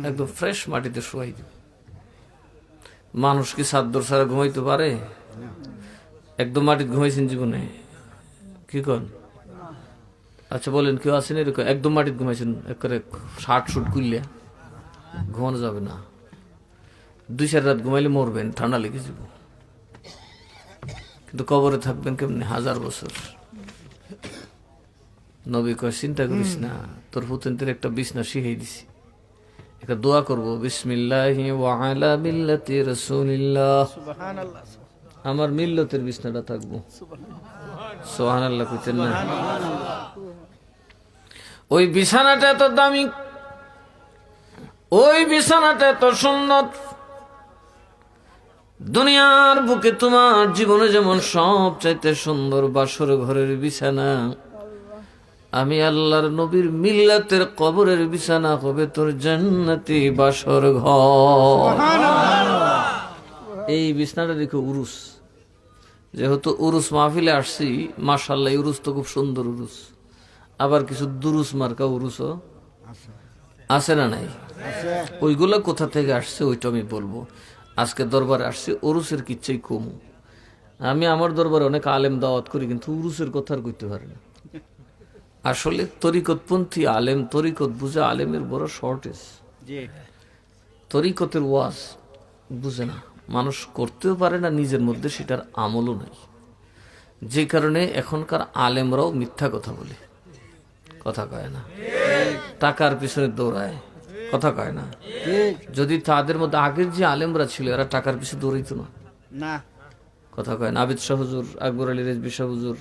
একদম ফ্রেশ মাটিতে শোয়াই দিব। মানুষ কি চাদর ছাড়া ঘুমাইতে পারে? একদম মাটিতে ঘুমাইছেন জীবনে? কি কন? আচ্ছা বলেন, কেউ আছেন এরকম একদম মাটিতে ঘুমাইছেন একবারে শার্ট শুট করলে? ঘুমানো যাবে না। 2-4 রাত ঘুমাইলে মরবেন, ঠান্ডা লেগে যাব। কিন্তু কবরে থাকবেন কেমনি? 1000 বছর। নবী কয় চিন্তা করিস না, তোর পুতেনদের একটা বিছনা শিখাই দিছি, একটা দোয়া করবো, বিসমিল্লাহি ওয়া আলা মিল্লাতি রাসূলিল্লাহ, আমার মিল্লতের বিছনাটা থাকবো। সুবহানাল্লাহ কইতেন না? ওই বিছানাটা এত দামি, ওই বিছানাটা এত সুন্দর, দুনিয়ার বুকে তোমার জীবনে যেমন সব চাইতে সুন্দর বাসর ঘরের বিছানা, আমি আল্লাহর নবীর মিল্লাতের কবরের বিছানা হবে তোর জান্নাতি বাসর ঘর। এই বিছানাটা দেখো উরুস, যেহেতু উরুস মাহফিলে আসছি, মাশাআল্লাহ উরুস তো খুব সুন্দর উরুস। আবার কিছু দুরুস মার্কা উরুসও আছে না নাই? ওইগুলো কোথা থেকে আসছে ওইটা আমি বলবো। আজকে দরবারে আসছে উরুসের কিচ্ছাই কম। আমি আমার দরবারে অনেক আলেম দাওয়াত করি, কিন্তু উরুসের কথা আর কইতে পারি না। আসলে তরিকতপন্থী আলেম, তরিকত বুঝে আলেমের বড় শর্টেজ। তরিকতের ওয়াজ বুঝে না, মানুষ করতেও পারে না, নিজের মধ্যে সেটার আমলও নাই। যে কারণে এখনকার আলেমরাও মিথ্যা কথা বলে, কথা কয় না, টাকার পিছনে দৌড়ায়, কথা কয় না। যদি তাদের মধ্যে আগের যে আলেমরা ছিল এরা টাকার পিছনে দৌড়াইতো না, কথা কয় না। আবিদ শাহ হুজুর, আকবর আলী রেজবি শাহ হুজুর,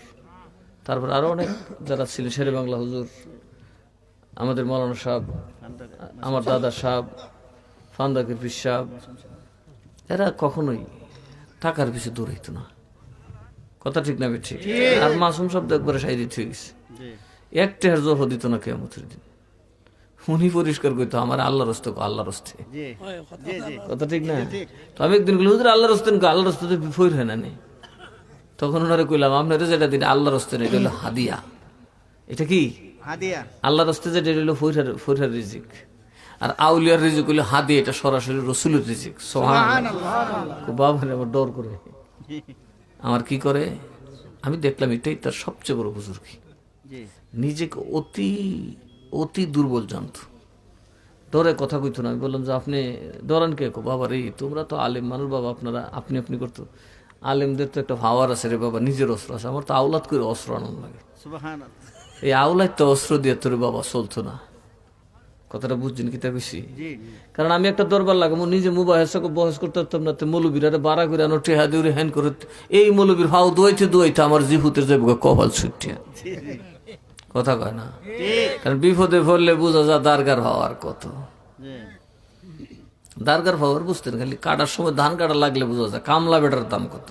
তারপর আরো অনেক যারা ছিল, শেরে বাংলা হুজুর, আমাদের মৌলানা সাহেব, আমার দাদা সাহেব, ফান্দাকের পীর সাহেব, এরা কখনোই টাকার পিছনে দৌড়াইতো না, কথা ঠিক না ঠিক? আর মাসুম শব্দ একবারে সাইডে ঠিক গেছে, একটা জোর দিত না কিয়ামতের দিন। উনি পরিষ্কার করতো আমার আল্লাহর রাস্তে, আল্লাহর রাস্তে, কথা ঠিক না? তো আমি একদিন বলি হুজুর আল্লাহর রাস্তে, আল্লাহর রাস্তে তো ফইর হয় না নেই। তখন ওনারা কইলাম আপনারা যেটা দিন আল্লাহর রাস্তে না, এটা হলো হাদিয়া। এটা কি আল্লাহর রাস্তে? যেটা হলো ফইরার রিজিক, আর আউলিয়ার রিজিক হলো হাদিয়া, এটা সরাসরি রসুলের রিজিক। সুবহানাল্লাহ। বাবা আমার ডর করে, আমার কি করে, আমি দেখলাম এটাই তার সবচেয়ে বড় বুজুর্গি। নিজেকে অতি অতি দুর্বল জানত, ডরে কথা কইতো না। আমি বললাম যে আপনি ডরান কে? বাবা রে তোমরা তো আলেম মানুষ বাবা, আপনারা আপনি আপনি করতো। আলেমদের তো একটা ভাওয়ার আছে রে বাবা, নিজের অস্ত্র আছে। আমার তো আওলাদ করে অস্ত্র আনন্দ লাগে, এই আওলাদ তো অস্ত্র দিয়ে তোর বাবা চলতো না। কথাটা বুঝছেন কি? তা বেশি কারণ আমি একটা দরবার লাগাবো, নিজে মুবাহেসাকে বহস করতে পারতাম না, মৌলবীরা বাড়া করে আনো, টেহা দিয়ে হ্যান করে, এই মৌলবীর ভাও দোয়াইতে দোয়াইতে আমার জিহুতের যাবো কপাল ছুটিয়া, কথা কয় না? কারণ বিপদে পড়লে বোঝা যায় দারগার হওয়ার কত, দারগার হওয়ার বুঝতেন, খালি কাটার সময় ধান কাটা লাগলে বোঝা যায় কামলা বেটার দাম কত।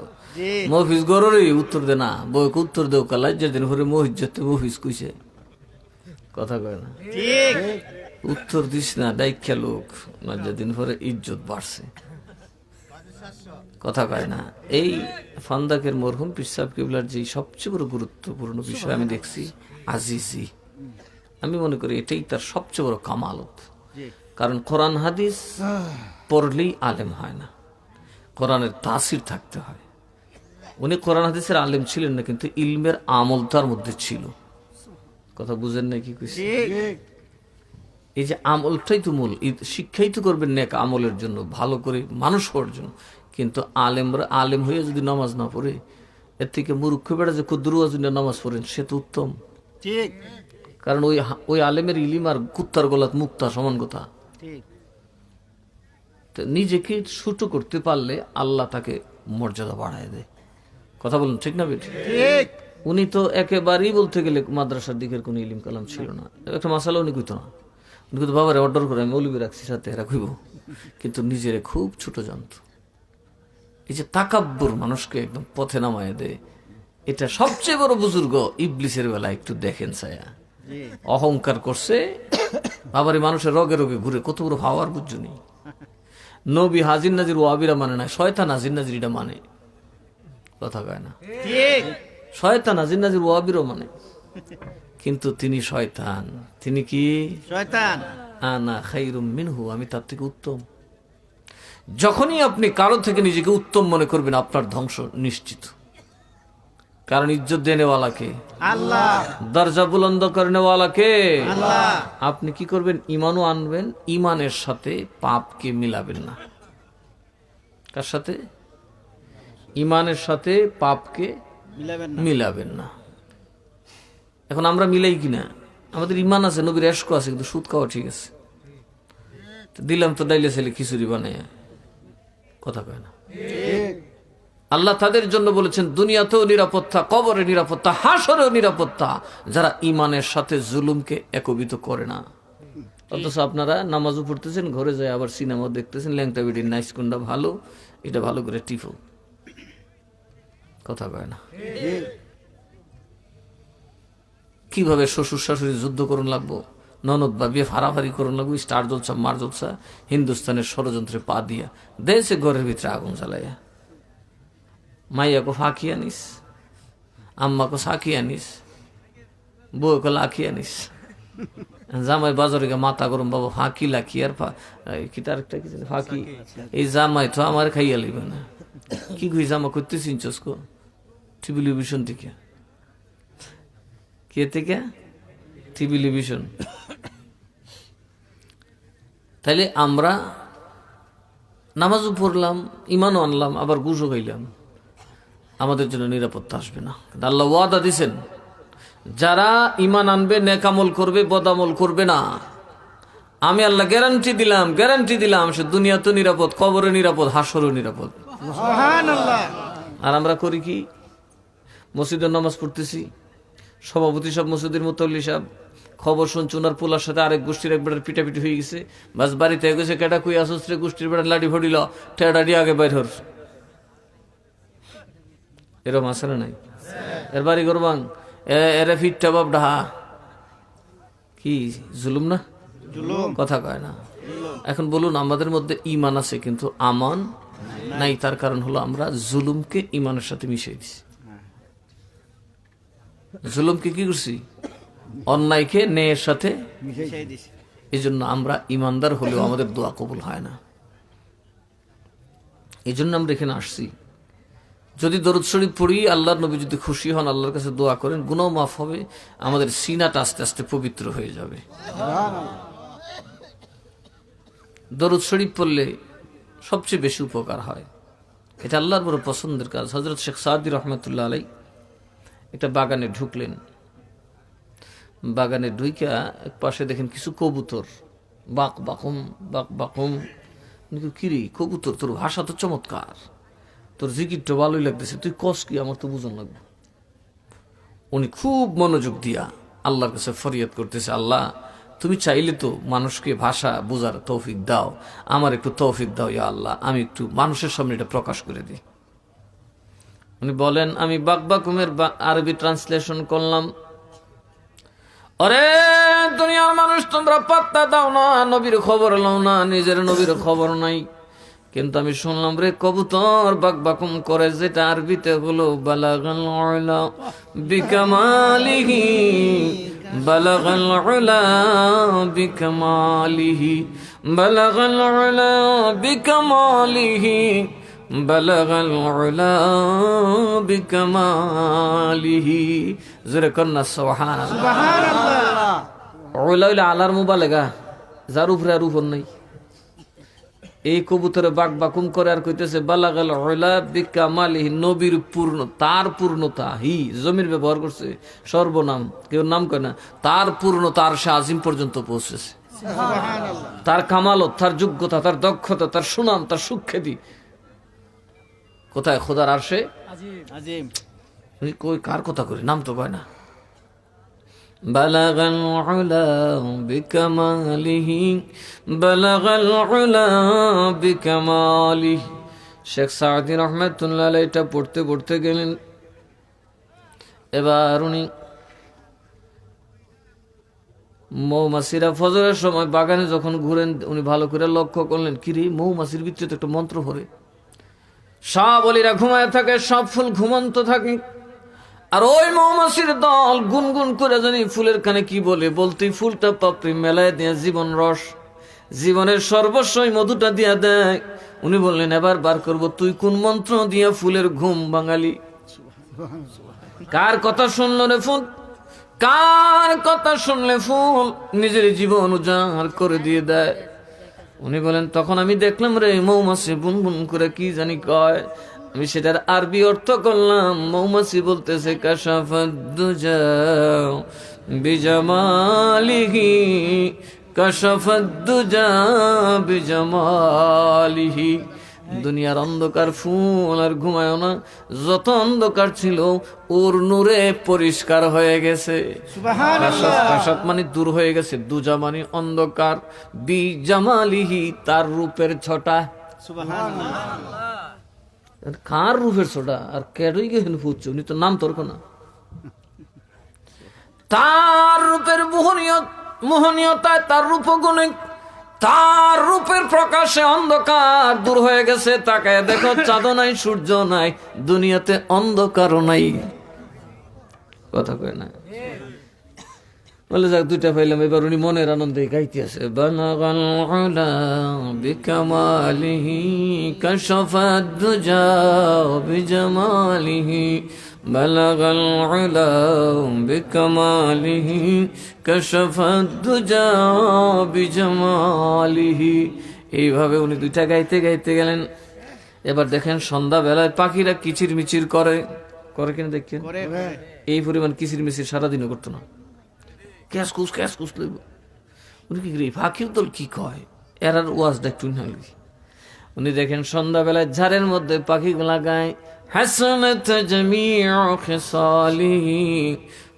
মফিজ গররই উত্তর দে না, বইকে উত্তর দেও কাল যেদিন ভরে মহিজ যেতে মফিজ কইছে, কথা কয় না? উত্তর দিস না, দায়িত্ব লোক যেদিন পরে ইজ্জত বাড়ছে, কথা কয় না? এই ফান্দাকের মরহুম পীর সাহেব কিবলার যে সবচেয়ে বড় গুরুত্বপূর্ণ বিষয় আমি দেখছি আজিজি, আমি মনে করি এটাই তার সবচেয়ে বড় কামালত। কারণ কোরআন হাদিস পড়লেই আলেম হয় না, কোরআনের তাসির থাকতে হয়। উনি কোরআন হাদিসের আলেম ছিলেন না, কিন্তু ইলমের আমল তার মধ্যে ছিল, কথা বুঝেন না কি কইছি? এই যে আমলটাই তো মূল, শিক্ষাই তো করবেন নেক আমলের জন্য, ভালো করে মানুষ হওয়ার জন্য। কিন্তু আলেমরা আলেম হয়ে যদি নামাজ না পড়ে, এর থেকে মূর্খ বেড়া যে কুদ্রুয়া যদি নামাজ পড়েন সে তো উত্তম, ঠিক? কারণ ওই আলেমের ইলিম আর কুত্তার গলাত মুক্তা সমান কথা। নিজেকে ছোট করতে পারলে আল্লাহ তাকে মর্যাদা বাড়ায় দেয়, কথা বলুন ঠিক না বেটি? উনি তো একেবারেই বলতে গেলে মাদ্রাসার দিকের কোন ইলিম কালাম ছিল না, একটা মাসালা উনি কইতো না। উনি কিন্তু বাবারে অর্ডার করে আমি মৌলবী রাখছি সাথে এরা কইব, কিন্তু নিজেরে খুব ছোট জানত। এই যে তাকাব্বুর মানুষকে একদম পথে নামায় দেয়, এটা সবচেয়ে বড় বুজুর্গ। ইবলিসের বেলা একটু দেখেন ছায়া, অহংকার করছে বাবারে, মানুষের রগে রগে ঘুরে, কত বড় ভাবার বুঝছো নি? নবী হাজির নাজির ওয়াবিরা মানে না, শয়তান হাজির নাজির এটা মানে, কথা কয় না? শয়তান হাজির নাজির ওয়াবিরও মানে, কিন্তু তিনি শয়তান। তিনি কি শয়তান? আনা খাইরুম মিনহু, আমি তার থেকে উত্তম। যখনই আপনি কারো থেকে নিজেকে উত্তম মনে করবেন, আপনার ধ্বংস নিশ্চিত। কারণ ইজ্জত দেনেওয়ালাকে আল্লাহ, দরজা বুলন্দ করেনেওয়ালাকে আল্লাহ। আপনি কি করবেন? ইমানও আনবেন, ইমানের সাথে পাপকে মিলাবেন না। কার সাথে? ইমানের সাথে পাপকে মিলাবেন না। এখন আমরা মিলাই কিনা? আমাদের ইমান আছে, নবীর এশক আছে, কিন্তু সুদ খাওয়া ঠিক আছে। দিলাম তো ডাইলে ছেলে খিচুড়ি বানায়, কথা কয় না। আল্লাহ তাদের জন্য বলেছেন দুনিয়াতেও নিরাপত্তা, কবরে নিরাপত্তা, হাসরেও নিরাপত্তা, যারা ইমানের সাথে জুলুমকে একীভূত করে না। অথচ আপনারা নামাজও পড়তেছেন, ঘরে যায় আবার সিনেমা দেখতেছেন, ল্যাংটা বেডির নাইস কোনটা ভালো, এটা ভালো করে টিপো, কথা কয় না। কিভাবে শ্বশুর শাশুড়ি যুদ্ধ করুন লাগবো, ননদ বা বিয়ে ফাড়াফাড়ি করুন লাগবো, স্টার জলসা মার জলসা, হিন্দুস্তানের ষড়যন্ত্রে পা দিয়া দেশে ঘরের ভিতরে আগুন জ্বালাইয়া, মাইয়াকে ফাঁকি আনিস, আম্মাকে সাকি আনিস, বউকে লাখি আনিস, জামাই বাজারে গিয়ে মাথা গরম, বাবা ফাঁকি লাখি আর কি তার একটা কি ফাঁকি, এই জামাই তো আমার খাইয়া লিবে না। কি কই জামা করতে চিনছস কো? টেলিভিশন থেকে। কে থেকে? টেলিভিশন। তাইলে আমরা নামাজও পড়লাম, ইমানও আনলাম, আবার ঘুষও খাইলাম, আমাদের জন্য নিরাপত্তা আসবে না। আল্লাহ ওয়াদা দিছেন, যারা ইমান আনবে, নেকামল করবে, বদামল করবে না, আমি আল্লাহ গ্যারান্টি দিলাম, সে দুনিয়াতে নিরাপদ, কবরে নিরাপদ, হাসরও নিরাপদ। আর আমরা করি কি? মসজিদের নামাজ পড়তেছি, সভাপতি সব মসজিদের মুতল্লি সাহেব খবর শুনছে ওনার পোলার সাথে আরেক গোষ্ঠীর এক বেটার পিটাপিটি হয়ে গেছে, বাস বাড়িতে গেছে, কেটা কুই আসস রে, গোষ্ঠীর বেটার লাঠি ফড়িল, টেডাডি আগে বাইর হর। এরম আছে না নাই? এর বাড়ি করবাং এরা ফিটটা বাপ ডাহা, কি জুলুম না? কথা কয় না। এখন বলুন, আমাদের মধ্যে ইমান আছে কিন্তু আমান নাই, তার কারণ হলো আমরা জুলুমকে ইমানের সাথে মিশিয়ে দিছি। জুলুমকে কি করছি? অন্যায়কে ন্যায়ের সাথে মিশিয়ে দিছি। এই জন্য আমরা ইমানদার হলেও আমাদের দোয়া কবুল হয় না। এই জন্য আমরা এখানে আসছি। যদি দরুদ শরীফ পড়ি, আল্লাহর নবী যদি খুশি হন, আল্লাহর কাছে দোয়া করেন, গুনাহ মাফ হবে, আমাদের সিনাটা আস্তে আস্তে পবিত্র হয়ে যাবে। দরুদ শরীফ পড়লে সবচেয়ে বেশি উপকার হয়, এটা আল্লাহর বড় পছন্দের কাজ। হযরত শেখ সাদি রহমতুল্লাহ আলাই একটা বাগানে ঢুকলেন, বাগানে ঢুইকা এক পাশে দেখেন কিছু কবুতর বাক বাকুম বাক বাকুম। কিরে কবুতর, তোর ভাষা তো চমৎকার, তোর জিকিরটা ভালোই লাগতেছে, তুই কস কি, আমার তো বুঝন লাগবে। উনি খুব মনোযোগ দিয়া আল্লাহর কাছে ফরিয়াদ করতেছে, আল্লাহ তুমি চাইলে তো মানুষকে ভাষা বোঝার তৌফিক দাও, আমার একটু তৌফিক দাও ইয়া আল্লাহ, আমি একটু মানুষের সামনে এটা প্রকাশ করে দিই। উনি বলেন, আমি বাকবাকুমের আরবি ট্রান্সলেশন করলাম। আরে দুনিয়ার মানুষ, তোমরা পাত্তা দাও না, নবীর খবর লও না, নিজের নবীর খবর নাই। কিন্তু আমি শুনলাম রে কবুতর বাকবাকুম করে, যেটা আরবিতে হলো বালাগাল উলা বিকামালিহি, বালাগাল উলা বিকামালিহি, বালাগাল উলা বিকামালিহি, বালাগাল উলা বিকামালিহি। জোরে কন্না সুবহানাল্লাহ। উলা হইলে আলার মুবালেগা, যার উপরে আর উপর নাই। এই কবুতরে বাক বাকুম করে আর কইতেছে বালাগাল উলা বিকামালিহি, নবীর পূর্ণ, তার পূর্ণতা, হি জমির ব্যবহার করছে, সর্বনাম, কেউ নাম কয় না, তার পূর্ণতা আরশে আজিম পর্যন্ত পৌঁছেছে। তার কামালত, তার যোগ্যতা, তার দক্ষতা, তার সুনাম, তার সুখ্যাতি কোথায়? খোদার আরশে আজিম। কই কার কথা করি? নাম তো কয় না। বালাগাল উলা বিকামালিহি, বালাগাল উলা বিকামালিহি। শেখ সাদি রহমাতুল্লাহ আলাইহি এটা পড়তে পড়তে গেলেন। এবার উনি মৌমাছিরা ফজরের সময় বাগানে যখন ঘুরেন, উনি ভালো করে লক্ষ্য করলেন, কিরে মৌমাছির ভিতরে তো একটা মন্ত্র পড়ে, সব অলিরা ঘুমায় থাকে, সব ফুল ঘুমন্ত থাকে, আর ওই মৌমাছির দল গুনগুন করে জানি ফুলের কানে কি বলে, বলতেই ফুলটা পাপড়ি মেলায় দিয়ে জীবন রস, জীবনের সর্বস্বই মধুটা দিয়া দেয়। উনি বললেন এবার বার করব, তুই কোন মন্ত্র দিয়া ফুলের ঘুম ভাঙালি? কার কথা শুনলো রে ফুল? কার কথা শুনলে ফুল নিজের জীবন উজাড় করে দিয়ে দেয়? উনি বলেন তখন আমি দেখলাম রে মৌমাছি বুনবুন করে কি জানি কয়, আমি সেটার আরবি অর্থ করলাম। মৌমাছি বলতেছে কাশাফাদ্দুজা বিজামালিহি, কাশাফাদ্দুজা বিজামালিহি। দুনিয়ার অন্ধকার ফুল আর ঘুমায় না, যত অন্ধকার ছিল ওর নূরে পরিষ্কার হয়ে গেছে। কাশাফ মানে দূর হয়ে গেছে, দুজা মানে অন্ধকার, বিজামালিহি তার রূপের ছটা। কার রূপের ছোটা আর কেডই গেছেন ফুটছে, উনি তো নাম তোর না। তার রূপের মোহনীয়তায়, তার রূপগুণে, তার রূপের প্রকাশে অন্ধকার দূর হয়ে গেছে। তাকায় দেখো চাঁদ নাই, সূর্য নাই, দুনিয়াতে অন্ধকারও নাই। কথা কয় না বলে যাক, দুইটা পাইলাম। এবার উনি মনের আনন্দে গাইতে আছে, বালাগাল উলা বিকামালিহি কাশাফাদ্দুজা বিজামালিহি, বালাগাল উলা বিকামালিহি কাশাফাদ্দুজা বিজামালিহি। এইভাবে উনি দুইটা গাইতে গাইতে গেলেন। এবার দেখেন সন্ধ্যাবেলায় পাখিরা কিচির মিচির করে, করে কিনা দেখেন, এই পরিমাণ কিচির মিচির সারাদিনও করতো না। ক্যাসকুস লইব উনি কি করি, ফাঁকির দল কি কয় এরার ওয়াজটা একটু নালি। উনি দেখেন সন্ধ্যাবেলায় ঝাড়ের মধ্যে পাখিগুলা গায়, হাসনাত জামিউ খিসালিহি,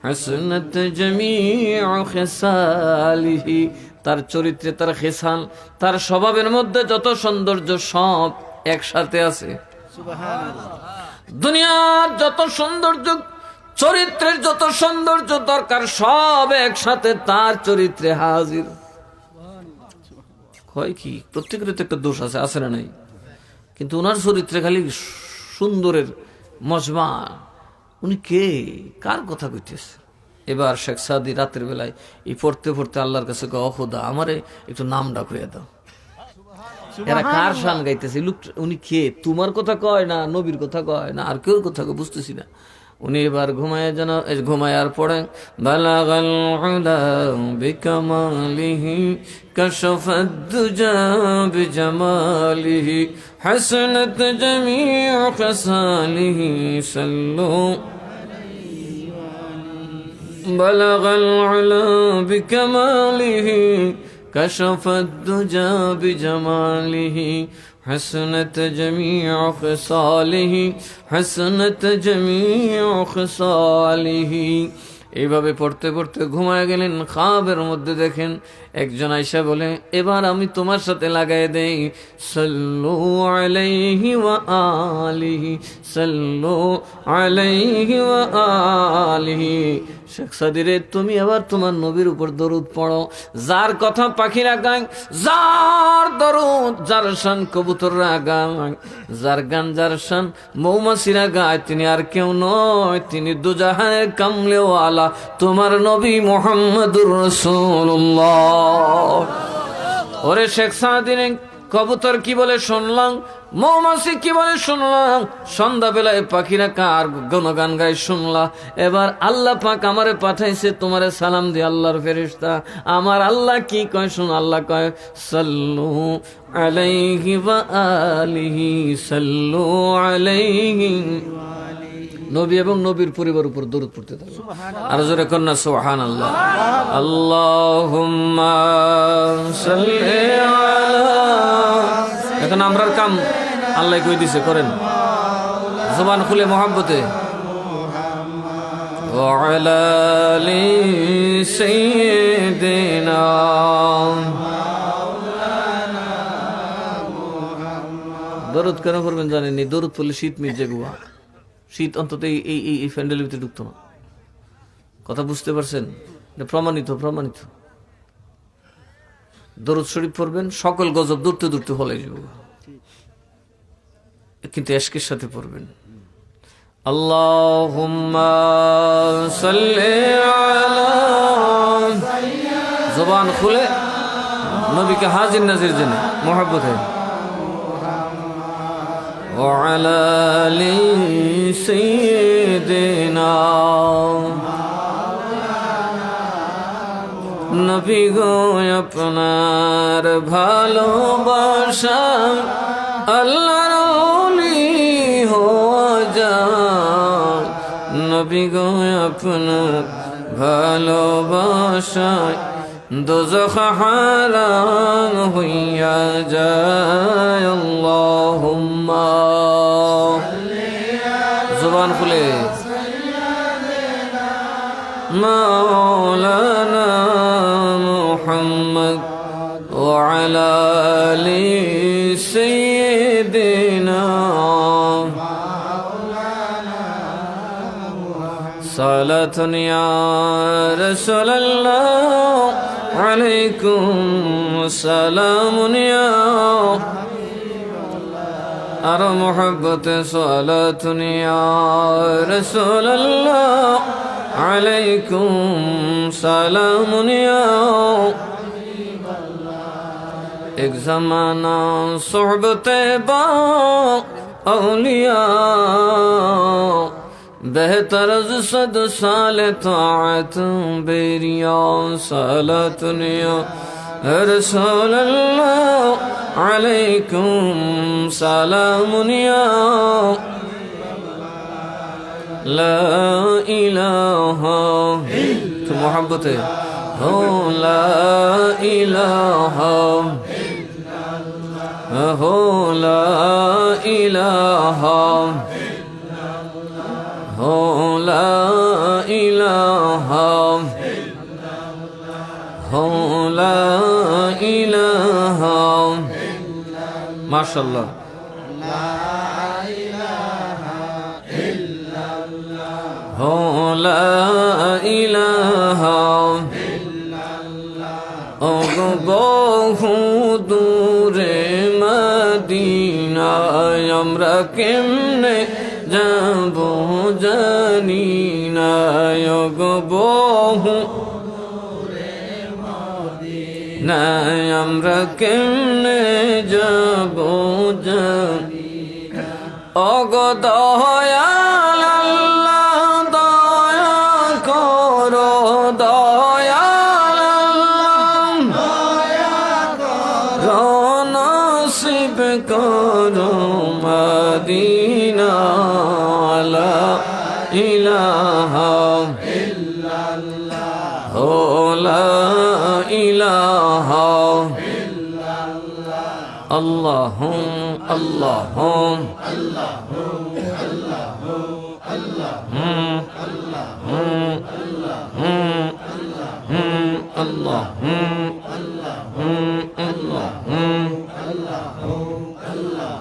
হাসনাত জামিউ খিসালিহি। তার চরিত্রে, তার খেসাল, তার স্বভাবের মধ্যে যত সৌন্দর্য সব একসাথে আছে। দুনিয়ার যত সৌন্দর্য, চরিত্রের যত সৌন্দর্য দরকার সব একসাথে তার চরিত্রে হাজির। হয় কি প্রত্যেকের তো একটা দোষ আছে, আছে না নাই? কিন্তু ওনার চরিত্রে খালি সুন্দরের মজমা। উনি কে, কার কথা কইতেছে? এবার শেখ সাদি রাতের বেলায় এই পড়তে পড়তে আল্লাহর কাছে কয়, ও খোদা আমারে একটু নাম ডাক হইয়া দাও। এরা কার শান গাইতেছে? উনি কে? তোমার কথা কয় না, নবীর কথা কয় না, আর কেউ কথা কয় বুঝতেছি না। উনি এবার ঘুমায়ার পরে বালাগাল উলা বিকামালিহি কাশাফাদ্দুজা বিজামালিহি, হাসনাত জামিউ খিসালিহি, সাল্লু বালাগাল উলা বিকামালিহি কাশাফাদ্দুজা বিজামালিহি, حسنت جميع خصاله حسنت جميع خصاله। এইভাবে পড়তে পড়তে ঘুমায় গেলেন। খাবের মধ্যে দেখেন একজন আয়েশা বলে, এবার আমি তোমার সাথে লাগাই দেই, সাল্লু আলাইহি ওয়া আলিহি, সাল্লু আলাইহি ওয়া আলিহি। শেখ সাদিরে তুমি আবার তোমার নবীর উপর দরুদ পড়ো। যার কথা পাখিরা গায়, যার দরুদ, যার শান কবুতররা গায়, যার গান, যার শান মৌমাছিরা গায়, তিনি আর কেউ নয়, তিনি দুজাহানের কামলেওয়ালা তোমার নবী মুহাম্মদুর রাসূলুল্লাহ। ওরে শেখ সাদিরে, কবুতর কি বলে শুনলাম, মৌমাছি কি বলে শুনলাম, সন্ধ্যাবেলায় পাখিরা কার গুণগান গায় শুনলা। এবার আল্লাহ পাক আমারে পাঠাইছে তোমারে সালাম দিয়ে, আল্লাহর ফেরেশতা। আমার আল্লাহ কি কয় শুন, আল্লাহ কয় সাল্লু আলাইহি ওয়া আলিহি, সাল্লু আলাইহি। নবী এবং নবীর পরিবার উপর দরুদ পড়তে থাকো। আর জোরে কন্যা সুবহানাল্লাহ। আল্লাহুম্মা সাল্লি আলা। এখন আমরার কাম আল্লাহ কই দিছে, করেন জবান খুলে মোহাব্বতে। ওয়া আলা আলি সাইয়্যিদিনা। দরুদ কেন করবেন জানেন? দরুদ পড়লে শীত মিটে গুয়া। শীত অন্তত এই ফ্যান্ডেলের ভিতরে ঢুকতো না। কথা বুঝতে পারছেন? প্রমাণিত। দরুদ শরীফ পড়বেন, সকল গজব দূরতে দূরতে হলে যাব, কিন্তু এশকের সাথে পড়বেন। अल्लाहुम्मा सल्ले अला जुबान खुले नबी के हाजिर नजीर जने मोहब्बत है वअला आलि सय्यिदिना नबी गो अपनार भालोबाशा अल्लाहर ओली हो जा नबी गो अपनार ভালোবাসায় দোজখ হারাম হইয়া যায় আল্লাহুম্মা জবান খুলে মাওলানা মুহাম্মদ ওয়া আলা আলি সাইয়্যিদিনা صلاة يا رسول الله عليكم سلام يا أرى محبة صلاة يا رسول الله عليكم سلام يا एक ज़माना सोहबत बा औलिया बेहतर सद साल ताअत बेरिया सलातुनिया रसूल अल्लाह अलैकुम सलामुनिया ला इलाहा तो मोहब्बत है हो ला इलाहा हो ला इलाहा हो ला इलाहा हो ला इलाहा माशाअल्लाह हो ला इलाहा ओ বহু দূরে মদিনা আমরা কেমনে যাব জানি না গো বহু না আমরা কেমনে যাব জানি ওগো দয়াল আল্লাহ দয়া করো দয়াল আল্লাহ নসিব করো মদিনা লা ইলাহা ইল্লাল্লাহ ও লা ইলাহা ইল্লাল্লাহ আল্লাহু আল্লাহু আল্লাহু আল্লাহু আল্লাহু আল্লাহু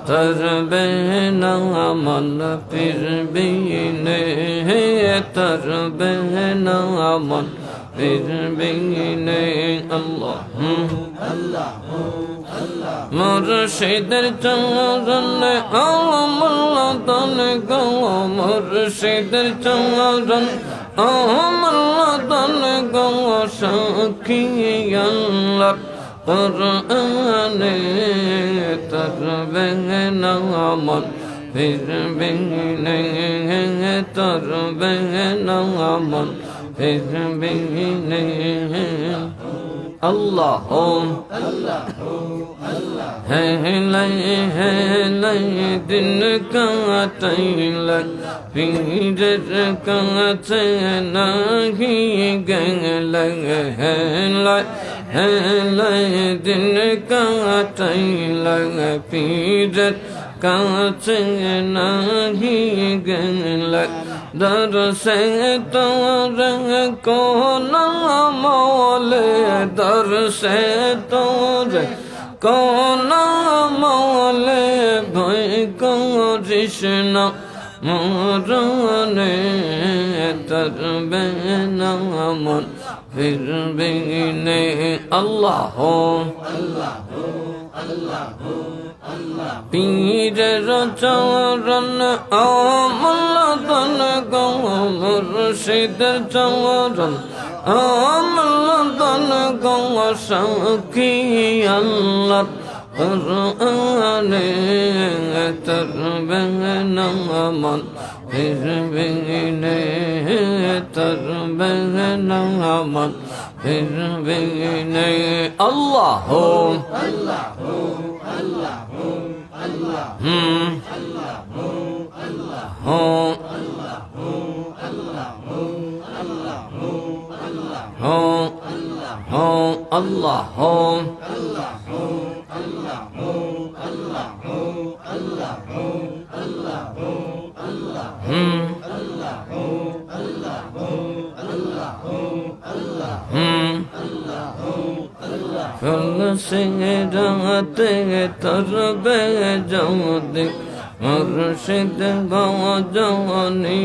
तरबेना मन फिर बीने तरबेना मन फिर बीने अल्लाह मुर्शिदर चरण अमल्ला तन गो मुर्शिदर चरण अमल्ला तन गो साखी अल्लाह कुराने तरबेना मन फिर बीने तरबेना मन फिर बीने अल्लाह है लय दिन का तैल पीर का नहीं गल है लय दिन का तैल पीर का नहीं गल दर से तोर को न मौले दर से तोर को न मौले भय को रिश्ना मोरने तरबेना मन फिर बीने अल्लाह पीर चरण अमल মুর্শিদের চরণ আমল গো সাক্ষী আল্লাহ কুরআনে তরবে নামান ফিরবে নে তরবে নামান ফিরবে নে আল্লাহ আল্লাহ আল্লাহ আল্লাহ রাতে তরবে যদি মুর্শিদ বাজানি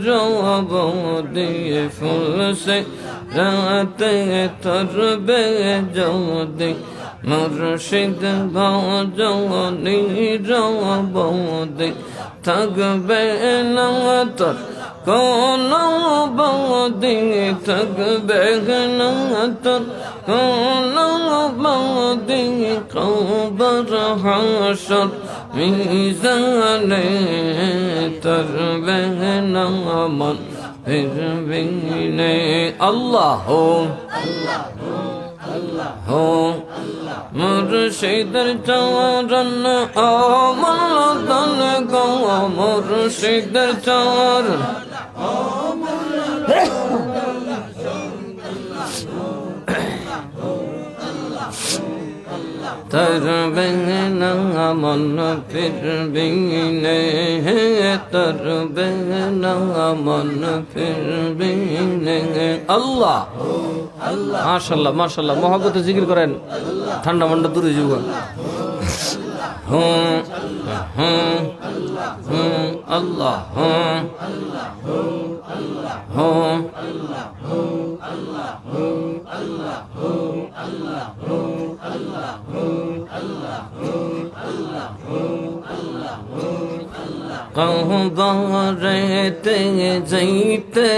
রবদি ফুল সে রাতে তরবে যদি মুর্শিদ বাজানি রবদি থাকবে না তোর কোন বদি থাকবে না তোর কোন বদি কবর হাসর মিজানে তরবে না মন ফিরবে নে আল্লাহ মুর্শিদের চরণ আমল দন গো মুর্শিদের চরণ তরবে না মন ফিরবে নে তরবে না মন ফিরবে নে আল্লাহ মাশাআল্লাহ মাশাআল্লাহ মহব্বতে জিকির করেন ঠান্ডা মান্ডা দূরে যাবো আল্লাহ কবরেতে যাইতে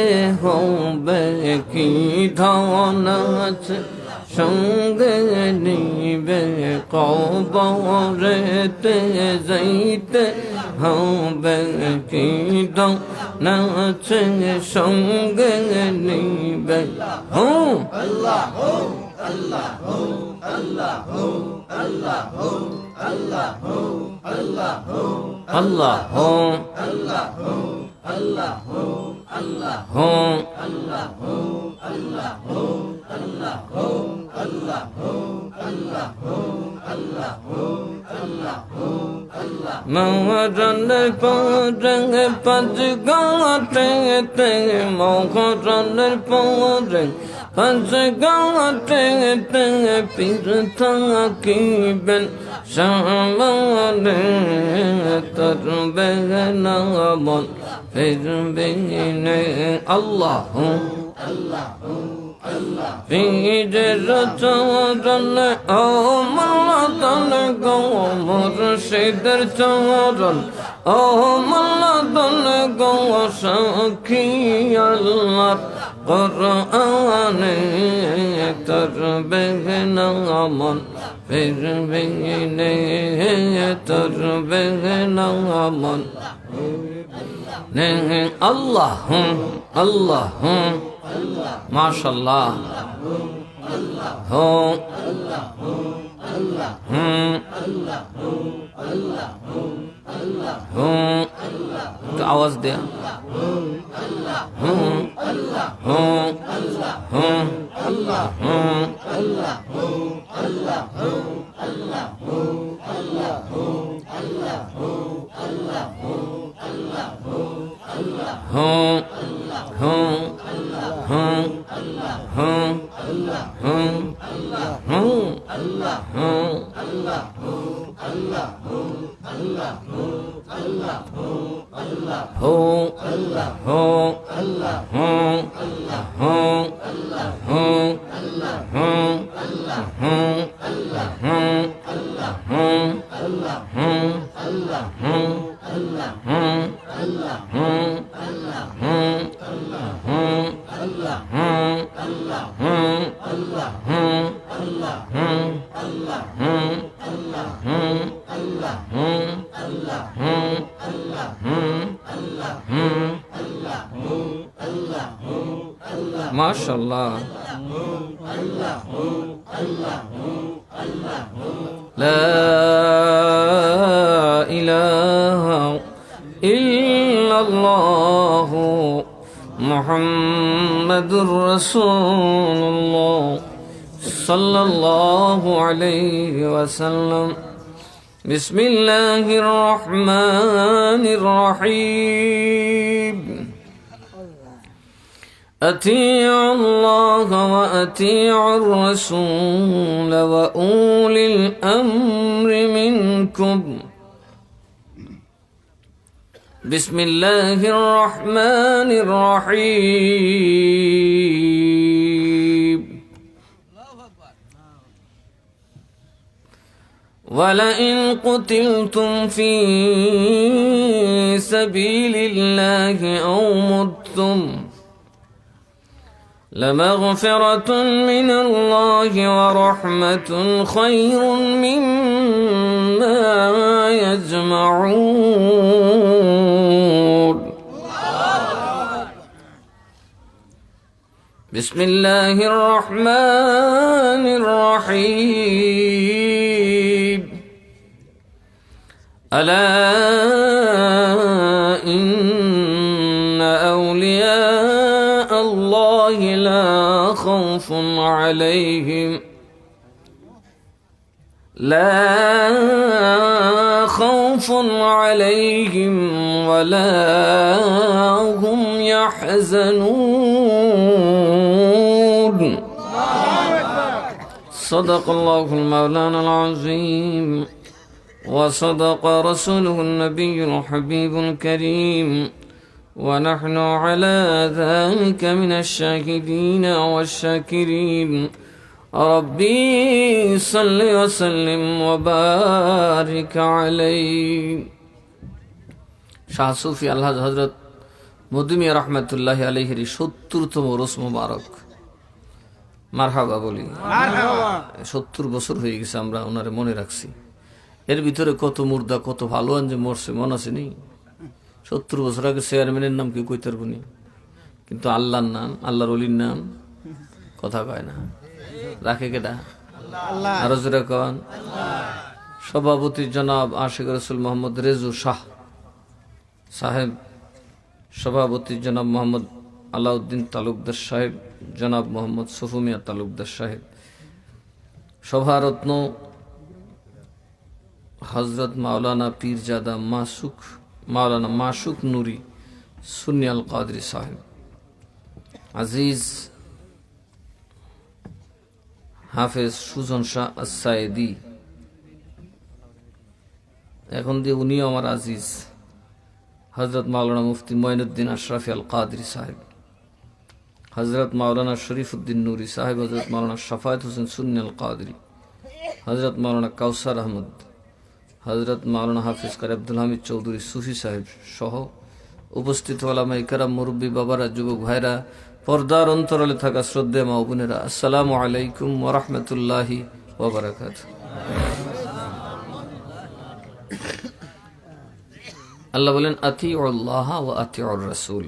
হবে কি ধন আছে সঙ্গে নিবে কবরেতে যাইতে হবে কি ধন আছে সঙ্গে নিবে আল্লাহ আল্লাহ আল্লাহ আল্লাহ আল্লাহ আল্লাহ আল্লাহ আল্লাহ আল্লাহ আল্লাহ আল্লাহ আল্লাহ আল্লাহ আল্লাহ আল্লাহ আল্লাহ মহরণ পরং পাঁচ গাতে তে মহরণ পরং পাঁচ গাতে তে পীর থাকিবেন সামনে তরবে না মন ফিরবে নে আল্লাহ পীরের চরণ আমল দন গো মুর্শিদের চরণ আমল দন গো সাক্ষী আল্লাহ কুরআনে তরবে না মন ফিরবে নে তরবে না মন আল্লাহ আল্লাহ মাশাআল্লাহ আওয়াজ দেয়া মাশাআল্লাহ। লা ইলাহা ইল্লাল্লাহু মুহাম্মাদুর রাসূলুল্লাহ সাল্লাল্লাহু আলাইহি ওয়াসাল্লাম। বিসমিল্লাহির রহমানির রহিম। أطيعوا الله وأطيعوا الرسول وأولي الأمر منكم. بسم الله الرحمن الرحيم. ولئن قتلتم في سبيل الله أو متم لمغفرة من الله ورحمة خير مما يجمعون. بسم الله الرحمن الرحيم. ألا إن أولياء الله لا خوف عليهم ولا هم يحزنون. صدق الله المولانا العظيم وصدق رسوله النبي الحبيب الكريم ونحن على ذلك من الشاهدين والشاكرين. ربي صل وسلم وبارك عليه. শাহ সুফি আলহাজ হযরত মধুমিয়া রহমাতুল্লাহ আলাইহির ৭০তম রোজ মুবারক। মারহাবা বলি। ৭০ বছর হয়ে গেছে আমরা ওনারে মনে রাখছি। এর ভিতরে কত মুর্দা, কত ভালোয়ান যে মরছে মনে আছে নি? ৭০ বছর আগে চেয়ারম্যানের নাম কেউ কইতে পারবনি, কিন্তু আল্লাহর নাম, আল্লাহর অলির নাম কথা কয় না। রাখে কেডা? আরো জোরে কন। সভাপতি জনাব আশিক রসুল মোহাম্মদ রেজু শাহ সাহেব, সভাপতি জনাব মোহাম্মদ আলাউদ্দিন তালুকদার সাহেব, জনাব মোহাম্মদ সুফুমিয়া তালুকদার সাহেব, সভারত্ন হজরত মাওলানা পীরজাদা মাওলানা মাসুক নুরি সুন্নি আল কাদরি সাহেব, আজিজ হাফেজ সুজন শাহ আসায়েদি, এখন দিয়ে উনিও আমার আজিজ, হজরত মাওলানা মুফতি মঈনুদ্দিন আশরাফি আল কাদরি সাহেব, হজরত মাওলানা শরীফুদ্দিন নুরি সাহেব, হজরত মাওলানা শাফায়েত হোসেন সুন্নি আল কাদরি, হজরত মাওলানা কাউসার আহমদ, হজরত মাওলানা হাফিজ কারি আব্দুল হামিদ চৌধুরী সুফি সাহেব সহ উপস্থিত ওলামা ইকরাম, মুরব্বী বাবারা, যুবক ভাইরা, পর্দার অন্তরালে থাকা শ্রদ্ধেয় মা বোনেরা, আসসালামু আলাইকুম ওয়া রাহমাতুল্লাহি ওয়া বারাকাতুহু। আল্লাহ বলেন আতিউল্লাহ ওয়া আতিউর রাসূল।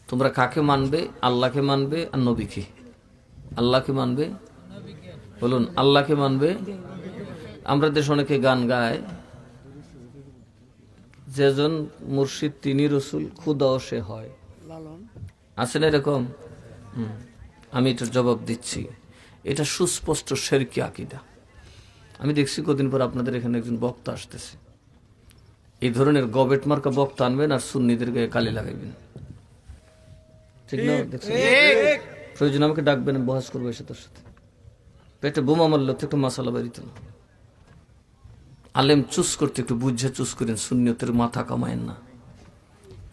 তোমরা কাকে মানবে? আল্লাহকে মানবে আর নবীকে। আল্লাহকে মানবে, বলুন আল্লাহকে মানবে। আমরা দেশ অনেকে গান গায়, যেজন মুর্শিদ তিনি রসুল, খুদাও সে হয়। আছে না এরকম? আমি এটার জবাব দিচ্ছি, এটা সুস্পষ্ট শিরকি আকীদা। আমি দেখছি কদিন পর আপনাদের এখানে একজন বক্তা আসতেছে, এই ধরনের গবেট মার্কা বক্তা আনবেন আর সুন্নিদের গায়ে কালি লাগাইবেন, ঠিক না? দেখছেন? প্রয়োজন আমাকে ডাকবেন, বহাস করবো এসে তোর সাথে। পেটে বোমা মারল তো একটু মশালা বাড়িতে না। আলেম চুজ করতে একটু বুঝে চুজ করেন, সুন্নিয়তের মাথা কামায়েন না।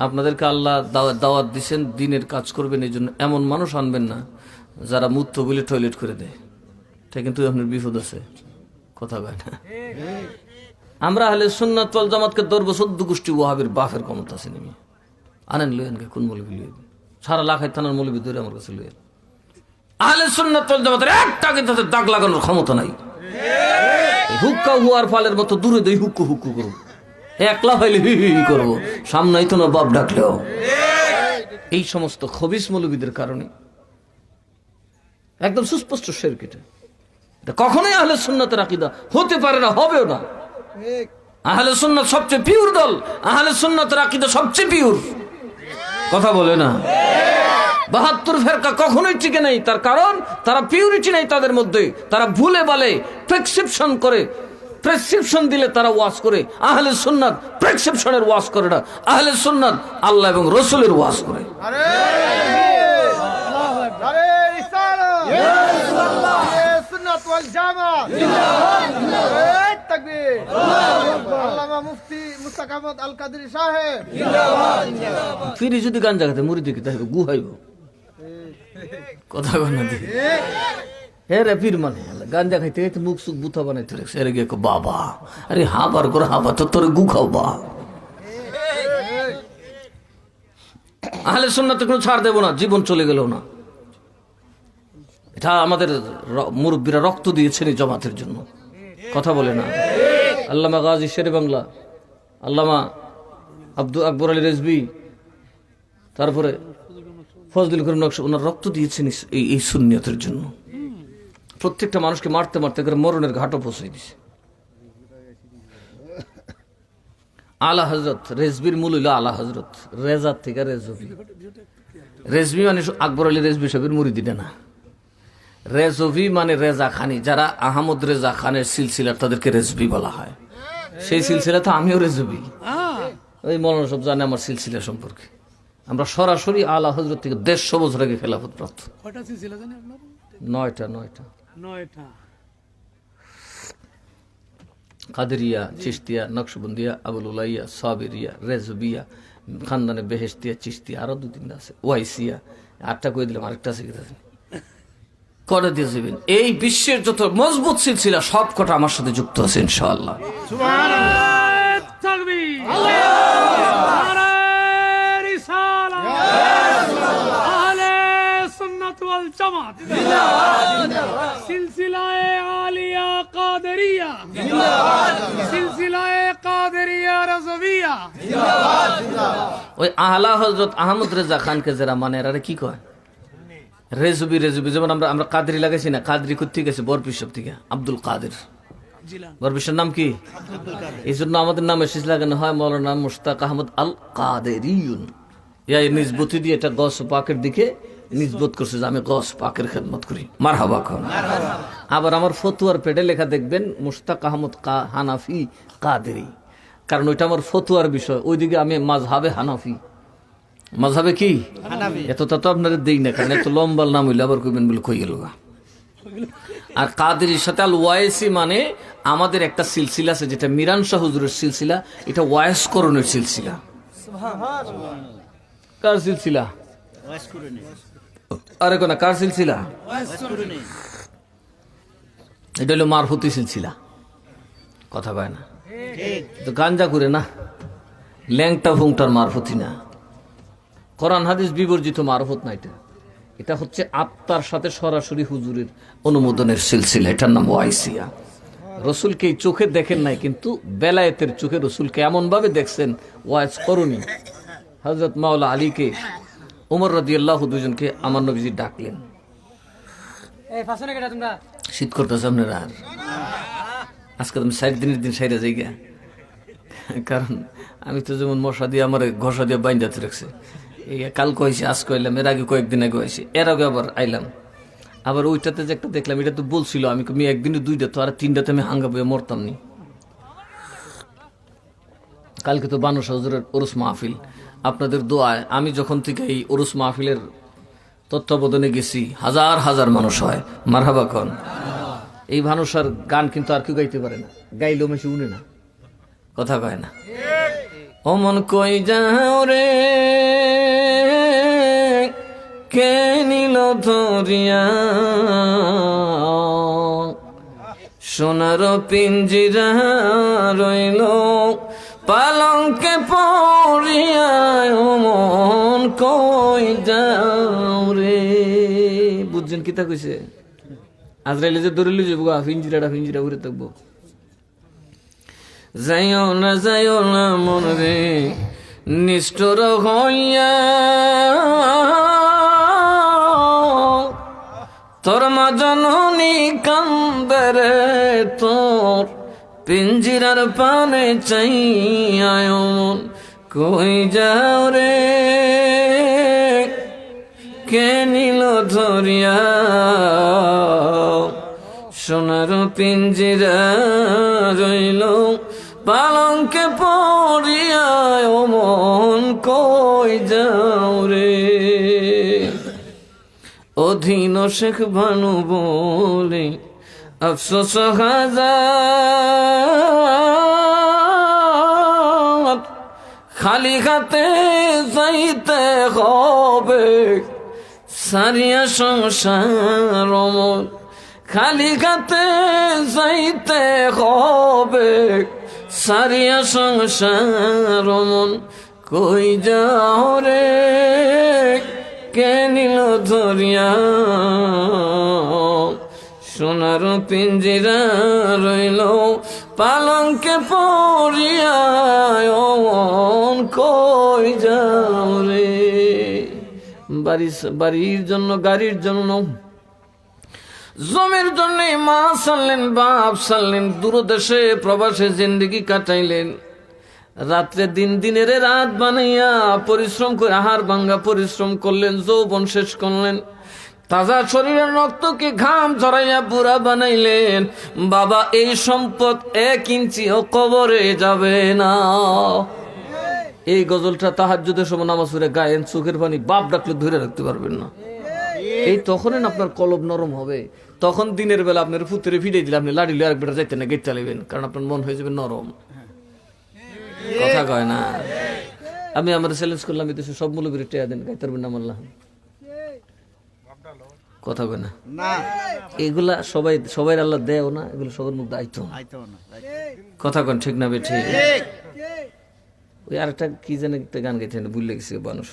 আপনাদেরকে আল্লাহ দাওয়াত দিচ্ছেন দিনের কাজ করবেন, এই জন্য এমন মানুষ আনবেন না যারা মূত্র বলে টয়লেট করে দেয়, তাই কিন্তু আপনার বিপদ আছে। কথা কয় না? আমরা আহলে সুন্নাত ওয়াল জামাতকে ধরবো, 14 গোষ্ঠী ওয়াহাবের বাফের ক্ষমতা আছে নেমে আনেন, লইয়েন কে কোন মৌলবি লইয়েন? সারা লাখাই থানার মৌলবি ধরে আমার কাছে লইয়েন। আহলে সুন্নাত ওয়াল জামাতের একটা কিন্তু দাগ লাগানোর ক্ষমতা নাই। হুক্কা হুয়ার ফালের মতো দূরে দেই হুক্কু হুক্কু করবো, একলা হইলে হি হি হি করবো, সামনেই তো না বাপ ডাকলেও। এই সমস্ত খবিস মৌলবীদের কারণে একদম সুস্পষ্ট শিরক এটা। কখনোই আহলে সুন্নাতের আকীদা হতে পারে না, হবেও না। আহলে সুন্নাত সবচেয়ে পিওর দল, আহলে সুন্নাতের আকীদা সবচেয়ে পিওর। কথা বলে না? 72 ফেরকা কখনোই টিকে নাই, তার কারণ তারা পিউরিটি নাই তাদের মধ্যে। তারা ভুলে বলে প্রেসক্রিপশন করে, প্রেসক্রিপশন দিলে তারা ওয়াজ করে। আহলে সুন্নাত প্রেসক্রিপশনের ওয়াজ করে না, আহলে সুন্নাত আল্লাহ এবং রাসূলের ওয়াজ করে। ফিরি যদি গান জাগাতে মুড়ি দিকে তাহলে গুহাইব। কথা বলে না? রে পীর মানে গাঞ্জা খাইতে মুখ সুখ বুথা বানাইতে রেখেছে। এর গিয়ে বাবা, আরে হাবার করে হাবা তো তোর গু খাও বা। আহলে সুন্নাতে কোনো ছাড় দেব না, জীবন চলে গেল না। এটা আমাদের মুরব্বীরা রক্ত দিয়েছেন এই জমাতের জন্য। কথা বলে না? আল্লামা গাজী শেরে বাংলা, আল্লামা আব্দুল আকবর আলী রেজবি, তারপরে ফজলুল করিম নকশ, ওনার রক্ত দিয়েছেন এই সুন্নিয়তের জন্য। প্রত্যেকটা মানুষকে মারতে মারতে করে মরণের ঘাটও পৌঁছে দিছে। আলা হজরত রেজবির মূল হইল আলা হজরত, রেজার থেকে রেজবি। রেজবি মানে আকবর আলী রেজবি সাহেবের মুরিদিটা না, রেজবি মানে রেজা খানি। যারা আহমদ রেজা খানের সিলসিলা তাদেরকে রেজবি বলা হয়। সেই সিলসিলা তো আমিও রেজবি। ওই মৌলানা সব জানে আমার সিলসিলা সম্পর্কে। আমরা সরাসরি আলা হজরত থেকে 150 বছর আগে খেলাফত প্রাপ্ত। 9টা। কাদেরিয়া, চিশতিয়া, নকশবন্দিয়া, আবুল উলাইয়া, সাবিরিয়া, রেজবিয়া, খানদানে বেহেশতিয়া, চিশতিয়া, আরো 2-3টা আছে, ওয়াইসিয়া। 8টা কই দিলাম, আরেকটা আছে করে দিয়ে যাবেন। এই বিশ্বের যত মজবুত সিলসিলা সব কটা আমার সাথে যুক্ত আছে ইনশাআল্লাহ। সিলসিলায়ে আলিয়া কাদেরিয়া, সিলসিলায়ে কাদেরিয়া রাজবিয়া। ওই আলা হযরত আহমদ রেজা খানকে যারা মানে এরা কি কয় রেজবি। যেমন আমরা কাদরি লাগাইছি না, কাদরি কোথা থেকে গেছে? বরপিস থেকে আব্দুল কাদের। বরপিসের নাম কি? এই জন্য আমাদের নামে শীষ লাগানো হয় মৌলানা মুশতাক আহমদ আল কাদেরিয়ুন। নিজবতি দিয়ে এটা গস পাকের দিকে নিজবত করছে যে আমি গস পাকের খেদমত করি। মারহাবা খান। আবার আমার ফতুয়ার পেটে লেখা দেখবেন মুশতাক আহমদ হানাফি কাদেরি, কারণ ওইটা আমার ফতুয়ার বিষয়। ওইদিকে আমি মাযহাবে হানাফি। মাযহাবে কি? এতটা তো আপনাদের দেই না, কারণ এত লম্বা নাম হইলে আবার কইবেন বলে কই গেল। আর কাদেরির সাথে আল ওয়াইসি মানে আমাদের একটা সিলসিলা আছে যেটা মিরান শাহ হুজুরের সিলসিলা, এটা ওয়াইস করণের সিলসিলা। কার সিলসিলা? আরে কোন কার সিলসিলা? এটা হলো মারফতি সিলসিলা। কথা কয় না তো গাঞ্জা করে না, ল্যাংটা ফুংটার মারফতি না, কোরআন হাদিস বিবর্জিত মারফত না। এটা হচ্ছে আত্মার সাথে সরাসরি হুজুরের অনুমোদনের সিলসিলা। এটার নাম ওয়াইসিয়া। রসুলকে এই চোখে দেখেন নাই, কিন্তু বেলায়েতের চোখে রসুলকে এমন ভাবে দেখছেন ওয়াইস করুনি। হযরত মাওলা আলীকে, ওমর রাদিয়াল্লাহু দুজনকে আমার নবীজি ডাকলেন। শীত করতেছে আপনারা? আর আজকে তুমি 4 দিনের দিন সাইরা যাইগা, কারণ আমি তো যেমন মশা দিয়ে আমার ঘষা দিয়ে বাইন্দাতে রাখছে। এই কাল কয়েছি, আজ কইলাম, এর আগে কয়েকদিন আগে হয়েছে, এর আগে আবার আইলাম। আবার ওইটাতে যে একটা দেখলাম, এটা তো বলছিল আমি একদিনে 2টা, তো আর 3টাতে আমি হাঙ্গা বয়ে মরতাম নি। কালকে তো বানু হুজুরের ওরস মাহফিল, আপনাদের দোয়ায় আমি যখন থেকে এই ওরস মাহফিলের তত্ত্বাবধানে গেছি, হাজার হাজার মানুষ হয়। মারহাবা খান। এই ভানুষার গান কিন্তু আর কেউ গাইতে পারে না, গাইলেও মেশে উনে না, কথা কয় না। অমন কই যাও রে কে নিল ধরিয়া, সোনার পিঞ্জিরা রইল পালঙ্কে পড়িয়া, অমন কই যাও রে। বুঝছেন কিতা কইছে? আজরাইলে যে দৌড়িলে যাবো, পিঞ্জিরাটা উড়ে থাকবো, যাইও না মন রে নিষ্ঠুর হইয়া, তোর মা জননী কান্দে রে তোর পিঞ্জিরার পানে চাইয়া মন, কই যাও রে কে নিল ধরিয়া, সোনার পিঞ্জিরা রইল পালঙ্কে পড়িয়া মন, কই যাও রে। অধীন শেখ ভানু বলে আফসোস হাজার, খালি হাতে যাইতে হবে সারিয়া সংসার মন, খালি হাতে যাইতে হবে সারিয়া সংসার মন, কই যাও রে কে নিল ধরিয়া, সোনার পিঞ্জিরা রইল পালঙ্কে পড়িয়া মন, কই যাও রে। বাড়ির জন্য, গাড়ির জন্য, জমির জন্য মা সারলেন, বাপ সারলেন, দূরদেশে প্রবাসে জিন্দেগি কাটাইলেন, রাত্রে দিন, দিনের রাত বানাইয়া পরিশ্রম করে আহার ভাঙ্গা পরিশ্রম করলেন, যৌবন শেষ করলেন, তাজা শরীরের রক্তকে ঘাম ঝরাইয়া বুড়া বানাইলেন। বাবা এই সম্পদ 1 ইঞ্চিও কবরে যাবে না। এই গজলটা তাহাজ্জুদের সময় নামাজ পড়ে গায়েন, চোখের পানি বাপ ডাকলে ধরে রাখতে পারবেন না। এই তখনই আপনার কলব নরম হবে, তখন দিনের বেলা আপনার ফুতুরে ফিরে দিলে আপনি লাড়ি আরেক বেটা যাইতে না, গেট চালাবেন, কারণ আপনার মন হয়ে যাবে নরম। কথা কয় না। আমি আমার চ্যালেঞ্জ করলাম, এই দেশে সব মৌলবীর টেয়া দেন, গাইতে পারবেন না মাল্লাহ। কথা কয় না। এগুলা সবাই আল্লাহ দেও না, এগুলো সবার মধ্যে আইতো না। কথা কন ঠিক না বেঠি? ওই আরেকটা কি জানি একটা গান গাইতে ভুলে গেছি মানুষ,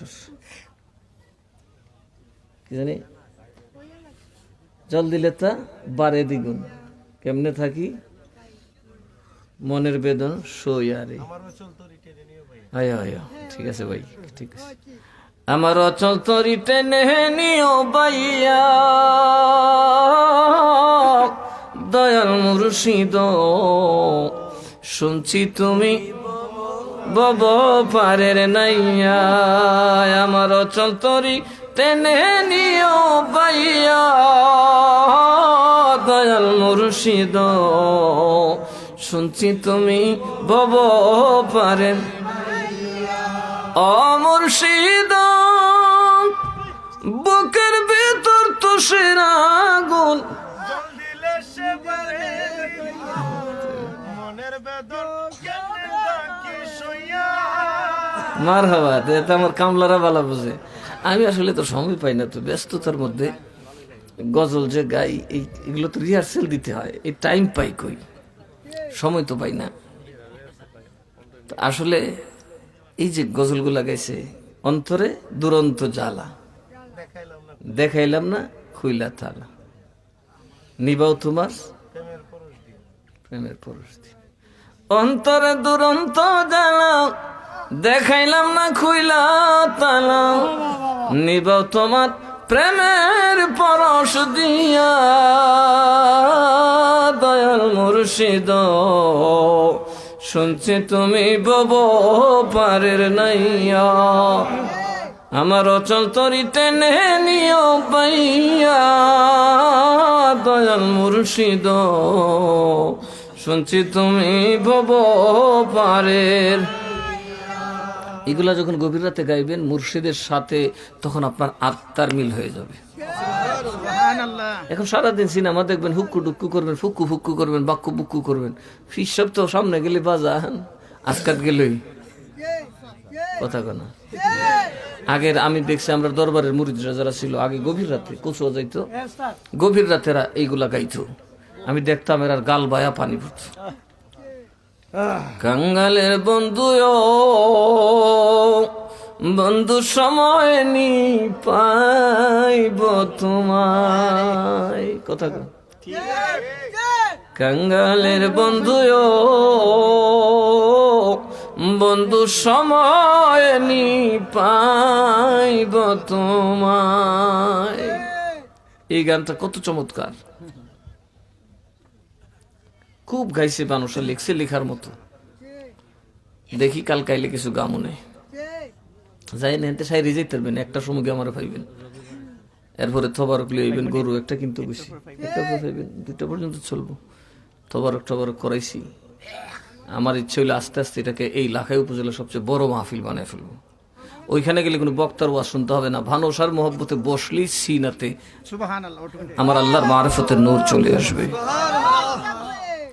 কি জানি, জল দিলে তা বারে দ্বিগুণ, কেমনে থাকি মনের বেদন সইয়ারে। ঠিক আছে ভাই, ঠিক আছে। আমার অচল তরি টেনে নিও বাইয়া, দয়াল মুর্শিদ শুনছি তুমি বব পারের নাইয়া, আমার অচল তরি টেনে নিও বাইয়া, দয়াল মুর্শিদ শুনছি তুমি বব পারেন। অমুর্শিদ বুকের ভিতর তো সেরা আগুন, মারহাবা। এটা আমার কামলারা বালা বুঝে, আমি আসলে তো সময় পাই না, তো ব্যস্ততার মধ্যে গজল যে গাই এগুলো তো রিহার্সেল দিতে হয়, এই টাইম পাই কই, সময় তো পাই না। আসলে এই যে গজলগুলা গাইছে, অন্তরে দুরন্ত জ্বালা, দেখাইলাম না খুইলা থালা, নিবাও তোমার প্রেমের পরশ দিয়ে, অন্তরে দুরন্ত জ্বালা, দেখাইলাম না খুইলা তালা, নিবাও তোমার প্রেমের পরশ দিয়া, দয়াল মুর্শিদ শুনছি তুমি বব পারের নাইয়া, আমার অচল তরি টেনে নিও পাইয়া, দয়াল মুর্শিদ শুনছি তুমি বব পারের। এগুলা যখন গভীর রাতে গাইবেন মুর্শিদের সাথে, তখন আপনার আত্মার মিল হয়ে যাবে। এখন সারাদিন সিনেমা দেখবেন, হুক্কু ডুক্কু করবেন, ফুক্কু ফুক্কু করবেন, বাক্কু বুক্কু করবেন, ফিসব তো সামনে গেলে বাজান, আজকাল গেলই কথা কেনা। আগের আমি দেখছি আমরা দরবারের মুরিদরা যারা ছিল, আগে গভীর রাতে কচুয়া যাইতো, গভীর রাতেরা এইগুলা গাইতো, আমি দেখতাম এরা গাল বায়া পানি পড়তো। কাঙ্গালের বন্ধু বন্ধু সময় নি পাইব তোমায়, কথা কাঙ্গালের বন্ধু বন্ধু সময় নি পাইব তোমায়। এই গানটা কত চমৎকার, খুব গাইছে মানুষের, লিখছে লেখার মতো। দেখি কাল কাইলে কিছু গামও নেই, যাই নেতে সাইরে যেতে পারবেন, একটা সময় আমার পাইবেন, এরপরে তবারক লইবেন, গরু একটা কিন্তু বেশি একটা পাইবেন, 2টা পর্যন্ত চলবো। তবারক টবারক করাইছি, আমার ইচ্ছে হইলে আস্তে আস্তে এটাকে এই লাখাই উপজেলা সবচেয়ে বড় মাহফিল বানায় ফেলবো। ওইখানে গেলে কোনো বক্তার ওয়াজ শুনতে হবে না, ভালোবাসার মহব্বতে বসলেই সিনাতে আমার আল্লাহর মারিফতের নূর চলে আসবে।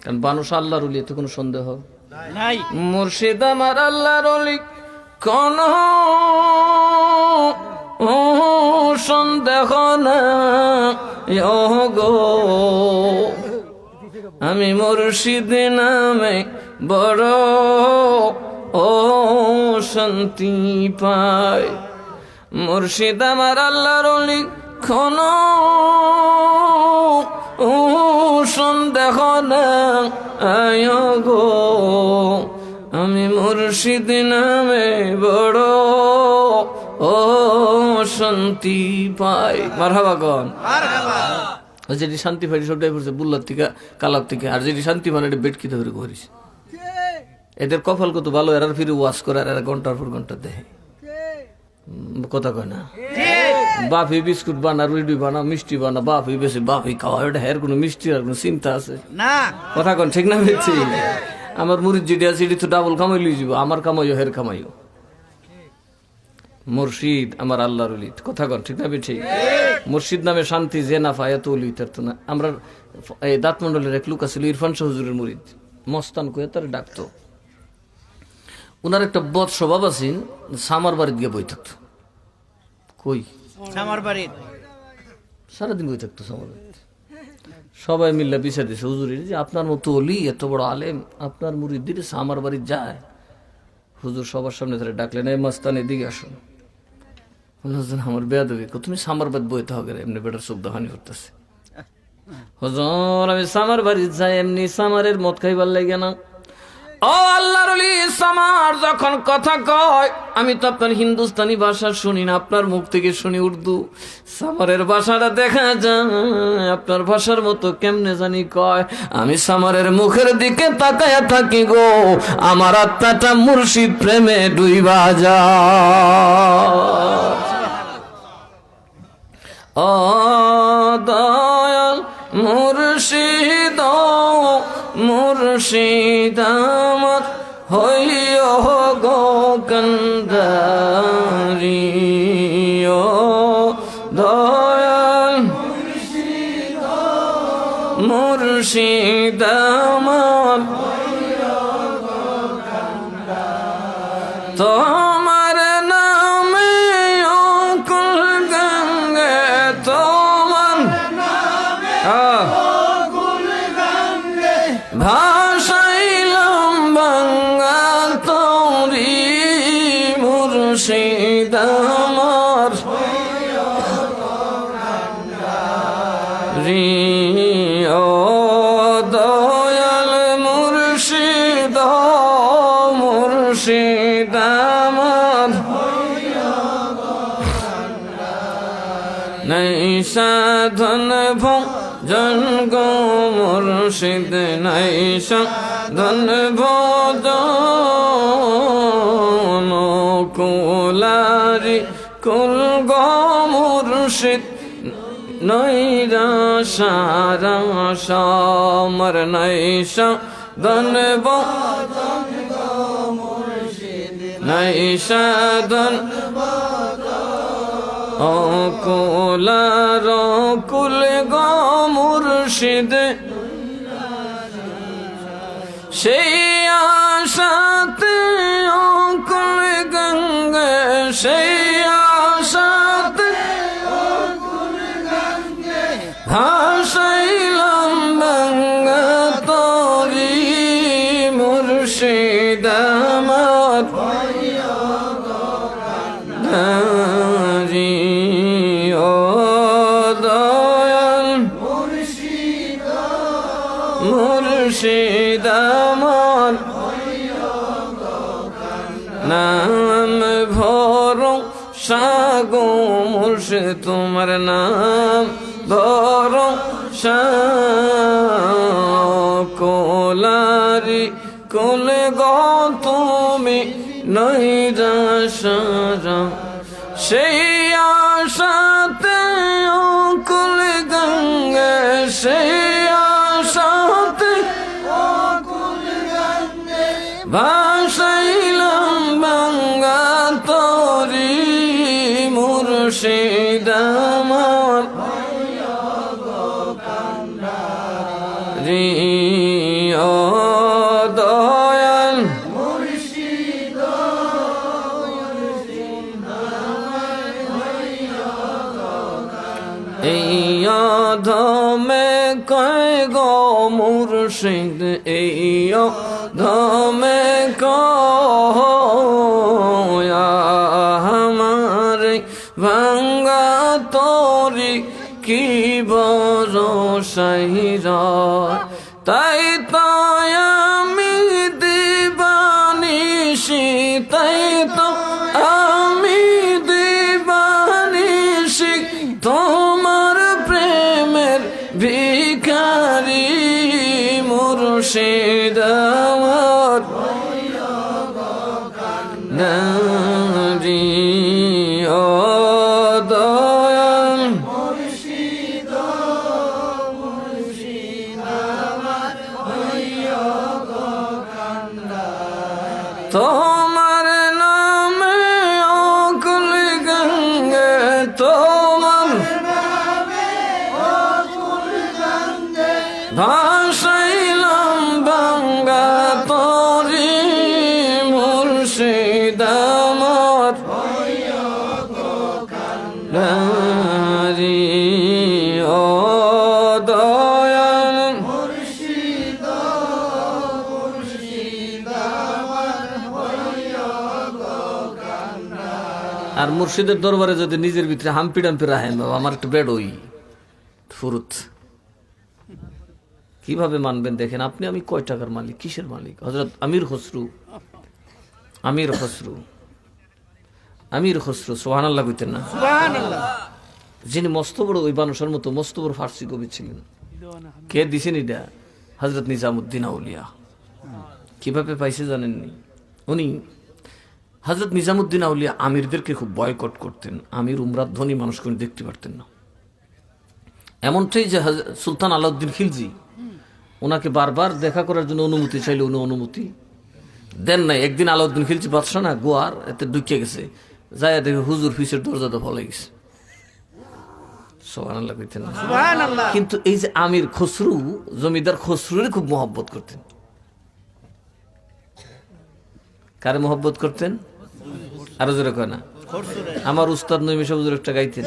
কারণ বানুষা আল্লাহর ওলি, এতে কোনো সন্দেহ নাই। মুর্শিদ আমার আল্লাহর ওলি, কোন সন্দেহ না গো, আমি মুর্শিদ নামে বড় ও শান্তি পাই। মুর্শিদ আমার আল্লাহর ওলি, কোন সন্দেহ না গো, আমি মুর্শিদ নামে বড় ও শান্তি পাই। মারহাবা গন। যেটি শান্তি পাই সবটাই পড়ছে বুল্লার থেকে কালার থেকে, আর যেটি শান্তি মানে এটা বেটকিতে ধরে করিস। এদের কপাল কত ভালো, এরা ফিরে ওয়াশ করে, আর এরা ঘন্টার পর ঘন্টা দেয়, কথা কয় না। বাপি বিস্কুট বানা, রুটি বানা, মিষ্টি বানা, বাপি বেশি বাপি খাওয়া, এটা হের কোনো মিষ্টি আর কোনো চিন্তা আছে না, কথা কন ঠিক না বেশি। আমার মুড়ির যেটি আছে এটি তো ডাবল কামাই লই যাব, আমার কামাইও হের কামাইও। মুর্শিদ আমার আল্লাহর ওলি, কথা কন ঠিক না বেশি। মুর্শিদ নামে শান্তি যে না পায় এত ওলি তার তো না। আমরা এই দাঁতমন্ডলের এক লোক আছিল ইরফান শাহ হুজুরের মুরিদ, মস্তান কয়ে তার ডাকতো। উনার একটা বদ স্বভাব আছে, সামার বাড়িতে গিয়ে বই থাকতো। কই সামার বাড়িতে সারাদিন বই থাকতো সামার বাড়িতে। সবাই মিল্লা বিচার দিছে হুজুরের, যে আপনার মতো অলি এত বড় আলেম, আপনার মুরিদ সামার বাড়ি যায়। হুজুর সবার সামনে ধরে ডাকলেন, এই মস্তান এদিকে আসুন। আমার বেয়াদবি, তুমি সামার বাড়ি বইতে হবে, এমনি বেটার চোখ দেখানি করতেছে। হুজুর আমি সামার বাড়ি যাই, এমনি সামারের মদ খাইবার লাগে না। ও আল্লাহর ওলি, সামার যখন কথা কয়, আমি তো আপনার হিন্দুস্তানি ভাষা শুনি না, আপনার মুখ থেকে শুনি উর্দু। সামারের ভাষাটা দেখা যায় আপনার ভাষার মতো কেমনে জানি কয়। আমি সামারের মুখের দিকে তাকায়া থাকি গো, আমার আত্মাটা মুর্শিদ প্রেমে ডুইবা যায়। ও দয়াল মুর্শিদ, মুর্শিদ আমার হইও গো কান্দারি। ও দয়াল মুর্শিদ আমার তোমার নামে অকুল গঙ্গে, তোমার ভাষাইলাম বাঙ্গাল তোরি। মুর্শিদ আমার রি, ও দয়াল মুর্শিদ, মুর্শিদ আমার নাই সাধন ভজন গো মুর্শিদ, নাই সাধন ভজন কুলারি কুল গো মুর্শিদ, নৈরা সারা সামর নাই সাধন ভজন গো মুর্শিদ, নাই সাধন ও কুলার কুল গো মুর্শিদ, সেই আশাতে অকুল গঙ্গে, সেই আশাতে ভাসাইলাম গঙ্গা তরি। মুর্শিদ আমার ধারি। ও দয়াল মুর্শিদ আমার নাম ভরসা গো মুর্শিদ তোমার নাম ভরসা কোলারি কোলে গো তুমি নৈরাশারা সেই আশাতে অকুল গঙ্গে সেই আশাতে ভাসাইলাম বাঙ্গা তরি মুর্শিদ আমার রিও দয়াল এই ধমে কয় গো মুর্শিদ এই ধমে কয় আমার ভাঙ্গা তরি কি বড় সাহিরা তাই তো আমি দিবানিশি তাই তো আমি দিবানিশি তোমার প্রেমের ভিখারি মুর্শিদ আমার নারী ও দয়াল তোমার নামে অকুল গঙ্গে তোমার ভাসাইলাম বাঙ্গা তরি মুর্শিদ আমার নারী ও দয়াল আর মুর্শিদের দরবারে যদি নিজের ভিতরে হাম্পি ডাম্পি রাখেন বাবা আমার একটু বেড ওই ফুরুত কিভাবে মানবেন দেখেন আপনি আমি কয় টাকার মালিক কিসের মালিক হযরত আমির খসরু সুবহানাল্লাহ কইতেন না যিনি মস্ত বড় ওই মানুষের মতো মস্ত বড় ফার্সি কবি ছিলেন কে দিছেন এটা হযরত নিজামুদ্দিন আউলিয়া কিভাবে পাইছে জানেননি উনি হযরত নিজামুদ্দিন আউলিয়া আমিরদেরকে খুব বয়কট করতেন আমির উমরাত ধনী মানুষকে উনি দেখতে পারতেন না এমনটাই যে সুলতান আলাউদ্দিন খিলজি ওনাকে বারবার দেখা করার জন্য অনুমতি চাইলে উনি অনুমতি দেন নাই একদিন আলাউদ্দিন খিলজি বাদশা না গোয়ার এতে ঢুকে গেছে যায় দেখে হুজুর ফিসের দরজাটা ফলে গেছে সুবহানাল্লাহ কইতেন না কিন্তু এই যে আমির খসরু জমিদার খসরুর খুব মহব্বত করতেন কারে মহব্বত করতেন আরো জোরে কয় না আমার উস্তাদ নইমিশা হুজুর একটা গাইতেন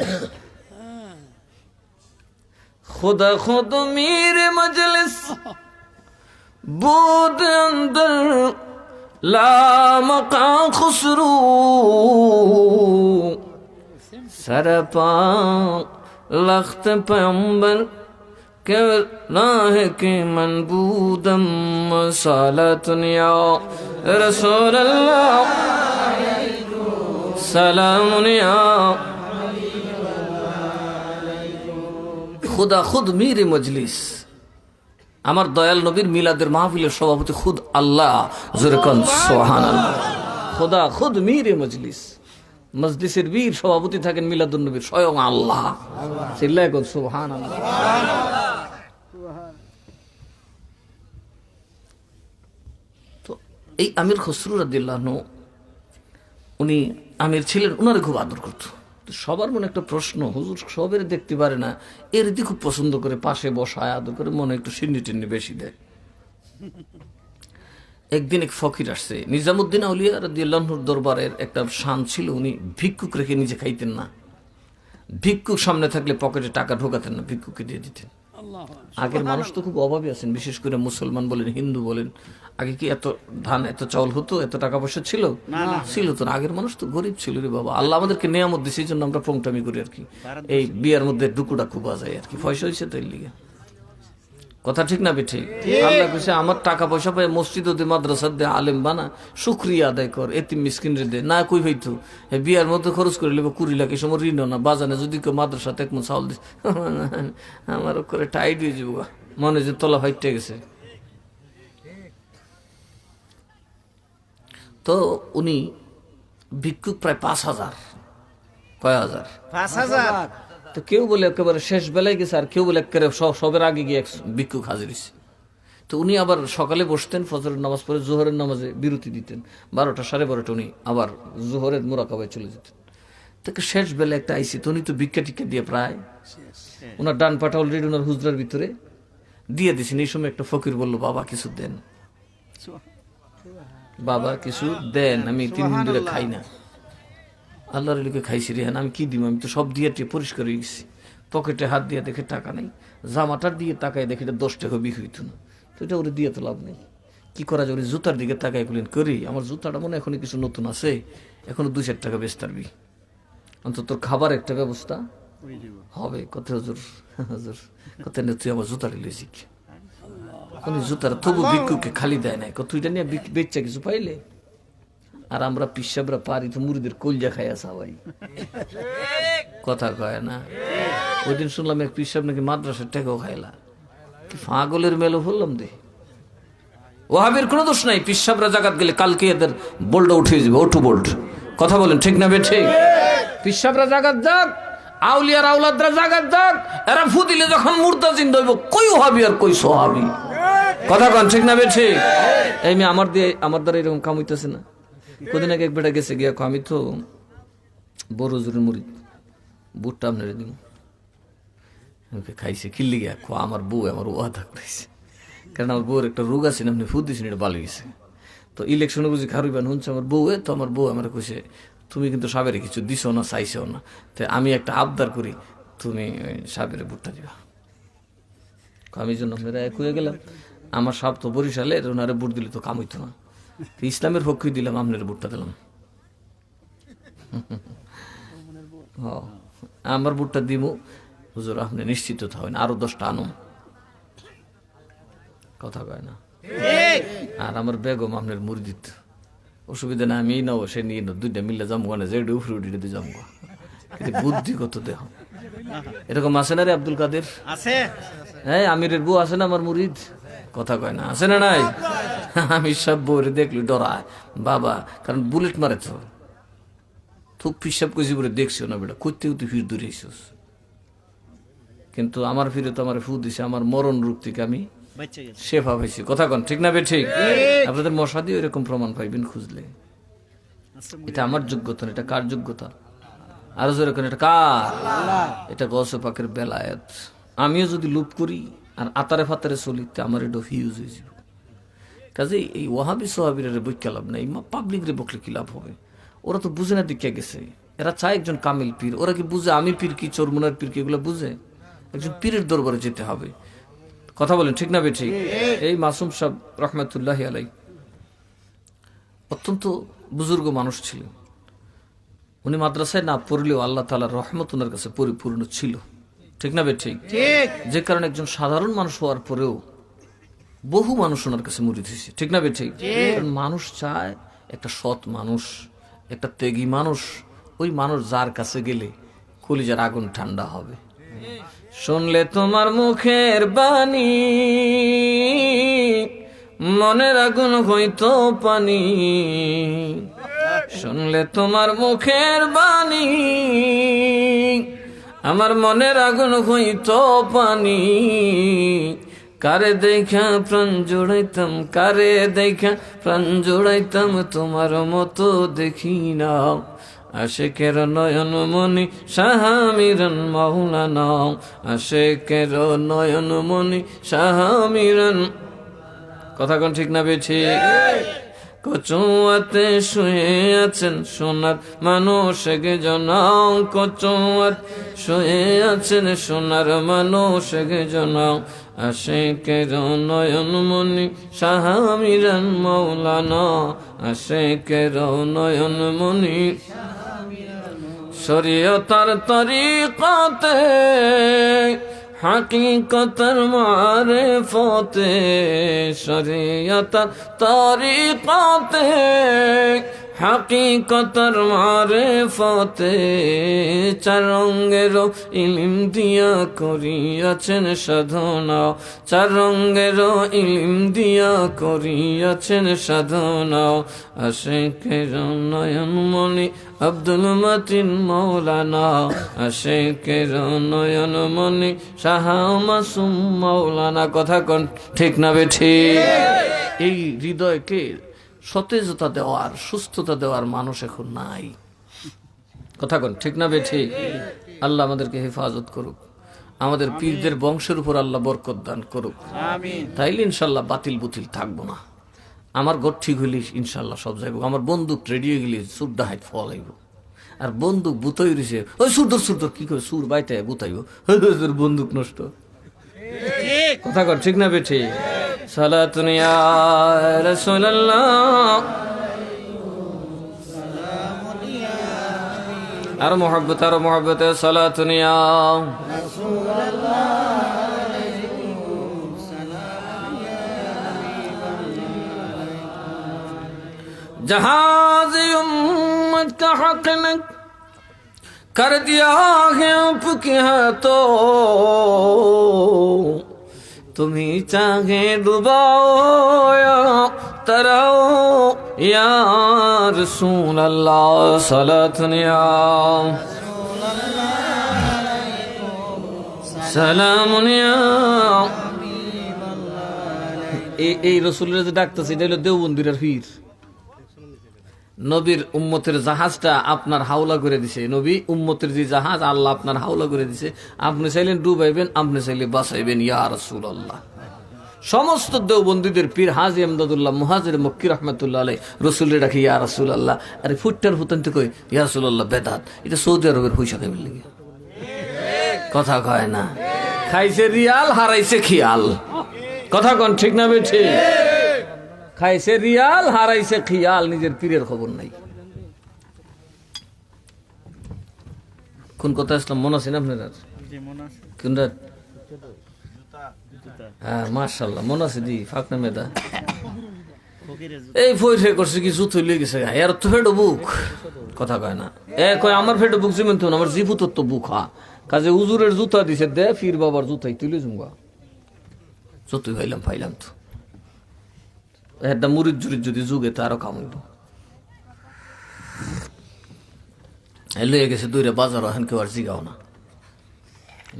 खुदा खुद मेरे मजलिस بود अंदर ला मका खुसरू सरपा लख्त पैगंबर के राह के मनबूदम सलातुन या रसूल अल्लाह सलामुन या खुदा खुद मीरे मजलिस আমার দয়াল নবীর মিলাদের মাহফিলের সভাপতি খুদ আল্লাহ জোরে কোন সুবহানাল্লাহ খোদা খুদ মীরে মজলিস মজলিসের বীর সভাপতি থাকেন মিলাদুন নবীর স্বয়ং আল্লাহ চিল্লায় কোন সুবহানাল্লাহ তো এই আমির খসরু রাদিয়াল্লাহু আনহু উনি আমির ছিলেন উনারে খুব আদর করত সবার মনে একটা প্রশ্ন হুজুর সবের দেখতে পারে না এর দিকে খুব পছন্দ করে পাশে বসায় আদর করে মনে একটু সিন্নি টিন্নি বেশি দেয় একদিন এক ফকির আসছে নিজামুদ্দিন আউলিয়া রাদিয়াল্লাহু আনহুর দরবারের একটা শান ছিল উনি ভিক্ষুক রেখে নিজে খাইতেন না ভিক্ষুক সামনে থাকলে পকেটে টাকা ঢোকাতেন না ভিক্ষুককে দিয়ে দিতেন আগের মানুষ তো খুব অভাবী আছেন বিশেষ করে মুসলমান বলেন হিন্দু বলেন আগে কি এত ধান এত চাউল হতো এত টাকা পয়সা ছিল ছিল তো না আগের মানুষ তো গরিব ছিল রে বাবা আল্লাহ আমাদেরকে নিয়ামত দিয়েছে এই জন্য আমরা পংটামি করি আর কি এই বিয়ার মধ্যে ডুকুডা খুবা যায় আর কি পয়সা হয়েছে তাই লিগে কথা ঠিক না বেঠিক? আল্লাহ কইছে আমার টাকা পয়সা পায় মসজিদ দে, মাদ্রাসা দে, আলেম বানা, শুকরিয়া আদায় কর, এতিম মিসকিন রে দে। না কই হইতো বিয়ার মধ্যে খরচ করে লেবে 20 লাখ, এই সময় ঋণ না বাজানে যদি কেউ মাদ্রাসা এক মন চাউল দিস আমার করে টাইট হয়ে যাবো, মনে যে তলা ফাইটে গেছে। তো উনি ভিক্ষুক প্রায় 5,000, কয় হাজার, 5,000। তো কেউ বলে একেবারে শেষ বেলায় গেছে, আর কেউ বলে একেবারে সবের আগে গিয়ে ভিক্ষুক হাজির হয়েছে। তো উনি আবার সকালে বসতেন, ফজরের নামাজ পড়ে জোহরের নামাজে বিরতি দিতেন, 12টা 12:30 উনি আবার জোহরের মোরাকাবায় চলে যেতেন। তাকে শেষ বেলা একটা আইসি, তো উনি তো ভিক্ষা টিক্ষা দিয়ে প্রায়, ওনার ডান পাটা অলরেডি ওনার হুজরার ভিতরে দিয়ে দিয়েছেন। এই সময় একটা ফকির বলল, বাবা কিছু দেন, বাবা কিছু দেন, আমি 3 দিন ধরে খাই না, আল্লাহর লিখে খাইছি রে, আমি কি দিব, আমি তো সব দিয়ে পরিষ্কার হয়ে গেছি। পকেটে হাত দিয়ে দেখে টাকা নেই, জামাটার দিয়ে তাকায় দেখে 10 টাকা বিক্রি হইতো না, তো এটা ওরে দিয়ে তো লাভ নেই। কি করা যায়, ওর জুতার দিকে তাকায় বললেন, করি আমার জুতাটা মনে এখনো কিছু নতুন আছে, এখনো 2-4 টাকা বেচ তারবি, অন্তত তোর খাবার একটা ব্যবস্থা হবে। কত হুজুর, হুজুর কত তুই আমার জুতাটা লইছি, জুতার তবু ভিক্ষুকে খালি দেয় নাই, তুই এটা নিয়ে বেচা কিছু পাইলে। আর আমরা পিসাবরা পারি তো মুড়িদের কলজা খাইয়া সবাই, কথা কয় না। ওই দিন শুনলাম এক পিসাব নাকি মাদ্রাসার টাকাও খাইলা, কি পাগলের মেলো বললাম দে। ওহাবের কোনো দোষ নাই, পিসাবরা জাগাত গেলে কালকে এদের বোল্ডা উঠে যাবে, ওটু বোল্ড। কথা বলেন ঠিক না বেঠে? পিসাবরা জাগাত যাক, আউলিয়ার আউলাদরা জাগাত যাক, এরা ফু দিলে যখন মুর্দা জিন্দা হইব, কই ওহাবি আর কই সোহাবি। কথা কন ঠিক না বেঠে? এই মেয়ে আমার দ্বারা এরকম কাম হইতেছে না। কদিন আগে এক বেটা গেছে গিয়া, আমি তো বড় জোরের মুড়ি বুটটা আপনারে দিব, খাইছে খিল্লি গিয়া আমার বউ আমার ওয়া থাকতেছে, কারণ আমার বউর একটা রোগ আছে, আপনি ফুদ দিয়েছেন, এটা ভালো গেছে। তো ইলেকশনে বুঝি খারুইবান শুনছে আমার বউ, তো আমার বউ আমার কইছে, তুমি কিন্তু সাবেরে কিছু দিছো না, চাইছেও না, তাই আমি একটা আবদার করি, তুমি সাবেরে বুটটা দিবা। আমি জন্য আপনারা এক হয়ে গেলাম, আমার সাপ তো বরিশালের, ওনারে বুট দিলে তো কাম হইতো না, ইসলামের পক্ষই দিলাম, আপনার বুটটা দিলাম। আমার বুটটা দিব হুজুর, আপনি নিশ্চিত থাকেন, আরো 10টা আনো, কথা কয় না। আর আমার বেগম আপনার মুড়ি দিত, অসুবিধা না, আমি নাও সে নিয়ে নাও, 2টা মিলে যাবো না, যে উফরে উঠে দিতে যাবো, কিন্তু বুদ্ধি কত দেহ। এরকম আছে না রে আব্দুল কাদের? আছে। হ্যাঁ, আমিরের বউ আছে না আমার মুরিদ, কথা কয় না, আছে না নাই? আমি সব বউরে দেখলি ডরায় বাবা, কারণ বুলেট মারে তো, খুব পিসাব কইছি বলে দেখছিও না বেটা, করতে করতে ফির দূরে এসেছিস, কিন্তু আমার ফিরে তো আমার ফু দিছে, আমার মরণ রূপ থেকে আমি শেফা হয়েছি। কথা কন ঠিক না বে ঠিক? আপনাদের মশা দিয়ে এরকম প্রমাণ পাইবেন খুঁজলে। এটা আমার যোগ্যতা, এটা কার যোগ্যতা? আরো জোরে কোন, এটা কার? এটা গৌসে পাকের বেলায়েত। আমিও যদি লুপ করি আর আতারে ফাতারে চলি, আমার এটা হিউজ হয়ে যাব। কাজে এই ওয়াহাবি সোহাবির বৈক্য লাভ নাই, পাবলিক রে বকলে কি লাভ হবে? ওরা তো বুঝে না দিকে গেছে, এরা চায় একজন কামিল পীর। ওরা কি বুঝে আমি পীর কি, চরমুনার পীর কি, এগুলো বুঝে? একজন পীরের দরবারে যেতে হবে। কথা বলেন ঠিক না বে ঠিক? এই মাসুম সাহেব রহমতুল্লাহ আলাই অত্যন্ত বুজুর্গ মানুষ ছিলেন। উনি মাদ্রাসায় না পড়লেও আল্লাহ তাআলার রহমত ওনার কাছে পরিপূর্ণ ছিল, ঠিক না বে ঠিক? যে কারণে একজন সাধারণ মানুষ হওয়ার পরেও বহু মানুষ ওনার কাছে মুরিদ হয়েছে, ঠিক না বে ঠিক? মানুষ চায় একটা সৎ মানুষ, একটা ত্যাগী মানুষ, ওই মানুষ যার কাছে গেলে কলিজার আগুন ঠান্ডা হবে। শুনলে তোমার মুখের বাণী, মনের আগুন হইতো পানি। শুনলে তোমার মুখের বাণী, আমার মনের আগুন হইতো পানি। কারে দেখা প্রাণ জোড়াইতাম, কারে দেখা প্রাণ জোড়াইতাম, তোমার মতো দেখি না। আশেকের নয়ন মনি শাহামিরন মাওলানা, আশেকের নয়ন মনি শাহামিরন। কথা কোন ঠিক না বেঠি? কচুয়াতে শুয়ে আছেন সোনার মানুষ গে জনাও, কচুয়াত শুয়ে আছেন সোনার মানুষ গে জনাও। আশেকের নয়ন মনি শাহামিরন মাওলানা, আশেকের নয়ন মনি। শরীয়তার তরিকাতে হাকিকতের মারিফতে শরীয়তের তরিকতে হাকিকতের মারিফতে চার রঙের ইলম দিয়া করিয়াছেন সাধনা চার রঙের ইলম দিয়া করিয়াছেন সাধনা আশিকের নয়ন মনি আব্দুল মতিন মৌলানা আশিকের নয়ন মনি শাহ মাসুম মৌলানা। কথা কোন ঠিক না বেঠি? এই হৃদয়কে সতেজতা দেওয়ার সুস্থতা দেওয়ার মানুষ এখন নাই। কথা কোন ঠিক না বেঠি? আল্লাহ আমাদেরকে হেফাজত করুক, আমাদের পীরদের বংশের উপর আল্লাহ বরকত দান করুক। তাইলে ইনশাল্লাহ বাতিল বুতিল থাকবো না। আমার ঘর ঠিক হইলে ইনশাল্লাহ সব যাইব। আমার বন্দুক রেডি হয়ে গেলে সুরডা হাইট ফলাইব, আর বন্দুক বুতাই রয়েছে ওই সুরদর সুরদর কি করে সুর বাইতে বুতাইব, বন্দুক নষ্ট। কথা কর ঠিক না বেঠি? সালাতুন ইয়া রাসূলুল্লাহ, আর মোহব্বতে সালাতুন ইয়া जहाज उम्मत का हक न कर दिया है आपके हाथों, तुम्ही चाहे डुबाओ या तराओ या रसूल अल्लाह सलातन या सलामुन या। এই রসুলের যে ডাকতেছে এটা হলো দেওবন্দির পীর। নবীর উম্মতের জাহাজটা আপনার হাওলা করে দিছে। নবী উম্মতের যে জাহাজ আল্লাহ আপনার হাওলা করে দিছে, আপনি চাইলেন ডুবাইবেন, আপনি চাইলে বাঁচাইবেন। ইয়া রাসূলুল্লাহ। সমস্ত দেওবন্দীদের পীর হাজী এমদাদুল্লাহ মুহাজির মক্কি রহমাতুল্লাহ আলাইহি রসুলের ডাকে ইয়া রাসূলুল্লাহ। আরে ফুটটার ফুটানতে কই ইয়া রাসূলুল্লাহ বেদাত, এটা সৌদি আরবের পয়সা খাইবে লাগে। কথা কয় না, খাইছে রিয়াল হারাইছে খিয়াল। কথা কন ঠিক না বেঠি? খাইছে রিয়াল হারাইছে খিয়াল, নিজের পীরের খবর নাই। কোন কথা আসলাম মনে আছে না আপনার? কোন রাত? হ্যাঁ মাশাআল্লাহ মনে আছে দি ফাঁকনা মেদা এই ফইরে করছে কি জুত হইলে গেছে এর তো ফেডো বুক। কথা কয় না, এ কয় আমার ফেডো বুক যেমন তো আমার জীবুত তো বুক। হা কাজে হুজুরের জুতা দিছে দে, ফির বাবার জুতাই তুলে জুমগা যতই ভাইলাম ফাইলাম তো একটা মুরিদ জুরিদ যদি যুগে তো আরো কামাইব। লইয়া গেছে দুইটা বাজার, এখন কেউ আর জিগাও না।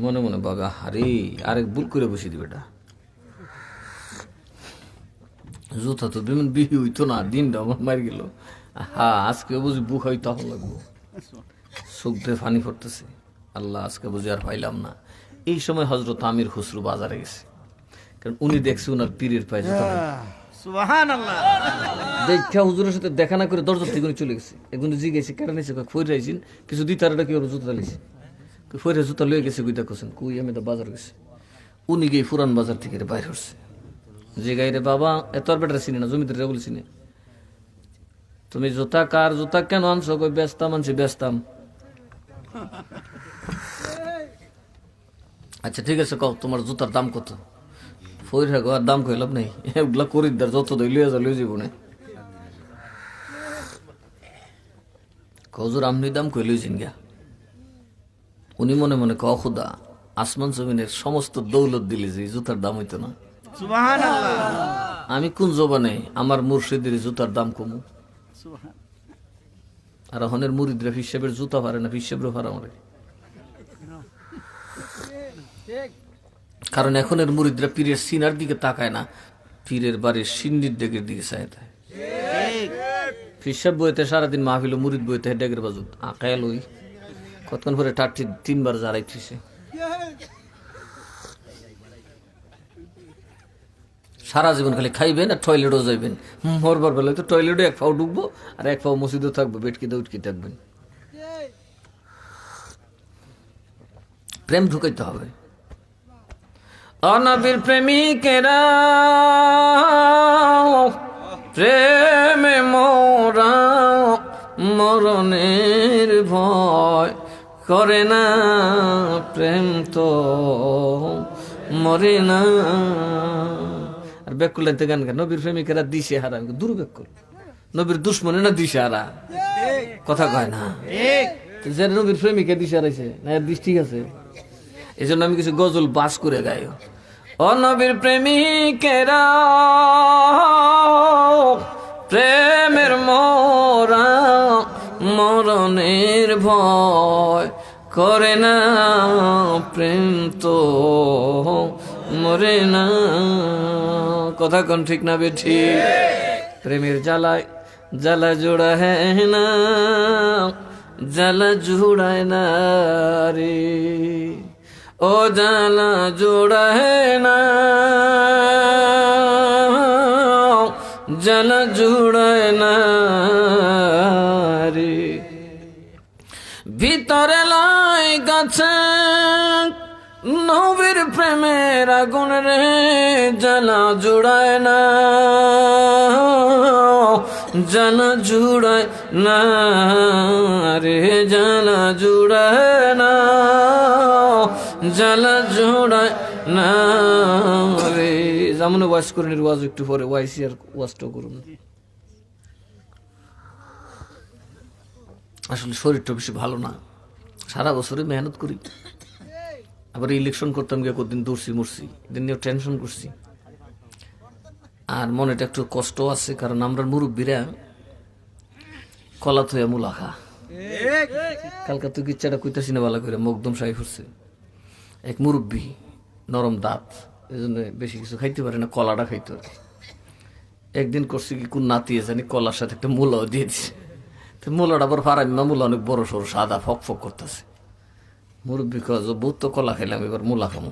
মনে মনে বাবা আরে আরেক ভুল করে বসে দিবে এটা জুতা তো দিন বিহি হইতো না, দিনটা আমার মারি গেল। হ্যাঁ আজকে বুঝি বুক হয় তখন লাগবো, চোখ দিয়ে ফানি পড়তেছে। আল্লাহ আজকে বুঝি আর পাইলাম না। এই সময় হজরত আমির খুসরু বাজারে গেছে, কারণ উনি দেখছে উনার পীরের পায়ে জুতা দেখা হুজুরের সাথে দেখা না করে দরজার থেকে চলে গেছে। এখন জিজ্ঞেস কেন নিয়েছে, ফইরে আইসিন কিছু দিতে আর কি জুতা লিছে, ফইরে জুতা লয়ে গেছে কইতা করছেন কই আমি তো বাজার গেছি। উনি গিয়ে পুরান বাজার থেকে বাইর হচ্ছে, যে গাইরে বাবা এত আর বেটার চিনি না, জমিদার বলে চিনে। তুমি জুতা কার জুতা কেন আনছো? কই ব্যস্তাম আনছি ব্যস্তাম। আচ্ছা ঠিক আছে কও তোমার জুতার দাম কত? ফইরা গো আর দাম কইলাম নাই, এগুলা করিদ্দার যত দই লিয়ে যা লই যাবো না। কজুর আমনি দাম কই লই জিন গা। উনি মনে মনে ক খুদা আসমান জমিনের সমস্ত দৌলত দিলে যে জুতার দাম হইতো না। সুবহানাল্লাহ। আমি কোন জবানে আমার মুর্শিদের জুতার দাম কমু? আর হনের মুরিদরা হিসাবের জুতা পারে না, হিসাবের ভাড়া মারে। কারণ এখন এর মুরিদরা পীরের সিনার দিকে তাকায় না, পীরের বাড়ির সিন্নির ডেকের দিকে চায়। হিসাব বইতে সারাদিন মাহফিল, মুরিদ বইতে ডেকের বাজুত আকায়াল ওই কতক্ষণ পরে টাটটি 3 বার জারাইছে। সারা জীবন খালি খাইবেন আর টয়লেটও যাইবেন, মরবার বেলায় তো টয়লেটও এক পাও ঢুকবো আর এক পাও মসজিদও থাকবো, বেটকিতে উঠকি থাকবেন। প্রেম ঢুকাইতে হবে। অনবীর প্রেমিকেরা প্রেমে মোরা মরণের ভয় করে না প্রেম তো মরে না। আর বেকুল লাইতে গান গান নবীর প্রেমিকেরা দিশে হারা, দুর্বেকুল নবীর দুশ্মনে না দিশে হারা, কথা কয় না। যে নবীর প্রেমিকে দিশে হারাইছে না, এর দিশ ঠিক আছে। এই জন্য আমি কিছু গজল বাস করে গাই। ও নবীর প্রেমিকেরা প্রেমের মরা মরণের ভয় করে না প্রেম তো মরে না, কথা কোন ঠিক না বেঠি? প্রেমের জ্বালায় জ্বালা জোড়া হ্যাঁ না, জ্বালা জোড়ায় না রে, ও জ্বালা জোড়ায় না, জ্বালা জোড়ায় না রে। ভিতরে লাই গাছে নবীর প্রেমের আগুন রে, জ্বালা জোড়ায় না, জ্বালা জোড়ায় না রে, জ্বালা জোড়ায় না, জ্বালা জোড়ায় না রে। যেমন ওয়াজ করেন, ওয়াজ একটু পরে ওয়াইসি আর ওয়াজটাও করুন। আসলে শরীরটা বেশি ভালো না, সারা বছরে মেহনত করি, আবার ইলেকশন করতাম গিয়ে কদিন দৌড়ছি মরছি, দিন নিয়ে টেনশন করছি। আর মনেটা একটু কষ্ট আছে, কারণ আমরা মুরব্বীরা কলা থইয়া মুলা খা। কালকা তুই কিচ্ছাটা কইতাছি না ভালো করে, মকদম সাহেব হচ্ছে এক মুরব্বী, নরম দাঁত, এই জন্য বেশি কিছু খাইতে পারে না, কলাটা খাইতে পারে। একদিন করছি কি কোন নাতিয়ে জানি কলার সাথে একটা মূলাও দিয়ে দিছে। মূলাটা আবার ফারাইমা, মূলা অনেক বড় সড়ো সাদা ফক ফক করতেছে। মুরব্বী কাজ বহুত তো কলা খাইলাম, এবার মূলা খামো।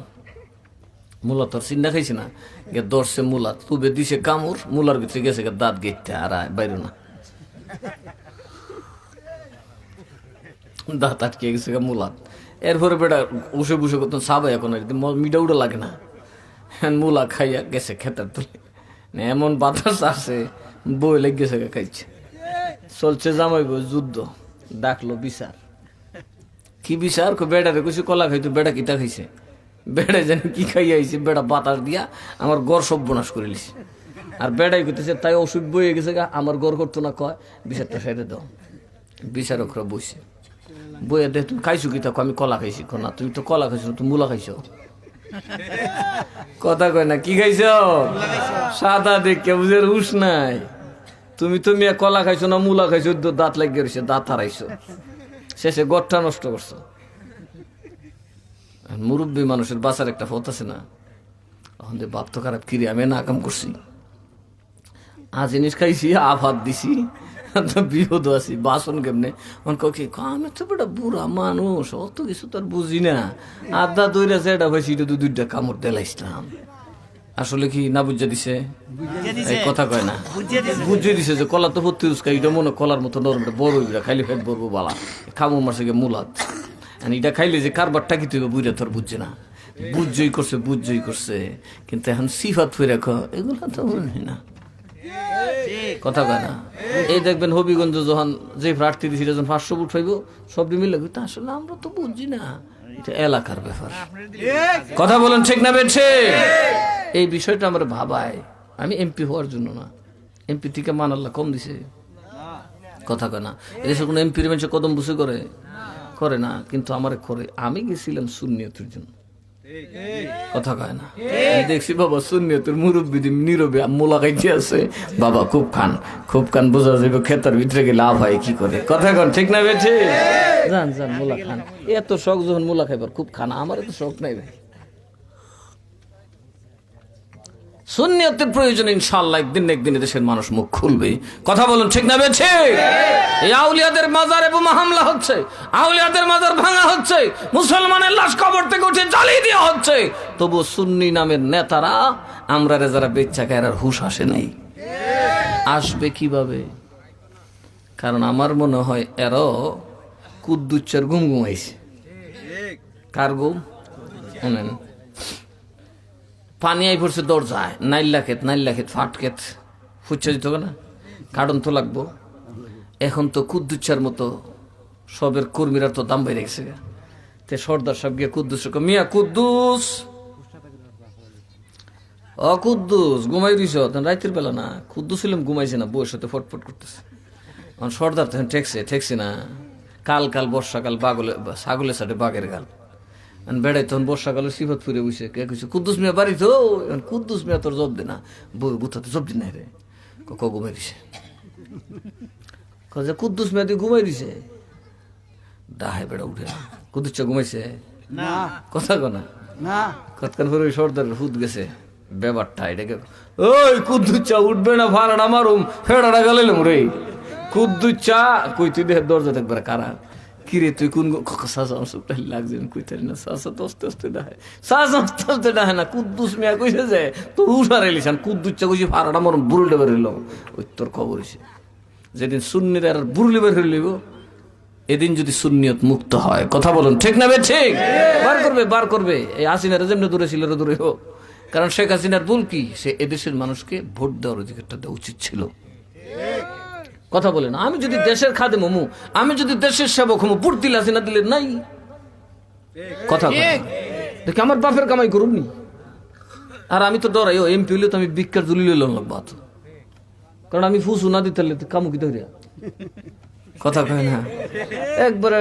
মূলা তো আর চিন্তা খাইছি না, গে দর্শে মূলা তুবে দিছে কামড়, মূলার ভিতরে গেছে দাঁত গেটতে আর বাইরে না, দাঁত আটকে গেছে মূলাত। এরপরে বেটা বসে বসে করতাম সাবাই, এখন মিডা উডা লাগে না, মূলা খাইয়া গেছে খেতার তুলে। এমন বাতাস আসে বই লেগে গেছে খাইছে। চলছে জামাই বই যুদ্ধ, ডাকলো বিচার। কি বিচার? বেড়ারে কইছে কলা খাইতো, বেড়া কিতা খাইছে, বেড়া জানি কি খাইয়া আইছে, বেড়া বাতাস দিয়া আমার গড় সর্বনাশ করে লিছে। আর বেড়াই কইতেছে তাই অসুখ বইয়ে গেছে, আমার গড় করতো না, কয় বিচারটা সেরে দাও। বিচারকরা বইছে, বইয়ে দেখ তুমি খাইছো কি? তা আমি কলা খাইছি। না তুমি তো কলা খাইছো, তুমি মূলা খাইছো। কথা কয় না, কি খাইছ? সাদা দেখে বুঝে হুশ নাই। তুমি তো মিয়া কলা খাইছো না মূলা খাইছো, দাঁত লাগিয়ে রয়েছে, দাঁত হারাইছো, শেষে গড়টা নষ্ট করছো। মুরব্বী মানুষের বাঁচার একটা পথ আছে না। এখন যে বাপ তো খারাপ, কিরে আমি না কাম করছি, জিনিস খাইছি, আভাত দিছি, বিপদ আছি, বাসন কেমনে আমি তো বেটা বুড়া মানুষ, অত কিছু তো আর বুঝি না, আধা দইরা যেটা হয়েছে এটা দুইটা কামড় দেলাইছিলাম। আসলে কি না বুঝা দিছে, কথা কয় না, বুঝিয়ে দিছে যে কলা তো ভর্তি উস্কা, এটা মনে কলার মতো নরম, বড় খাইলে ফেট বড়বো বালা, খামো মারছে গে মুলাত। এটা খাইলে যে কারবারটা কি তুই বুঝে তোর বুঝছে না, বুঝজই করছে, বুঝজই করছে, কিন্তু এখন সিফাত ফিরে রাখ এগুলো তো না, কথা কয় না। এই দেখবেন হবিগঞ্জ যখন যে প্রার্থী দিছি যখন 500 ভোট পাইব, সবই মিলে তা আসলে আমরা তো বুঝছি না, এটা এলাকার ব্যাপার। কথা বলেন ঠিক না বেঠে? এই বিষয়টা আমরা ভাবাই। আমি এমপি হওয়ার জন্য না, এমপি থেকে মান আল্লাহ কম দিছে, কথা কয় না। এদেশে কোনো এমপির মানুষ কদম বুঝে করে না, কিন্তু আমার করে। আমি গেছিলাম সুন্নিয়তের জন্য, কথা কয় না। দেখছি বাবা সুন্নিয়তের মুরব্বী নীরবে মোলা খাইতে আছে, বাবা খুব খান বোঝা যাবে খেতার ভিতরে গেলে লাভ হয় কি করে, কথা কন ঠিক না বেঠে? যান মোলা খান, এত শখ যখন মোলা খাইবার খুব খান, আমার এত শখ নাই ভাই। সুন্নিয়তের প্রয়োজন, ইনশাআল্লাহ একদিন না একদিন দেশের মানুষ মুখ খুলবে, কথা বলুন ঠিক না বেঠে? এই আউলিয়াদের মাজারে বোমা হামলা হচ্ছে, আউলিয়াদের মাজার ভাঙা হচ্ছে, মুসলমানের লাশ কবর থেকে উঠে জ্বালিয়ে দেওয়া হচ্ছে, তবু সুন্নি নামের নেতারা আমরা যারা বেচ্চা খায় আর হুশ আসে নাই। আসবে কিভাবে? কারণ আমার মনে হয় এরও কুদ্দুচ্চার ঘুম ঘুমাইছে। কার ঘুম? পানি আই পড়ছে দরজায়, নাইল্লা খেত ফাট খেত ফুচ্ছা দিত না, কারণ তো লাগবো। এখন তো কুদ্দুচ্চার মতো সবের কর্মীরা তো দাম বেড়ে গেছে, তে সর্দার সাহেব গিয়ে কুদ্দুস মিয়া কুদ্দুস ও কুদ্দুস ঘুমাই দিছ রাইতের বেলা না কুদ্দুস ছিলাম ঘুমাইছে না বউয়ের সাথে ফটফট করতেছে সর্দার তখন ঠেকছে না কাল বর্ষাকাল ছাগলের সাথে বাঘের গাল বেড়াই তখন বর্ষাকালে সিফত ফুরে বসে কে কইছে কুদ্দুস মিয়া বাড়ি তো কুদ্দুস মিয়া তোর জব দে না বউ গুথাতে জব দিন রে ঘুমাই দিছে কুদ্দুস মিয়া দিয়ে ঘুমাই দিছে ডাহে বেড়া উঠে না কুদ্দুস চা ঘুমাইছে না কথা কনা না কতক্ষণ পরে ওই সর্দারের হুদ গেছে ব্যাপারটা এটাকে ওই কুদ্দুস চা উঠবে না ফাড়াটা মারুম ফেড়াটা গেলাম রে কুদ্দুস চা কই তুই দেহের দরজা দেখবার কারা কিরে তুই কোন লাগছে কইতে না সাসা তো আস্তে আস্তে ডাহে না কুদ্দুস মিয়া কইছে যে তোর উষার এলিসান কুদ্দুস চা কইছে ফাড়াটা মারুম বুরুলটা বের হইল ওই তোর খবর হয়েছে যেদিন সুন্নির আর বুরুলি বের হইলিব এদিন যদি সুন্নিয়ত মুক্ত হয় কথা বলুন ঠিক না বে ঠিক বার করবে এই হাসিনার যেমনি দূরে ছিল দূরে হোক কারণ শেখ হাসিনার ভুল কি সে এদেশের মানুষকে ভোট দেওয়ার অধিকারটা দেওয়া উচিত ছিল কথা বলেন আমি যদি দেশের খাদেম হমু আমি যদি দেশের সেবক হমু ভোট দিলে হাসিনা দিলে নাই কথা দেখি আমার বাপের কামাই করুন নি আর আমি তো ডরাই ও এমপি হইলে তো আমি ভিক্ষার জুলি লইলাম লাগবো কারণ আমি ফুসু না দিতে কামু কি ধরিয়া কথা কয় না একবারে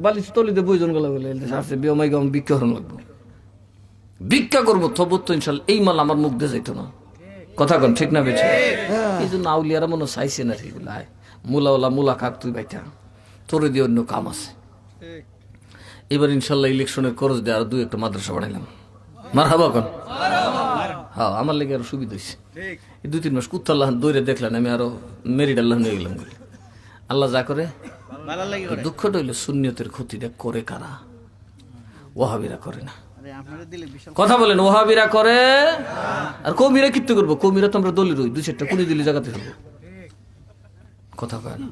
বালিশ তলিতে বইজন গলা বলে আসছে বিয়মাই গাম ভিক্ষা হরণ লাগবো ভিক্ষা করবো তবু তো ইনশাল এই মাল আমার মুখ দিয়ে যাইতো না কথা কন ঠিক না বেছে এই জন্য আউলিয়ারা মনে চাইছে না সেগুলো মুলাওলা মুলা খাক তুই বাইটা তোরে দিয়ে অন্য কাম আছে এবার ইনশাল্লাহ ইলেকশনের খরচ দিয়ে আরো 2-1টা মাদ্রাসা বানাইলাম মার হাবা কন হ্যাঁ আমার লেগে আরো সুবিধা হয়েছে এই 2-3 মাস কুত্তাল্লাহ দৌড়ে দেখলেন আমি আরো মেরিড আল্লাহ নিয়ে গেলাম বলে আল্লাহ যা করে দুঃখটা হইলো সুন্নিয়তের ক্ষতিটা করে কারা ওয়াহাবিরা করে না কথা বলেন ওয়াহাবিরা করে আর কৌমিরা কিত্ত করবো কৌমিরা তো আমরা দলের ওই 2-4টা কোনি দিলে জায়গাতে থাকবো কথা কয় না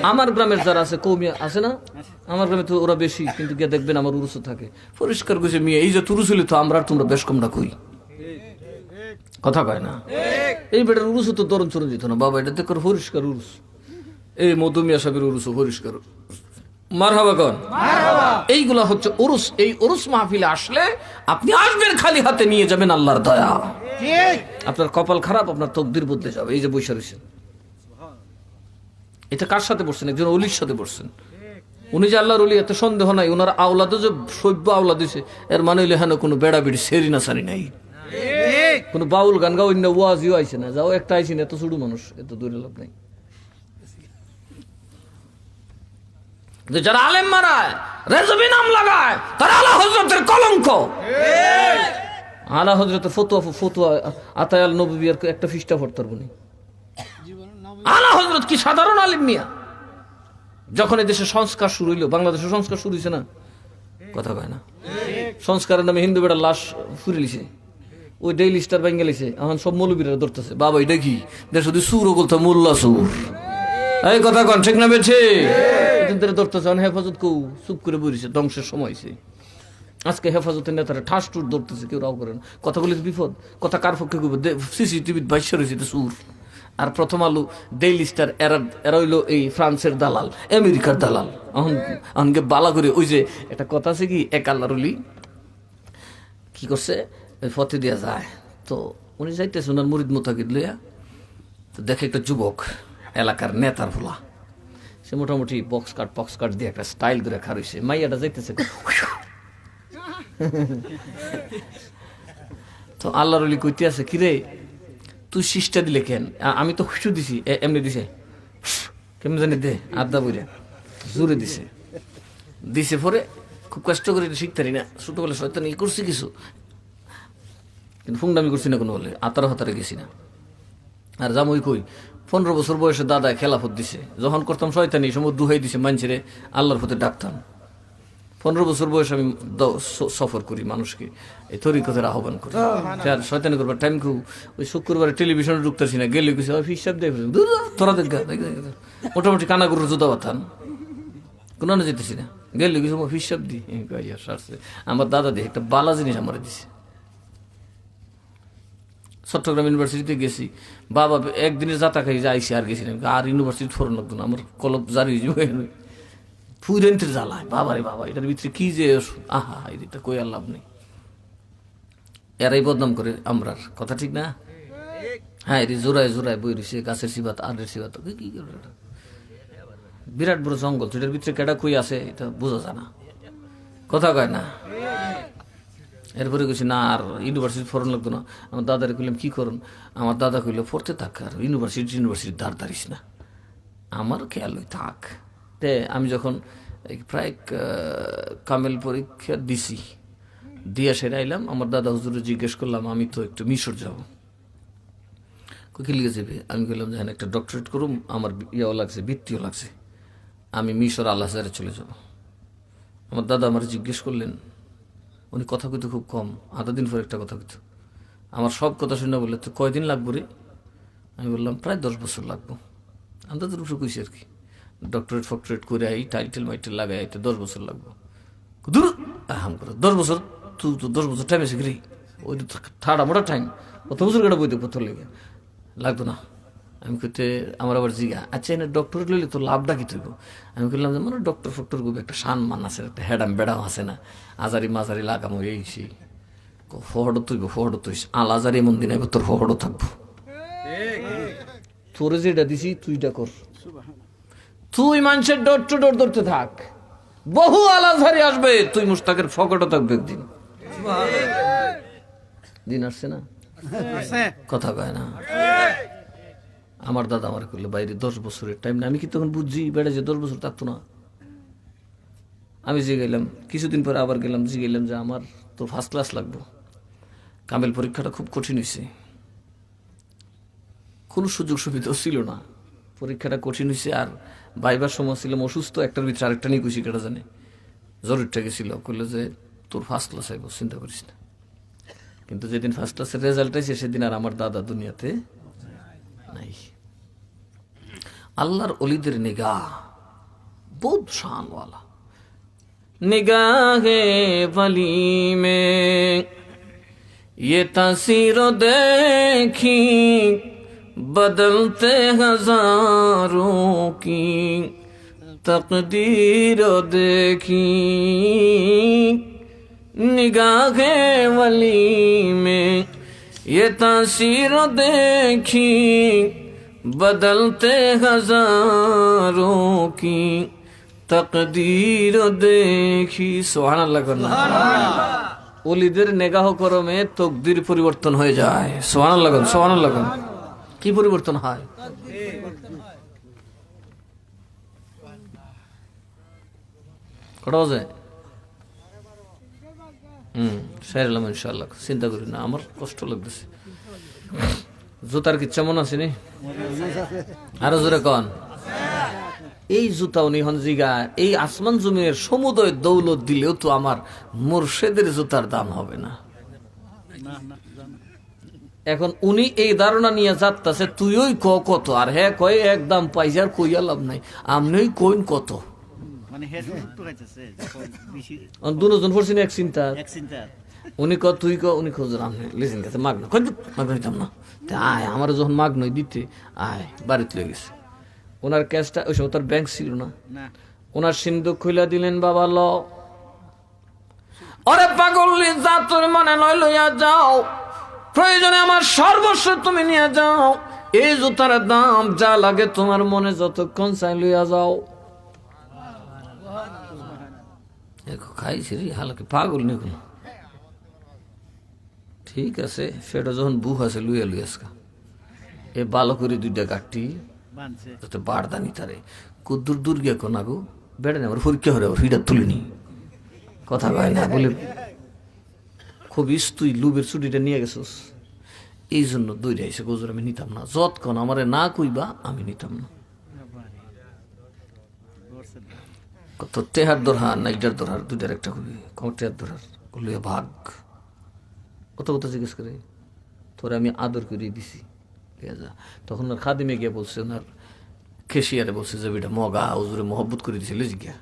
আমার গ্রামের যারা আছে কৌমিয়া আছে না আমার গ্রামে তো ওরা বেশি কিন্তু গিয়ে দেখবেন আমার উরুসও থাকে পরিষ্কার কইছে মিয়া এই যে তুরুস হইলে তো আমরা আর তোমরা বেশ কমটা কই কথা কয় না এই বেটার উরুসও তো তরুণ চরণ যেত না বাবা এটা দেখ পরিষ্কার উরুস এই মধুমিয়া সাহেবের উরুসও পরিষ্কার মারহাবা কন এইগুলা হচ্ছে উরুস এই উরুস মাহফিলে আসলে আপনি আসবেন খালি হাতে নিয়ে যাবেন আল্লাহর দয়া আপনার কপাল খারাপ আপনার তকদির বদলে যাবে এই যে বৈশা রয়েছেন এটা কার সাথে বসছেন একজন অলির সাথে বসছেন উনি যে আল্লাহর অলি এত সন্দেহ নাই ওনার আওলাদও যে সভ্য আওলাদ দিছে এর মানে হইলে হ্যাঁ কোনো বেড়া বেড়ি সেরি না সারি নাই কোনো বাউল গান গাও অন্য ওয়াজিও আইছে না যাও একটা আইসি না এত ছোট মানুষ এত দূরে লাভ নাই যারা আলেম মারায় রেজবি নাম লাগায় তারা আলা হযরতের কলঙ্ক আলা হযরতের ফতোয়া আতায়াল নববীর একটা ফিস্টা পড়তে পারবো না আলা হযরত কি সাধারণ আলেম মিয়া যখন এই দেশে সংস্কার শুরু হইলো বাংলাদেশে সংস্কার শুরু হইছে না কথা কয় না সংস্কারের নামে হিন্দু বেটার লাশ ফুরে লিছে ওই ডেইলি স্টার ভেঙে লিছে এখন সব মৌলবীরা ধরতেছে বাবা এটা কি দেশ যদি সুর বলতো মোল্লা সুর এই কথা কন ঠিক না বেছে ধরতেছে হেফাজত কেউ চুপ করে বসেছে ধ্বংসের সময় আজকে হেফাজতের নেতারা ঠাস টুট ধরতেছে কেউ রাও করেন কথা বলে বিপদ কথা কার পক্ষে সিসিটিভি 22 রয়েছে সুর আর প্রথম আলো ডেইলি স্টার এরা হইলো এই ফ্রান্সের দালাল আমেরিকার দালাল অনকে বালা করে ওই যে একটা কথা আছে কি এক আল্লাহর ওলি কি করছে ওই ফতে দিয়া যায় তো উনি যাইতেছে ওনার মুরিদ মুতাকিদ লইয়া তো দেখে একটা যুবক এলাকার নেতার ভোলা সে মোটামুটি বক্স কাট দিয়ে একটা স্টাইল করে খারইছে মাইয়াটা যাইতেছে তো আল্লাহর ওলি কইতে আছে কিরে তুই শিষ্টা দিলে কেন আমি তো খুশু দিছি এমনি দিছে কেমন জানি দে আড্ডা বইরা জোরে দিছে পরে খুব কষ্ট করে শিখতে পারি না ছোটবেলা শয়তানি করছি কিছু কিন্তু ফুংডামি করছি না কোনো বলে আতার হাতারে গেছি না আর জামুই কই 15 বছর বয়সে দাদায় খেলাফত দিছে যখন করতাম শয়তানি সময় দুহাই দিছে মানুষেরে আল্লাহর পথে ডাকতাম 15 বছর বয়স আমি সফর করি মানুষকে এই তরিকতের আহ্বান করি আর শয়তানি করবার টাইম কেউ ওই শুক্রবারে টেলিভিশনে ঢুকতেছি না গেলে কিছু হিসাব দেয় তোরা দেখ মোটামুটি কানাগুরুর জুতা বাতান কোনো যেতেছি না গেলে কিছু হিসাব দিই সারছে আমার দাদা দিয়ে একটা বালা জিনিস আমার দিছে চট্টগ্রাম ইউনিভার্সিটিতে গেছি বাবা একদিনের যাতা খাই যে আইসি আর গেছিলাম আর ইউনিভার্সিটি ফোরন লাগতো না আমার কলব জারি ফুইরেন্টের জ্বালায়, বাবারে বাবা, এটার ভিতরে কি যে আহা, এটা কই আর লাভ নেই। এরাই বদনাম করে আমরার কথা, ঠিক না? হ্যাঁ, এটি জোড়ায় জোড়ায় বই রয়েছে, গাছের সিবাত, আডের সিবাত, কি করে এটা? বিরাট বড় জঙ্গল, এটার ভিতরে কেডা কই আছে এটা বোঝা যায় না, কথা কয় না। এরপরে কইছি না আর ইউনিভার্সিটি ফোরন লাগতো না। আমার দাদারে কইলাম কি করুন, আমার দাদা কইল পড়তে থাক, আর ইউনিভার্সিটি দাঁড় দাঁড়িস না, আমার খেয়াল ওই থাক। তে আমি যখন প্রায় কামেল পরীক্ষা দিছি, দিয়া সেরে আইলাম, আমার দাদা হুজুরে জিজ্ঞেস করলাম আমি তো একটু মিশর যাবো, কি লিখে যাবে? আমি কইলাম যে একটা ডক্টরেট করুম, আমার ইয়েও লাগছে, বৃত্তিও লাগছে, আমি মিশর আল আজহারে চলে যাব। আমার দাদা আমার জিজ্ঞেস করলেন, উনি কথা কইতে খুব কম, আধা দিন পর একটা কথা কইত। আমার সব কথা শুনে বললে তো কয়দিন লাগবো রে? আমি বললাম প্রায় 10 বছর লাগবো। আন্দাজের উপরে কইছি আর কি, ডক্টরেট ফক্টরেট করে আই, টাইটেল মাইটেল লাগাই আইতে 10 বছর লাগবো। দূর আহাম করে 10 বছর, তুই তো 10 বছর টাইম এসে গেলি, ওই তো ঠাড়া মোটা টাইম, কত বছর কাটা বইতে পথর লেগে লাগতো না। আমি কইতে আমার আবার জিগা, আচ্ছা এনে ডক্টরেট লইলে তো লাভটা কি তুইব? আমি বললাম যে মানে ডক্টর ফক্টর গুলো একটা সম্মান আছে, একটা হেডাম বেড়াম আছে না, আজারি মাজারি লাগামো এই সেই ফহড় তুইব, ফহড় তুইস আল আজারি এমন দিন তোর ফহড়ও থাকবো। তোরে যেটা দিছি তুইটা কর, তুই মানুষের ডোর টু ডোর ধরতে থাক, বহু আল আজহারি আসবে, তুই মুস্তাকের ফকটও থাকবে একদিন। দিন আসছে না, কথা কয় না। আমার দাদা আমার করলে বাইরে 10 বছরের টাইম না, আমি কি তখন বুঝছি বেড়ে যে 10 বছর থাকতো না। আমি যে গেলাম কিছুদিন পরে, আবার গেলাম, যে গেলাম যে আমার তো ফার্স্ট ক্লাস লাগবো, কামেল পরীক্ষাটা খুব কঠিন হয়েছে, কোনো সুযোগ সুবিধাও ছিল না, পরীক্ষাটা কঠিন হয়েছে। আর বাইবার সময় ছিলাম অসুস্থ, একটার ভিতরে আরেকটা নিয়ে খুশি কেটা জানে, জরুরটা গেছিল, করলে যে তোর ফার্স্ট ক্লাস আইব, চিন্তা করিস না। কিন্তু যেদিন ফার্স্ট ক্লাসের রেজাল্ট আইছে সেদিন আর আমার দাদা দুনিয়াতে নাই। আল্লাহর অলিদের নিগাহ বহুত শানওয়ালা, निगाहे वली में ये तासीर देखी बदलते हजारों की तकदीर देखी, निगाहे वली में ये तासीर देखी बदलते हजारों की তকদীর দেখি। সুবহানাল্লাহ করুন। ওলিদের নেগাহ করমে তকদির পরিবর্তন হয়ে যায়। সুবহানাল্লাহ করুন, সুবহানাল্লাহ করুন। কি পরিবর্তন হয়? কটা বাজে? সাইরালাম ইনশাআল্লাহ, চিন্তা করি না, আমার কষ্ট লাগতেছে। জুতার কিচ্ছা মনে আছে নি? আরো জোরে কন। এই জুতা উনি হন জিগা, এই আসমান জমিনের সমুদয় দৌলত দিলেও তো আমার মুর্শেদের জুতার দাম হবে না। এখন উনি এই ধারণা নিয়ে যাচ্ছে, তুইই ক কত, আর হ্যাঁ কয় একদম পাইছে, আর কইয়া লাভ নাই, আমনি কইন কত। দুজন পড়ছেন এক চিন্তা, উনি ক তুই ক, উনি খোঁজ আমনি লিজেন গেছে মাগ না, মাগ নিতাম না, আয় আমার যখন মাগ নই দিতে আয় বাড়িতে লয়ে গেছে। ওনার ক্যাশটা ওই সময় তার ব্যাংক ছিল না, ওনার সিন্ধুক খুইলা দিলেন, বাবা ল, ওরে পাগল যা তোর মনে নয় লইয়া যাও, প্রয়োজনে আমার সর্বস্ব তুমি নিয়ে যাও, এই জুতার দাম যা লাগে তোমার মনে যতক্ষণ চাই লইয়া যাও। খাইছি রে হালাকে, পাগল নেই কোনো। ঠিক আছে, সেটা যখন বুক আছে লুইয়া লুইয়াসকা, এ ভালো করে দুইটা গাঠটি যাতে বারদানি তারে কুদ্দুর দূর গিয়া কোন আগো বেড়ে না, আমার পরীক্ষা হরে ফিডার তুলিনি, কথা কয় না বলে খুব তুই লুবের ছুটিটা নিয়ে গেছিস, এই জন্য দৌড়ে আইসে গোজর আমি নিতাম না, যতক্ষণ আমারে না কইবা আমি নিতাম না। কত টেহার দরহার না ইটার দরহার দুইটার একটা কবি, কম টেহার দরহার করলে ভাগ, কত কথা জিজ্ঞেস করে, তোরে আমি আদর করে দিছি, তখন আর খাদিমে গিয়ে বলছে, ওনার খেসিয়ারে বলছে যে বেটা মগা হুজুরে মহব্বত করে দিছিল জিজ্ঞা।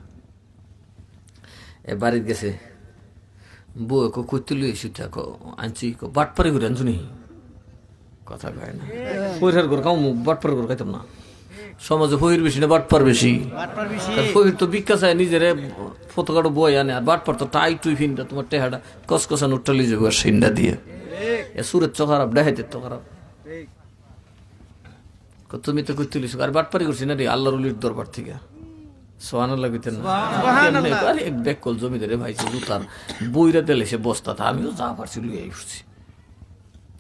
এ বাড়িতে গেছে, বউ কইতে লুই এসে আনছি, বাটপারি করে আনছু নি, কথা কয় না, পরিহার করে কাউ বাটপারি করে খাইতাম না, সমাজে ফহির বেশি না বাটপার বেশি? ফহির তো ভিক্ষা চায় নিজের ফটোকাটো বই আনে, আর বাটপার তো টাই টুই ফিনটা তোমার টেহাটা কসকসা নোটটা লিয়ে যাবো আর সিন্ডা দিয়ে। এ সুরের তো খারাপ, দেখাইতে তো খারাপ। তুমি তো কই তুলিস আর বাটপারি করছি না রে আল্লাহর ওলির দরবার থেকে। সোহানাল্লাহ কইতেন না? আরে এক ব্যাগ কল জমিদারে ভাইছে জুতার বইরা দিলে সে বস্তাটা, আমিও যা পারছি লুই উঠছি।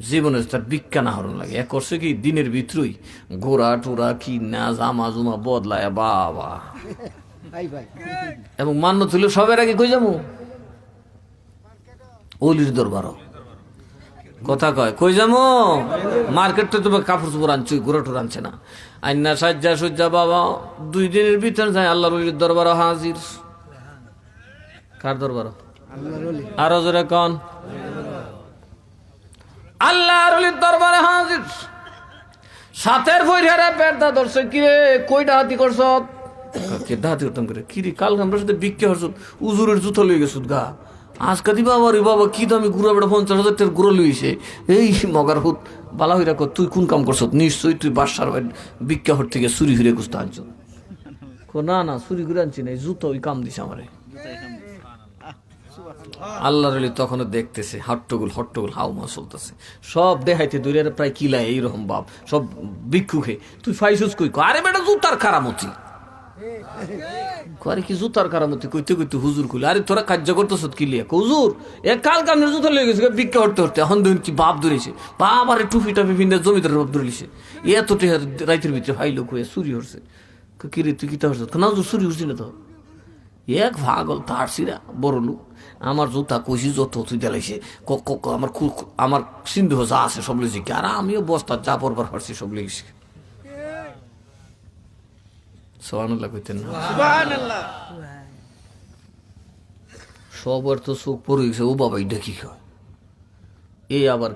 জীবনে তার বিজ্ঞান আহরণ লাগে এক করছে কি দিনের ভিতরই গোড়া টোরা কি না জামা জুমা বদলায় বাবা। এবং মান্য তুলে সবের আগে কই যাবো ওলির দরবার। কথা কয় কই যাবো মার্কেটে তোমার কাপড় চোপড় আনছি, গোড়া টোর আনছে না। আইনা সাজ্জা সজ্জা বাবা 2 দিনের ভিতরে যায় আল্লাহর ওলির দরবার হাজির। কার দরবার? আরো জোরে কন। আল্লাহর ওলির দরবারে হাজির। সাথের বইরা পেটটা ধরছে, কিরে কই ডাহাতি করছ? কে ডাহাতি করতাম করে? কিরে কাল আমরা সাথে বিক্রি হরছ, উজুরের জুতো লই গেছ গা। আজকা দি বাবা রে বাবা কি দামি গুড়া বেড়া 50,000 টাকার গুড়া লইছে। এই মগার হুত বালা হইরা কর, তুই কোন কাম করছ? নিশ্চয়ই তুই বাসার বিক্রি হর থেকে চুরি ফিরে গুছতে আনছ। না না চুরি করে আনছি না, জুতো ওই কাম দিছে আমারে। আল্লাহর ওলি তখনও দেখতেছে, হট্টগোল হাউমা চলতেছে, সব দেখাইতে দূরের প্রায় কিলায় এইরকম বাপ সব ভিক্ষু খে। তুই ফাইসুস কই? আরে বেটা জুতার কারামতি। আরে কি জুতার কারামতি কইতে কইতে হুজুর কইল, আরে তোরা কার্য করতেছ কি লিয়া? হুজুর এ কাল কামনে জুতা লেগে গেছে ভিক্ষা করতে করতে, এখন দেখুন কি বাপ ধরেছে। বাপ আরে টুপি টাপি পিন্ধে জমিদার বাপ ধরেছে। এত রাইতের ভিতরে হাইলো কয়ে চুরি হচ্ছে। কি রে তুই কিতা হচ্ছ? না চুরি হচ্ছি না তো। এক ভাগল তার সিরা বড় লোক, আমার জুতা কইছি যত তুই দেলাইছে আমার সিন্ধু যা আছে সব লেগেছি, আর আমিও বস্তা যা পরবার পারছি সব লেগেছি। সুবহানাল্লাহ কইতেন না? সবার তো চোখ পড়ে গেছে, ও বাবা এটা কি কয়? এই আবার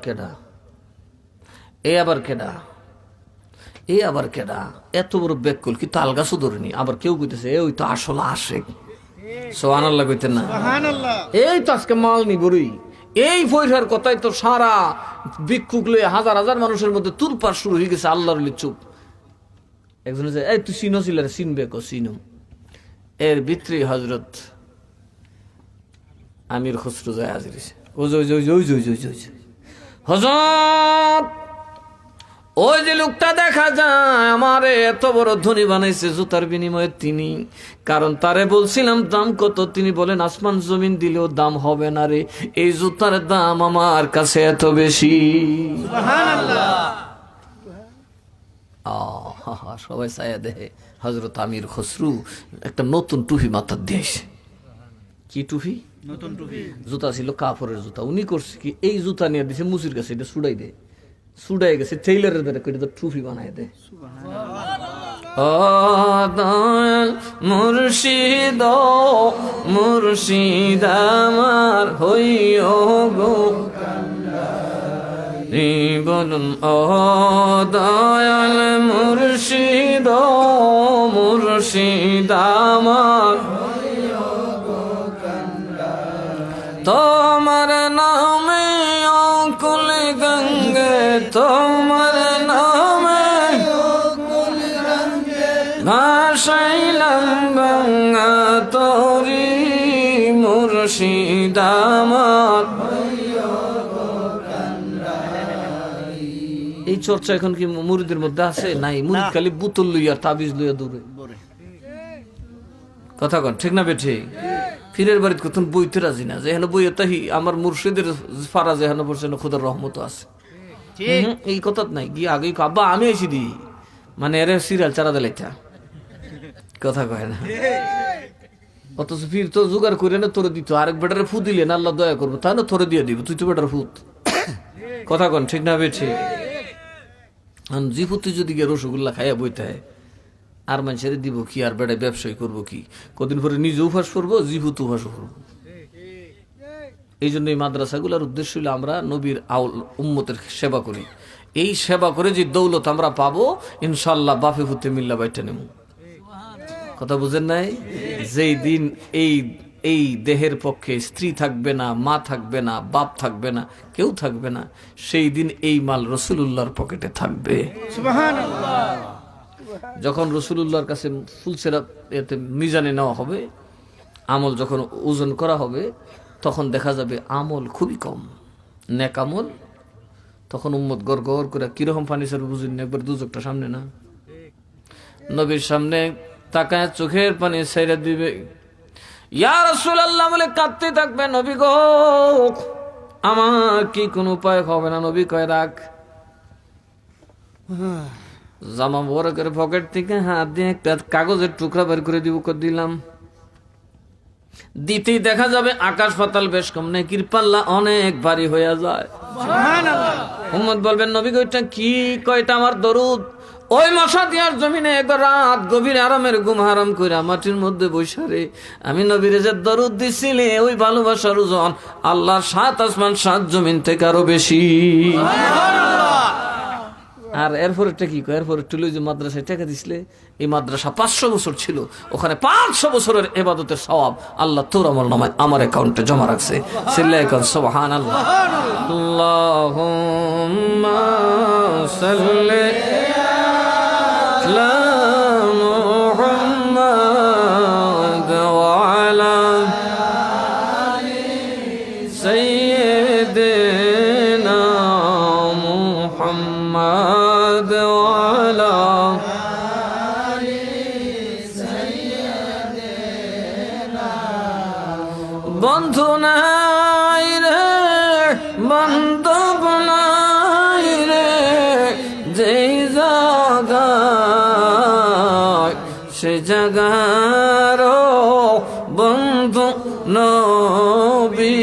কেডা? এত বড় ব্যাকল কি তাল গাছও ধরেনি। আবার কেউ কইতেছে ওই তো আসলে আশেক। সুবহানাল্লাহ কইতেন না? এই তো আজকে মাল নি বড়ই এই পয়সার কথাই তো সারা ভিক্ষুক লয়ে হাজার হাজার মানুষের মধ্যে তুলপার শুরু হয়ে গেছে। আল্লাহর চুপ। একজন এই তুই চিনো ছিল? চিনবে কো চিনো? এর ভিতরে হজরত আমির খসরু যায় হাজির হয়েছে। হজরত ওই যে লোকটা দেখা যায় আমারে এত বড় ধনী বানাইছে জুতার বিনিময়ে তিনি, কারণ তারে বলছিলাম দাম কত, তিনি বলেন আসমান জমিন দিলেও দাম হবে না রে, এই জুতার দাম আমার কাছে এত বেশি। সবাই চাইয়া দেখে হজরত আমির খসরু একটা নতুন টুপি মাথার দিয়েছে। কি টুপি? নতুন টুপি। জুতা ছিল কাপড়ের জুতা, উনি করছে কি এই জুতা নিয়ে দিছে মুসির কাছে, এটা সুডাই গেছে টেইলারের দ্বারা কইটা তো টুপি বানায় দেয়। মুর্শিদ আমার হইও গো বলুন ও দয়াল মুর্শিদ আমার তোমার নামে অকুল গঙ্গে, তোমার নামে ভাসাইলাম গঙ্গা তরি মুর্শিদ আমার। এই চর্চা এখন কি মুরিদের মধ্যে আছে? নাই। মুরিদ খালি বোতল লইয়া তাবিজ লইয়া দৌড়ে। কথা কন ঠিক না বেঠে? ফিরের বাড়িতে কত বইতে রাজি না যে বই তাহি আমার মুর্শিদের ফারা যেখানে পড়ছে খোদার রহমত আছে, এই কথা নাই। গিয়ে আগে আব্বা আমি এসে দিই মানে এর সিরিয়াল চারা দিলাইটা কথা কয় না। অথচ ফির তো জোগাড় করে না তোরে দিত, আরেক বেটারে ফু দিলে না আল্লাহ দয়া করবো, তাই না তোরে দিয়ে দিব, তুই তো বেটার ফুত। কথা কন ঠিক না বেঠে? জিপুতি যদি গিয়ে রসগোল্লা খাইয়া বইতে হয় আর মানুষের দিব কি, আর বেড়ায় ব্যবসায়ী করবো কি, কদিন পরে নিজে উপাস করবো, জিভুত উপাস করবো। এই জন্য এই মাদ্রাসাগুলোর উদ্দেশ্য হলো আমরা নবীর উম্মতের সেবা করি। এই সেবা করে যে দৌলত আমরা পাবো ইনশাল্লাহ বাপে ফুতে মিল্লা বাইটা নেব। কথা বুঝেন নাই? যেই দিন এই দেহের পক্ষে স্ত্রী থাকবে না, মা থাকবে না, বাপ থাকবে না, কেউ থাকবে না, সেই দিন এই মাল রাসূলুল্লাহর পকেটে থাকবে। সুবহানাল্লাহ। যখন রসুলুল্লাহর কাছে ফুলসেরা এতে মিজানে নেওয়া হবে, আমল যখন ওজন করা হবে, তখন দেখা যাবে আমল খুবই কম, নেক আমল। তখন উম্মত গড় গড় করে কিরকম পানি ছাড়বে বুঝুন না, একবার দুচোখটা সামনে না, নবীর সামনে তাকায় চোখের পানি ছেড়ে দিবে, ইয়া রাসূলুল্লাহ বলে কাঁদতে থাকবে, নবী গো আমার কি কোনো উপায় হবে না? নবী কয় রাখ। জামা বড় করে পকেট থেকে হাত দিয়ে একটা কাগজের টুকরা বের করে দিলাম, দিতেই দেখা যাবে আকাশ পাতাল বেশ কম, নেকির পাল্লা অনেক ভারী হয়ে যায়। উম্মত বলবেন নবী গো এটা কি? কয়টা আমার দরুদ। ওই মশা দিয়ার জমিনে একবার রাত গভীর আরামের ঘুম হারাম কইরা মাটির মধ্যে বৈশারে আমি নবীরে যে দরুদ দিছিলে, ওই ভালোবাসার ওজন আল্লাহর 7 আসমান 7 জমিন থেকে আরো বেশি। আর এরপরে কি কয়? এরপরে টুলু যে মাদ্রাসায় টাকা দিছিলে, এই মাদ্রাসা 500 বছর ছিল, ওখানে 500 বছরের ইবাদতের সওয়াব আল্লাহ তোর আমল নামায় আমার অ্যাকাউন্টে জমা রাখছে। সিল্লাহ সুবহানাল্লাহ। আল্লাহুম্মা সাল্লি আলা মুহাম্মাদ ওয়া আলা আলি সাইয়্যিদিনা মুহাম্মাদ ওয়া আলা আলি সাইয়্যিদিনা। বন্ধু নাই রে বান্ধব নাই রে, যেই জায়গায় সে জায়গার বন্ধু নবী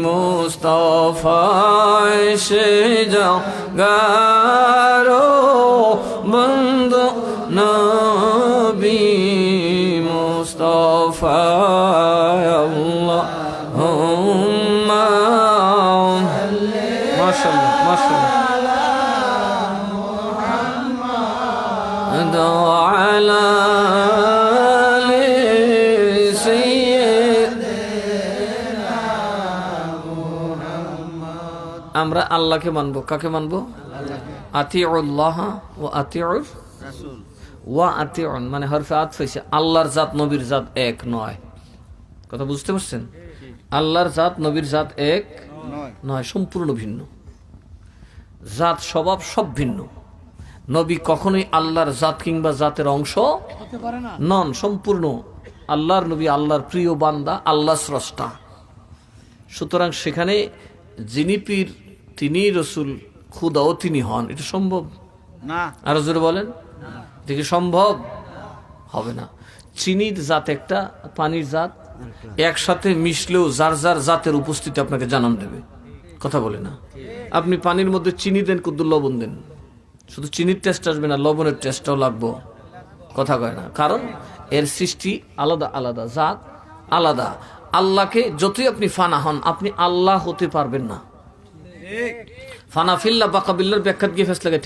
মুস্তাফায়, সে জায়গার বন্ধু নবী মুস্তাফায়। আল্লাহুম্মা মাশাআল্লাহ মাশাআল্লাহ وعلى آل سيدنا محمد। আমরা আল্লাহকে মানবো, কাকে মানবো? আতিউল্লাহ ওয়া আতিউর রাসূল। ওয়া আতিউন মানে হরফে আতফ হইছে, আল্লাহর জাত নবীর জাত এক নয়। কথা বুঝতে পারছেন? আল্লাহর জাত নবীর জাত এক নয়, সম্পূর্ণ ভিন্ন জাত, স্বভাব সব ভিন্ন। নবী কখনোই আল্লাহর জাত কিংবা জাতের অংশ নন, সম্পূর্ণ আল্লাহর নবী, আল্লাহর প্রিয় বান্দা, আল্লাহ স্রষ্টা। সুতরাং সেখানে যিনি পীর তিনি রসুল, খুদাও তিনি হন, এটা সম্ভব না। আরো জোরে বলেন, দেখি সম্ভব হবে না। চিনির জাত একটা, পানির জাত একসাথে মিশলেও যার যার জাতের উপস্থিতি আপনাকে জানান দেবে। কথা বলে না, আপনি পানির মধ্যে চিনি দেন, কুদ্দু লবণ দেন, শুধু চিনির টেস্ট আসবে না, লবণের টেস্টটাও লাগবো। কথা কয় না, কারণ এর সৃষ্টি আলাদা আলাদা, জাত আলাদা। আল্লাহকে যতই আপনি ফানা হন, আপনি আল্লাহ হতে পারবেন না। ফানা ফিল্লা বাকাবিল্লার ব্যাখ্যাত গিয়ে ফেস লাগে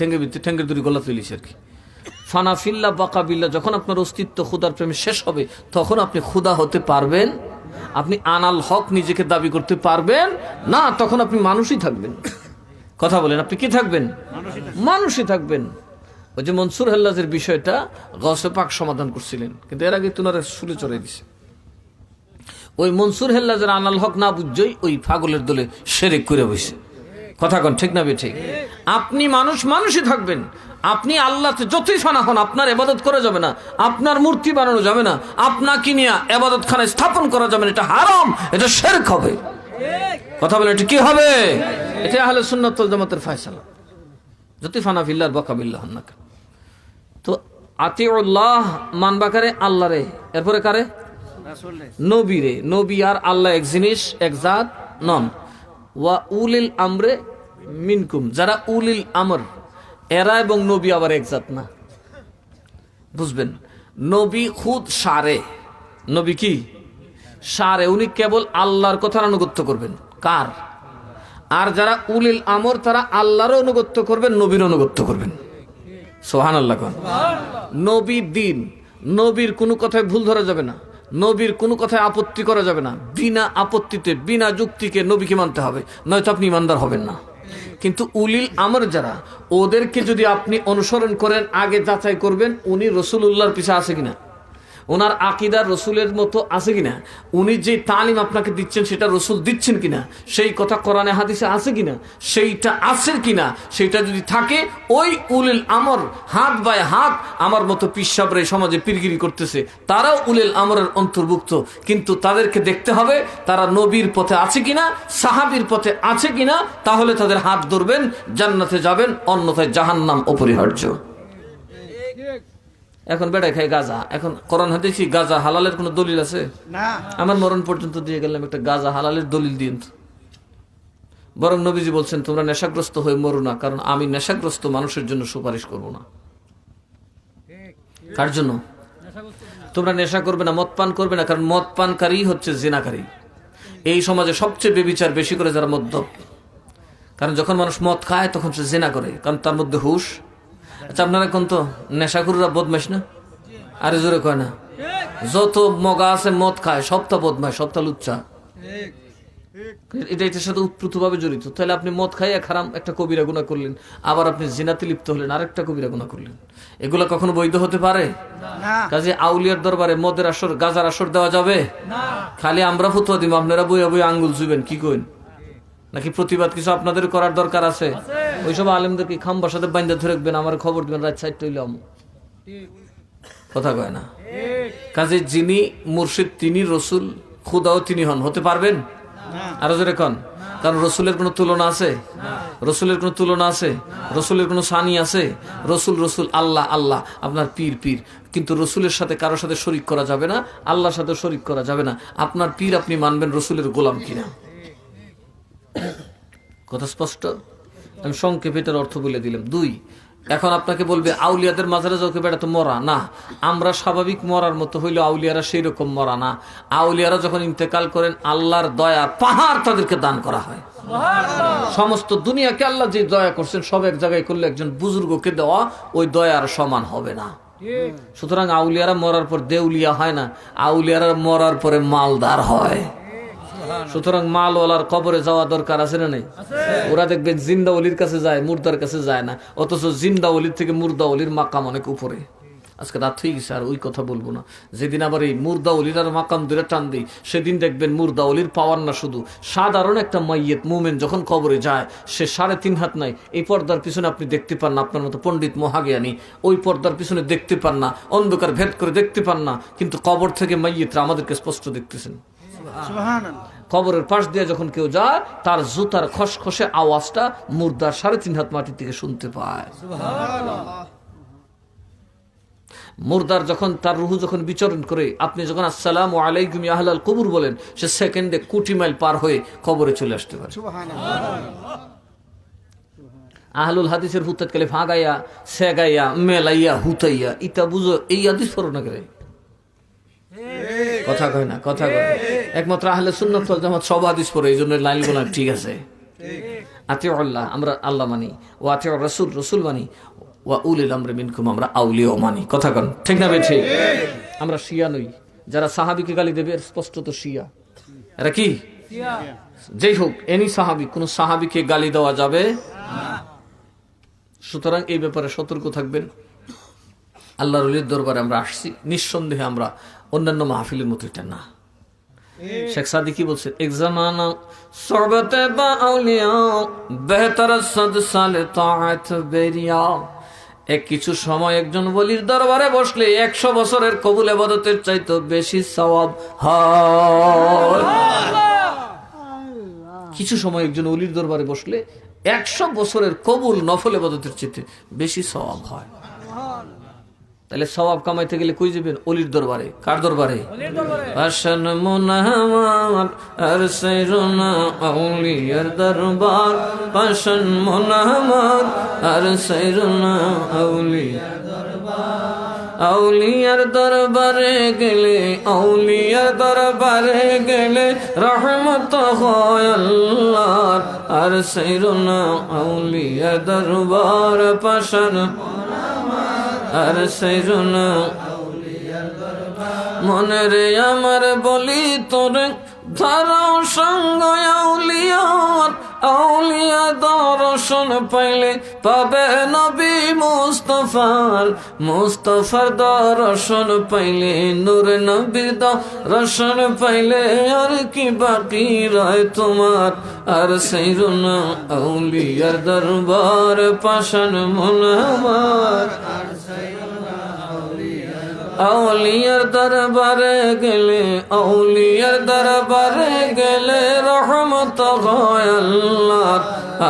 ঠেঙ্গের দূরে গলা তুলিস আর কি। ফানা ফিল্লা বাকাবিল্লা, যখন আপনার অস্তিত্ব খুদার প্রেমে শেষ হবে, তখন আপনি খুদা হতে পারবেন। আপনি আনাল হক নিজেকে দাবি করতে পারবেন না, তখন আপনি মানুষই থাকবেন। কথা বলেন, আপনি কি থাকবেন? মানুষই থাকবেন। ওই যে মনসুর হেল্লাজের বিষয়টা গৌসে পাক সমাধান করছিলেন, কিন্তু এর আগে তোনারা শুলে চড়াই দিছে। ওই মনসুর হেল্লাজের আনাল হক না বুঝছই ওই পাগলের দলে শিরক করে বসে। কথা কন ঠিক না ঠিক? আপনি মানুষ, মানুষই থাকবেন। আপনি আল্লাহতে যতই ফানা হন, আপনার ইবাদত করা যাবে না, আপনার মূর্তি বানানো যাবে না, আপনাকে নিয়ে ইবাদতখানা স্থাপন করা যাবে না, এটা হারাম, এটা শিরক হবে। কথা বলেন, এটা কি হবে? এটা আহলে সুন্নাত ওয়াল জামাতের ফয়সালা, যতই ফানা ফিল্লার বাকাবিল্লাহ হন না কেন। তো আতিউল্লাহ মানবা কারে? আল্লাহরে, এরপরে কারে? নবীরে। নবী আর আল্লাহ এক জিনিস, এক জাত নন। ওয়া উলিল আমরে মিনকুম, যারা উলিল আমর এরা এবং নবী আবার এক জাত না, বুঝবেন? নবী খুদ সারে, নবী কি সারে, উনি কেবল আল্লাহর কথার আনুগত্য করবেন। কার? আর যারা উলিল আমর তারা আল্লাহর অনুগত্য করবেন, নবীর অনুগত্য করবেন। সুবহানাল্লাহ। নবীর দিন, নবীর কোনো কথায় ভুল ধরা যাবে না, নবীর কোনো কথায় আপত্তি করা যাবে না। বিনা আপত্তিতে, বিনা যুক্তিকে নবীকে মানতে হবে, নয়তো আপনি ইমানদার হবেন না। কিন্তু উলিল আমর যারা, ওদেরকে যদি আপনি অনুসরণ করেন, আগে যাচাই করবেন উনি রসুলুল্লাহর পিছে আছে কিনা, ওনার আকিদার রসুলের মতো আছে কিনা, উনি যে তালিম আপনাকে দিচ্ছেন সেটা রসুল দিচ্ছেন কিনা, সেই কথা কোরআনে হাদিসে আছে কিনা, সেইটা আছে কিনা, সেইটা যদি থাকে, ওই উলিল আমর হাত বায় হাত আমার মতো পিসাবরে সমাজে পীরগিরি করতেছে, তারাও উলিল আমরের অন্তর্ভুক্ত। কিন্তু তাদেরকে দেখতে হবে তারা নবীর পথে আছে কিনা, সাহাবীর পথে আছে কিনা, তাহলে তাদের হাত ধরবেন, জান্নাতে যাবেন, অন্যথায় জাহান্নাম অপরিহার্য। এখন বেড়ায় খাই গাঁজা, এখন কোরআন হাদিসে গাঁজা হালালের কোনো দলিল আছে? আমার মরণ পর্যন্ত দিয়ে গেলাম একটা গাঁজা হালালের দলিল দিন। বরং নবীজি বলছেন তোমরা নেশাগ্রস্ত হয়ে মরো না, কারণ আমি নেশাগ্রস্ত মানুষের জন্য সুপারিশ করব না। কার জন্য? তোমরা নেশা করবে না, মদ পান করবে না, কারণ মদ পানকারী হচ্ছে জিনাকারী। এই সমাজে সবচেয়ে বেবিচার বেশি করে যারা মদ্যপ, কারণ যখন মানুষ মদ খায় তখন সে জিনা করে, কারণ তার মধ্যে হুশ। আচ্ছা আপনারা কোন তো নেশাখোররা বদমাইশ না? আরে জোরে কয় না? যত মগা আছে মদ খায় সবটা বদমাইশ, সবটা লুচ্চা। এটার সাথে উৎপ্রুতভাবে জড়িত। তাহলে আপনি মদ খাইয়া খারাপ একটা কবিরা গুনাহ করলেন, আবার আপনি জিনাতে লিপ্ত হলেন, আরেকটা কবিরা গুনাহ করলেন। এগুলা কখনো বৈধ হতে পারে? কাজে আউলিয়ার দরবারে মদের আসর, গাজার আসর দেওয়া যাবে? খালি আমরা ফতোয়া দিব, আপনারা বইয়া বইয়া আঙ্গুল চুইবেন, কি কইন? নাকি প্রতিবাদ কিছু আপনাদের করার দরকার আছে? ওইসব আলেমদেরকে খাম্বার সাথে বাইন্দা ধরে রাখবেন, আমার খবর দিবেন, রাত সাইড হইলাম, কথা কয় না। কাজে যিনি মুর্শিদ তিনি রসুল, খুদাও তিনি হন, হতে পারবেন? আরো জোরে কন। কারণ রসুলের কোনো তুলনা আছে? রসুলের কোনো তুলনা আছে? রসুলের কোনো সানি আছে? রসুল রসুল, আল্লাহ আল্লাহ, আপনার পীর পীর। কিন্তু রসুলের সাথে কারোর সাথে শরিক করা যাবে না, আল্লাহর সাথে শরিক করা যাবে না। আপনার পীর আপনি মানবেন রসুলের গোলাম কিনা। কথা স্পষ্ট? আমি সংক্ষেপে এটার অর্থ বলে দিলাম। 2, এখন আপনাকে বলবে আউলিয়াদের মাজারে যাওকে বেড়া তো মরা না। আমরা স্বাভাবিক মরার মতো হইলে আউলিয়ারা সেই রকম মরা না। আউলিয়ারা যখন ইন্তেকাল করেন আল্লাহর দয়া পাহাড় তাদেরকে দান করা হয়। সমস্ত দুনিয়াকে আল্লাহ যে দয়া করছেন সব এক জায়গায় করলে একজন বুজুর্গকে দেওয়া ওই দয়ার সমান হবে না। সুতরাং আউলিয়ারা মরার পর দেউলিয়া হয় না, আউলিয়ারা মরার পরে মালদার হয়। সুতরাং মালওয়ালার কবরে যাওয়া দরকার আছে না নেই? ওরা দেখবেন জিন্দা ওলির কাছে যায়, মুর্দার কাছে যায় না, অথচ জিন্দা ওলির থেকে মুর্দা ওলির মাকাম অনেক উপরে। আজকে রাত হয়ে গেছে, আর ওই কথা বলবো না। যেদিন আবার এই মুর্দা ওলির আর মাকাম দূরে টান দিই, সেদিন দেখবেন মুর্দা ওলির পাওয়ার না শুধু সাধারণ একটা মাইয়েত মুমেন যখন কবরে যায়, সে 3.5 হাত নাই, এই পর্দার পিছনে আপনি দেখতে পান না, আপনার মতো পণ্ডিত মহাজ্ঞানী ওই পর্দার পিছনে দেখতে পান না, অন্ধকার ভেদ করে দেখতে পান না, কিন্তু কবর থেকে মাইয়েতরা আমাদেরকে স্পষ্ট দেখতেছেন। কবরের পাশ দিয়ে যখন কেউ যায়, তার জুতার খসখসে আওয়াজটা মুর্দার 3.5 হাত মাটির থেকে শুনতে পায়। মুর্দার যখন তার রুহু যখন বিচরণ করে, আপনি যখন আসসালামু আলাইকুম ইয়া আহলাল কবর বলেন, সে সেকেন্ডে 20 মাইল পার হয়ে কবরে চলে আসতে পারে। আহলুল হাদিসের হুতাত কালে ভাগাইয়া সেগাইয়া মেলাইয়া হুতাইয়া ইতা বুঝো, এই হাদিস পড়ো না করে, কথা কয় না, কথা কয়। একমাত্র আহলে সুন্নাত ওয়াল জামাত সব হাদিস পড়ে, এই জন্য লাইনগুলো ঠিক আছে। আতিউ আল্লাহ, আমরা আল্লাহ মানি, ও আতিউ রাসূল, রাসূল মানি, ওয়া উলিল আমরি মিনকুম, আমরা আউলিয়া মানি। কথা কন, ঠিক না বেঠি? আমরা শিয়া নই। যারা সাহাবীকে গালি দেবে এর স্পষ্ট তো শিয়া। এরা কি? যেই হোক, এনি সাহাবী, কোন সাহাবীকে গালি দেওয়া যাবে না। সুতরাং এই ব্যাপারে সতর্ক থাকবেন। আল্লাহর ওলির দরবারে আমরা আসছি, নিঃসন্দেহে আমরা অন্যান্য মাহফিলের মতো এটা না। শেখ সাদি কি বলছে? এক জামানা সরবতে বা আউলিয়া বেহতর সদ সালে তাআত বেরিয়া। কিছু সময় একজন ওলির দরবারে বসলে 100 বছরের কবুল ইবাদতের চাইতে বেশি সওয়াব হয়। কিছু সময় একজন ওলির দরবারে বসলে 100 বছরের কবুল নফল ইবাদতের চাইতে বেশি সওয়াব হয়। তাহলে সওয়াব কামাইতে গেলে কই যাবেন? ওলির দরবারে। কার দরবারে? পাশান মুনাওয়ার আর সাইরুনা আউলিয়ার দরবার, পাশান মুনাওয়ার আর সাইরুনা আউলিয়ার দরবার। আউলিয়ার দরবারে গেলে, আউলিয়ার দরবারে গেলে রহমত হয় আল্লাহর, আর সাইরুনা আউলিয়ার দরবার, পাশান আর সাইরুনা আউলিয়ার দরবার। মনে রে আমার বলি তোরে ধরাও সঙ্গ আউলিয়ার, আউলিয়া দর্শন পাইলে পাবে নবী মুস্তাফার, মুস্তাফার দর্শন পাইলে নূর নবীর দর্শন পাইলে আর কি বাকি রয় তোমার। আর সাইরুনা আউলিয়ার দরবার পাশান মন আমার, আউলিয়ার দরবারে গেলে, আউলিয়ার দরবারে গেলে রহমত হয় আল্লাহর।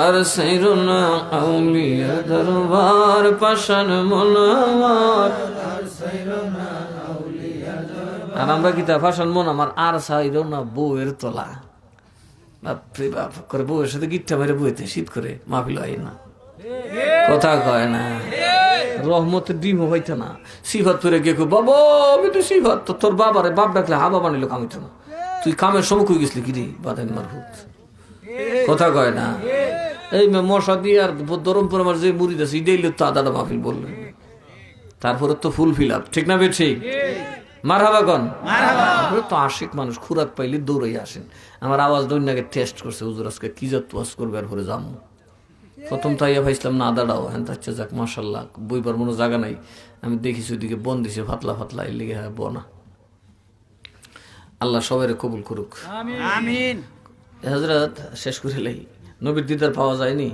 আর সাইরুনা আউলিয়ার দরবার পাশান মন আমার। আর আমরা কিতা পাশান মন আমার, আর সাইরুনা বউয়ের তলা। বাপরে বাপ করে বউয়ের সাথে গিট্টা মেরে বইতে শীত করে মাহফিল হয় না, কথা কয় না। রহমতের ডিমও হইতো না। সিফাত পরে গিয়ে বাবা আমি তো সিফাত, তো তোর বাবারে বাপ ডাকলে হাবা বানিল কামিত না, তুই কামের সময় কই গেছিলি কিরে বাদান মারফুত, কথা কয় না। এই মশা দিয়ে আর দরমপুর আমার যে মুড়ি আছে ইডেইলে তো আদাটা মাহফিল বললেন, তারপরে তো ফুল ফিল আপ, ঠিক না বে ঠিক? মার হাবা কন তো আশিক মানুষ খুরাক পাইলে দৌড়াই আসেন। আমার আওয়াজ দৈন্যাকে টেস্ট করছে, হুজুর আজকে কি যত ওয়াজ করবে আর পরে যাবো। প্রথম তাইয়া ভাইছিলাম না দাঁড়াও হ্যাঁ তাচ্ছে যাক মাশাল্লাহ বইবার মনে জায়গা নাই, আমি দেখিছি ওইদিকে বন দিছে ফাতলা ফাতলা, এর লিগে হ্যাঁ বনা। আল্লাহ সবাই কবুল করুক, আমিন। হযরত শেষ করে লাই, নবীর দিদার পাওয়া যায়নি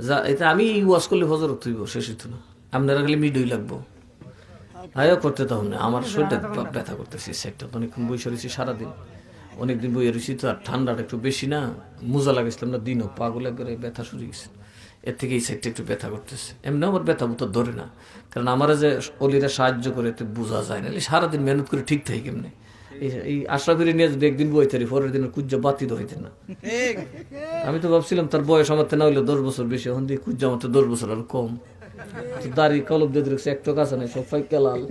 যা, এটা আমি ওয়াজ করলে হযরত তুইব শেষ হইতো না, আপনারা খালি মিডই লাগবো। আয়ও করতে তখন আমার শরীরটা ব্যথা করতেছি, সেটা তো অনেকক্ষণ বসে রয়েছি সারাদিন, অনেকদিন বইয়ে রয়েছি তো, আর ঠান্ডাটা একটু বেশি না, মোজা লাগাইছিলাম না দিনও, পাগলে করে ব্যথা শুরু গেছে, এর থেকে এই সাইডটা একটু ব্যথা করতেছে। এমনি আমার ব্যথা মতো ধরে না, কারণ আমার যে অলিরা সাহায্য করে এতে বোঝা যায় না, সারাদিন মেহনত করে ঠিক থাকি কেমনি। এই আশা করে নিয়ে যদি একদিন বই থাকি পরের দিনের কুজ্জা বাতিত হইতে না। আমি তো ভাবছিলাম তার বয়স আমার না হইলো 10 বছর বেশি, এখন দিয়ে কুজ্জা আমার 10 বছর আর কম। দাড়ি কলব দিয়ে দেখছি একটা কাছে নাই, সব ফাইকা লাল।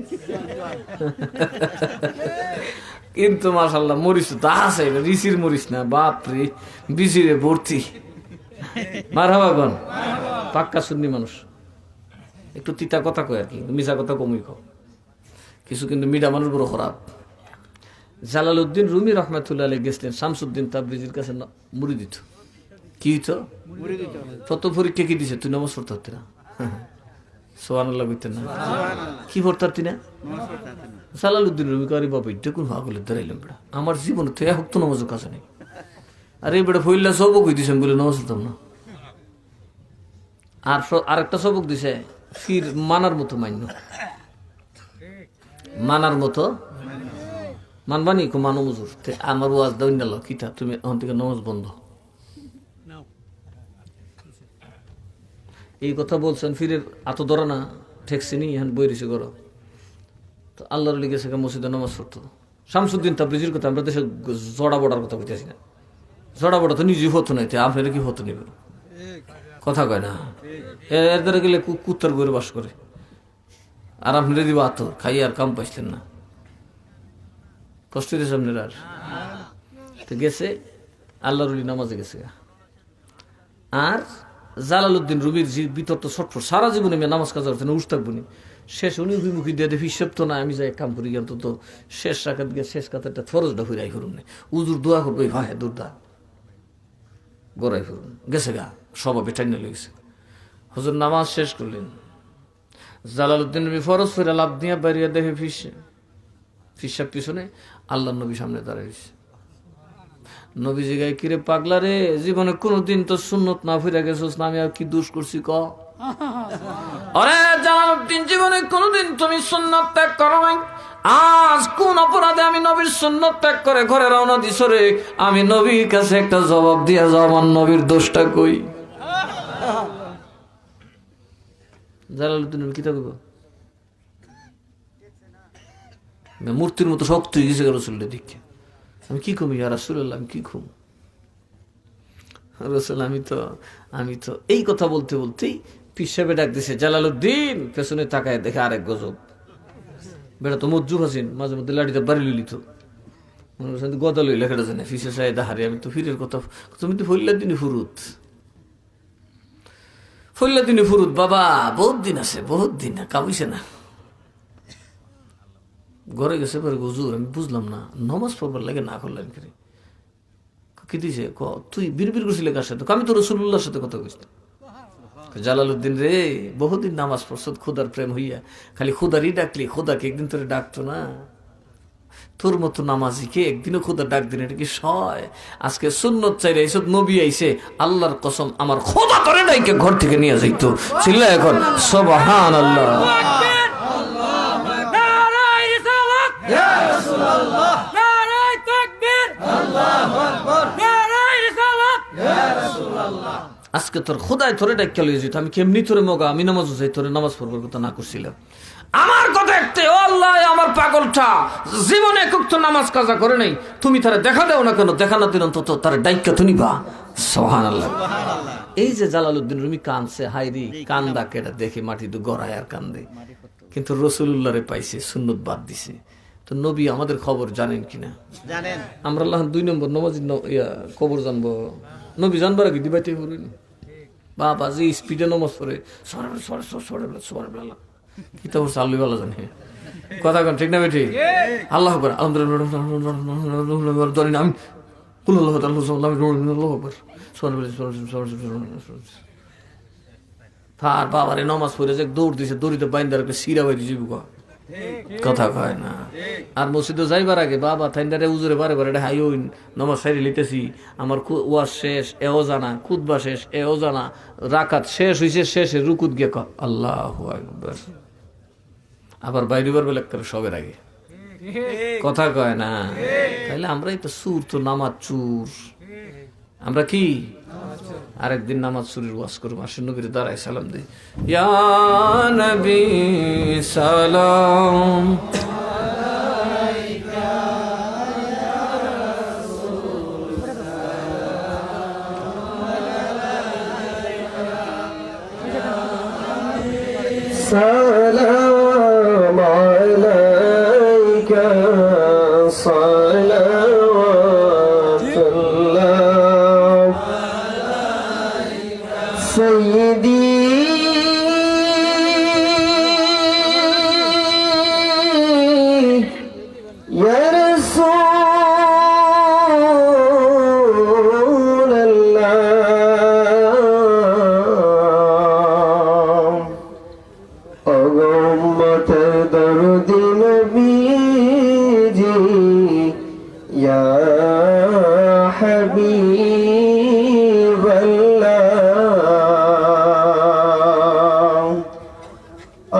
কিন্তু মাশাল্লাহ মরিচ তো আছে, রিসির মরিচ না, বাপরে বিচিরে ভর্তি। মারহাবা কোন পাক্কা সুন্নি মানুষ, একটু তিতা কথা কয় আর কি, মিশা কথা কমই কও কিছু, কিন্তু মিডা মানুষ বড় খারাপ। জালালউদ্দিন রুমি রহমাতুল্লাহ আলাইহি গেছিলেন শামসুদ্দিন তাবরিজির কাছে মুড়ি দিত, কি হইতো প্রথম পরীক্ষা কি দিছে, তুই নমাজ পড়তে হতে না, সুবহানাল্লাহ কইতেন না, কি পড়তে পারতি না? জালালউদ্দিন রুমি কারি বাবা এটা কোন পাগলের দাঁড়াইলাম বেড়া, আমার জীবনে তো এক তো নমাজের কাছে নেই, আর এই বেড়া ফইল্লা সবক হই দিছেন বলে নমাজ পড়তাম না। আর আরেকটা সবক দিছে, ফির মানার মতো মান্য, মানার মতো মানবানি কো মানো মজুর। আমার ওয়াজ দৈন্য কিতা তুমি এখন থেকে নমাজ বন্ধ, এই কথা বলছেন। ফিরে এত ধরে না ঠেকছি নি, এখন বই রয়েছে করো তো আল্লাহর লিগেছে মসজিদে নামাজ পড়তো। শামসুদ্দিন তাবরিজির কথা আমরা দেশে জড়া বড়ার কথা বলতেছি না, জড়া বড়া তো নিজেই হতো না, আপনারা কি হতো নিবে, কথা কয় না। এর দ্বারা গেলে কুত্তার গড়ে বাস করে, আর আপনারা দিব আতর খাই আর কাম পাইছিলেন না, কষ্ট দিয়েছে আপনারা। আর তো গেছে আল্লাহর নামাজে গেছে। আর জালালউদ্দিন রুমির ভিতর তো ছটফট, সারা জীবনে মেয়ে নামাজ কাজ করতে না, উঠ থাকবো নি, শেষ উনি অভিমুখী দিয়ে দেখি হিসেব তো না, আমি যাই কাম করি অন্তত শেষ রাখাত গিয়ে শেষ কাতারটা ফরজটা ফিরাই করুন না, উজুর দোয়া করবো ভাই দুর্দা গড়াই ফিরুন গেছে গা, স্বভাবে টাইনে লেগেছে। হুজুর নামাজ শেষ করলেন, জালালউদ্দিন রুমি ফরজ ফিরে লাভ দিয়ে বেরিয়ে দেখে ফিসাব পিছনে আল্লাহ নবী সামনে দাঁড়াইছে। নবী জিগায় কিরে পাগলা রে, জীবনে কোনদিন তো সুন্নত না ফিরে গেছিস না, আমি আর কি দোষ করছি ক? আরে জালালউদ্দিন জীবনে কোনদিন তুমি সুন্নত ত্যাগ করো নাই, আজ কোন অপরাধে আমি নবীর সুন্নত ত্যাগ করে ঘরে রওনা দিছ রে? আমি নবীর কাছে একটা জবাব দিয়া যাও, আমার নবীর দোষটা কই? জালালউদ্দিন কি তা কইব? মূর্তির মতো শক্ত হয়ে গেছে রসুলের দিকে, আমি কি কমি ইয়া রাসূলুল্লাহ, আমি কি কম রসুল, আমি তো এই কথা বলতে বলতেই পিসাবে ডাক দিছে জালালউদ্দিন, পেছনে তাকায় দেখে আরেক গজব, বেটা তো মজ্জু হাসিন, মাঝে মধ্যে লাঠিতে বাড়ি লইলিত গদা লই লেখাটা জানে ফিসে চাই দাহারে, আমি তো ফিরের কথা, তুমি তো ফইল্লাদিনী ফুরুত বাবা, বহুত দিন আছে, বহুত দিন না কামিছে না। ঘরে গেছে পরে হুজুর আমি বুঝলাম না, নমাজ পড়বার লাগে না করলেন কি দিছে তুই বিড়বিড় করছিলি কার সাথে? আমি তো রসুল্লাহর সাথে কথা কইছি। জালালউদ্দিন রে, বহুদিন নামাজ পড়ছ খুদার প্রেম হইয়া, খালি খুদারই ডাকলি, খুদাকে একদিন তোরে ডাকতো না? তোর মতো নামাজিকে একদিনও খুদা ডাক দিন, এটা কি সয়? আজকে সুন্নত চাইরে এইসব নবী আইছে, আল্লাহর কসম আমার খোদা করে ডাইকে ঘর থেকে নিয়ে যাইতো। চিল্লা এখন সুবহানাল্লাহ। আজকে তোর খোদায় তোরে ডাক্কা লইয়া যেত, আমি কেমনি তোরে মগা, আমি নামাজ যাই, তোরে নামাজ পড়বার কথা না করছিলাম। আমার কথা একটা, ও আল্লাহ আমার পাগলটা জীবনে একক তো নামাজ কাজা করে নাই, তুমি তারা দেখা দাও না কেন? দেখা না দিন অন্তত তার ডাক্কা তো নিবা। সুবহানাল্লাহ। এই যে জালালউদ্দিন রুমি কানছে, হাইরি কান্দা কেটা দেখে মাটি তো গড়ায় আর কান্দে, কিন্তু রসুল্লাহরে পাইছে, সুন্নত বাদ দিছে। তো নবী আমাদের খবর জানেন কিনা? জানেন। আমরা আল্লাহ 2 নম্বর নমাজি খবর জানবো, নবী জানবার আগে দিবাইতে পারবেন। বাবা যে স্পিডে নমাজ পড়ে কিতাব চালু ভালো জানে, কথা কন ঠিক না বেঠি? আল্লাহ আকবার, আলহামদুলিল্লাহ, আমি তার বাবারে নমাজ পড়ে যে দৌড় দিছে, দৌড়িতে বাইন্দার সিরা বাইরে জীবিক, কথা কয় না। আর মসজিদে যাইবার আগে বাবা থাইন্দারে উজুরে বারে বারে হাই ওই নমাজ সারি লিতেছি, আমার ওয়াজ শেষ এও জানা, খুতবা শেষ এও জানা, রাকাত শেষ হইছে, শেষে রুকুত গিয়ে ক আল্লাহু আকবার, আবার বাইরেবার বেলা করে সবের আগে, কথা কয় না। তাইলে আমরাই তো সুর, তো নামাজ চুর, আমরা কি? আরেকদিন নামাজ চুরির ওয়াজ করবো, আসেন নবীর দাঁড়ায় সালাম দিই, ইয়া নবী সালাম সালাম আলাইকা সালাওয়াতুল্লাহ সাইয়্যিদি ইয়া রাসূলুল্লাহ, অগম্মতের দরদি নবীজি, ইয়া হাবিবাল্লাহ,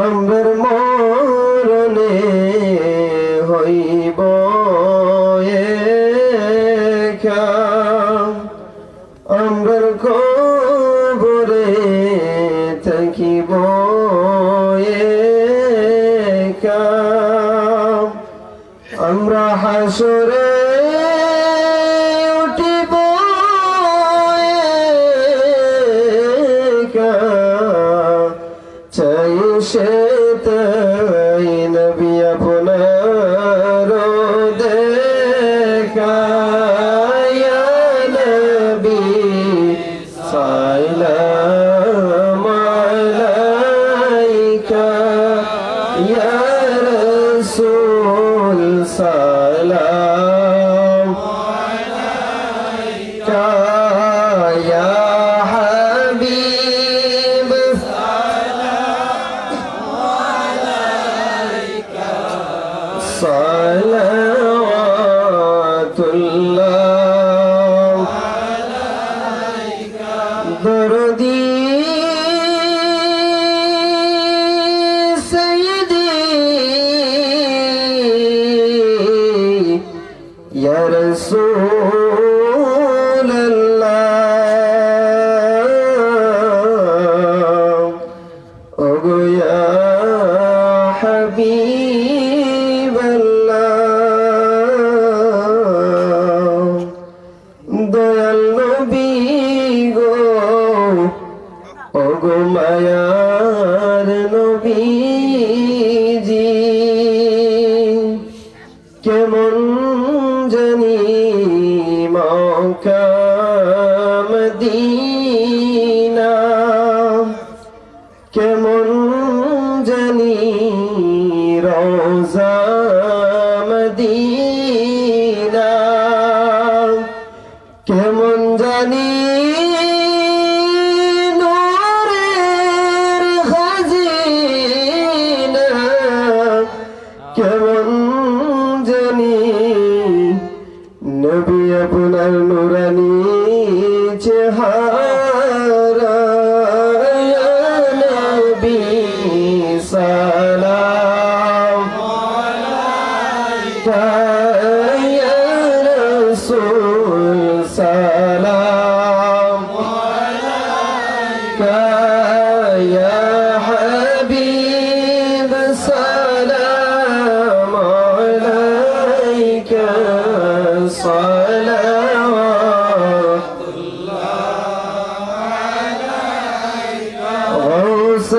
আমরার মরণে হইব একা, আমরার কবরে থাকিব একা, আমরা হাসরে উঠিব একা, চাই সে তাই নবী আপনার দেখা, ইয়া নবী সালাম আলাইকা, ইয়া রাসূল সালাম আলাইকা, ইয়া হাবিব সালাওয়াতুল্লাহ আলাইকা, দরদি সাইয়্যিদি ইয়া রাসূলুল্লাহ, ওগো ইয়া হাবিবাল্লাহ, দয়াল নবী গো, ওগো মায়ার নবীজি, কেমন জানি মক্কা মদিনা, কেমন জানি রওজা মদিনা, কেমন या रसूल सलाम या हबीब सलाम अलैका गौस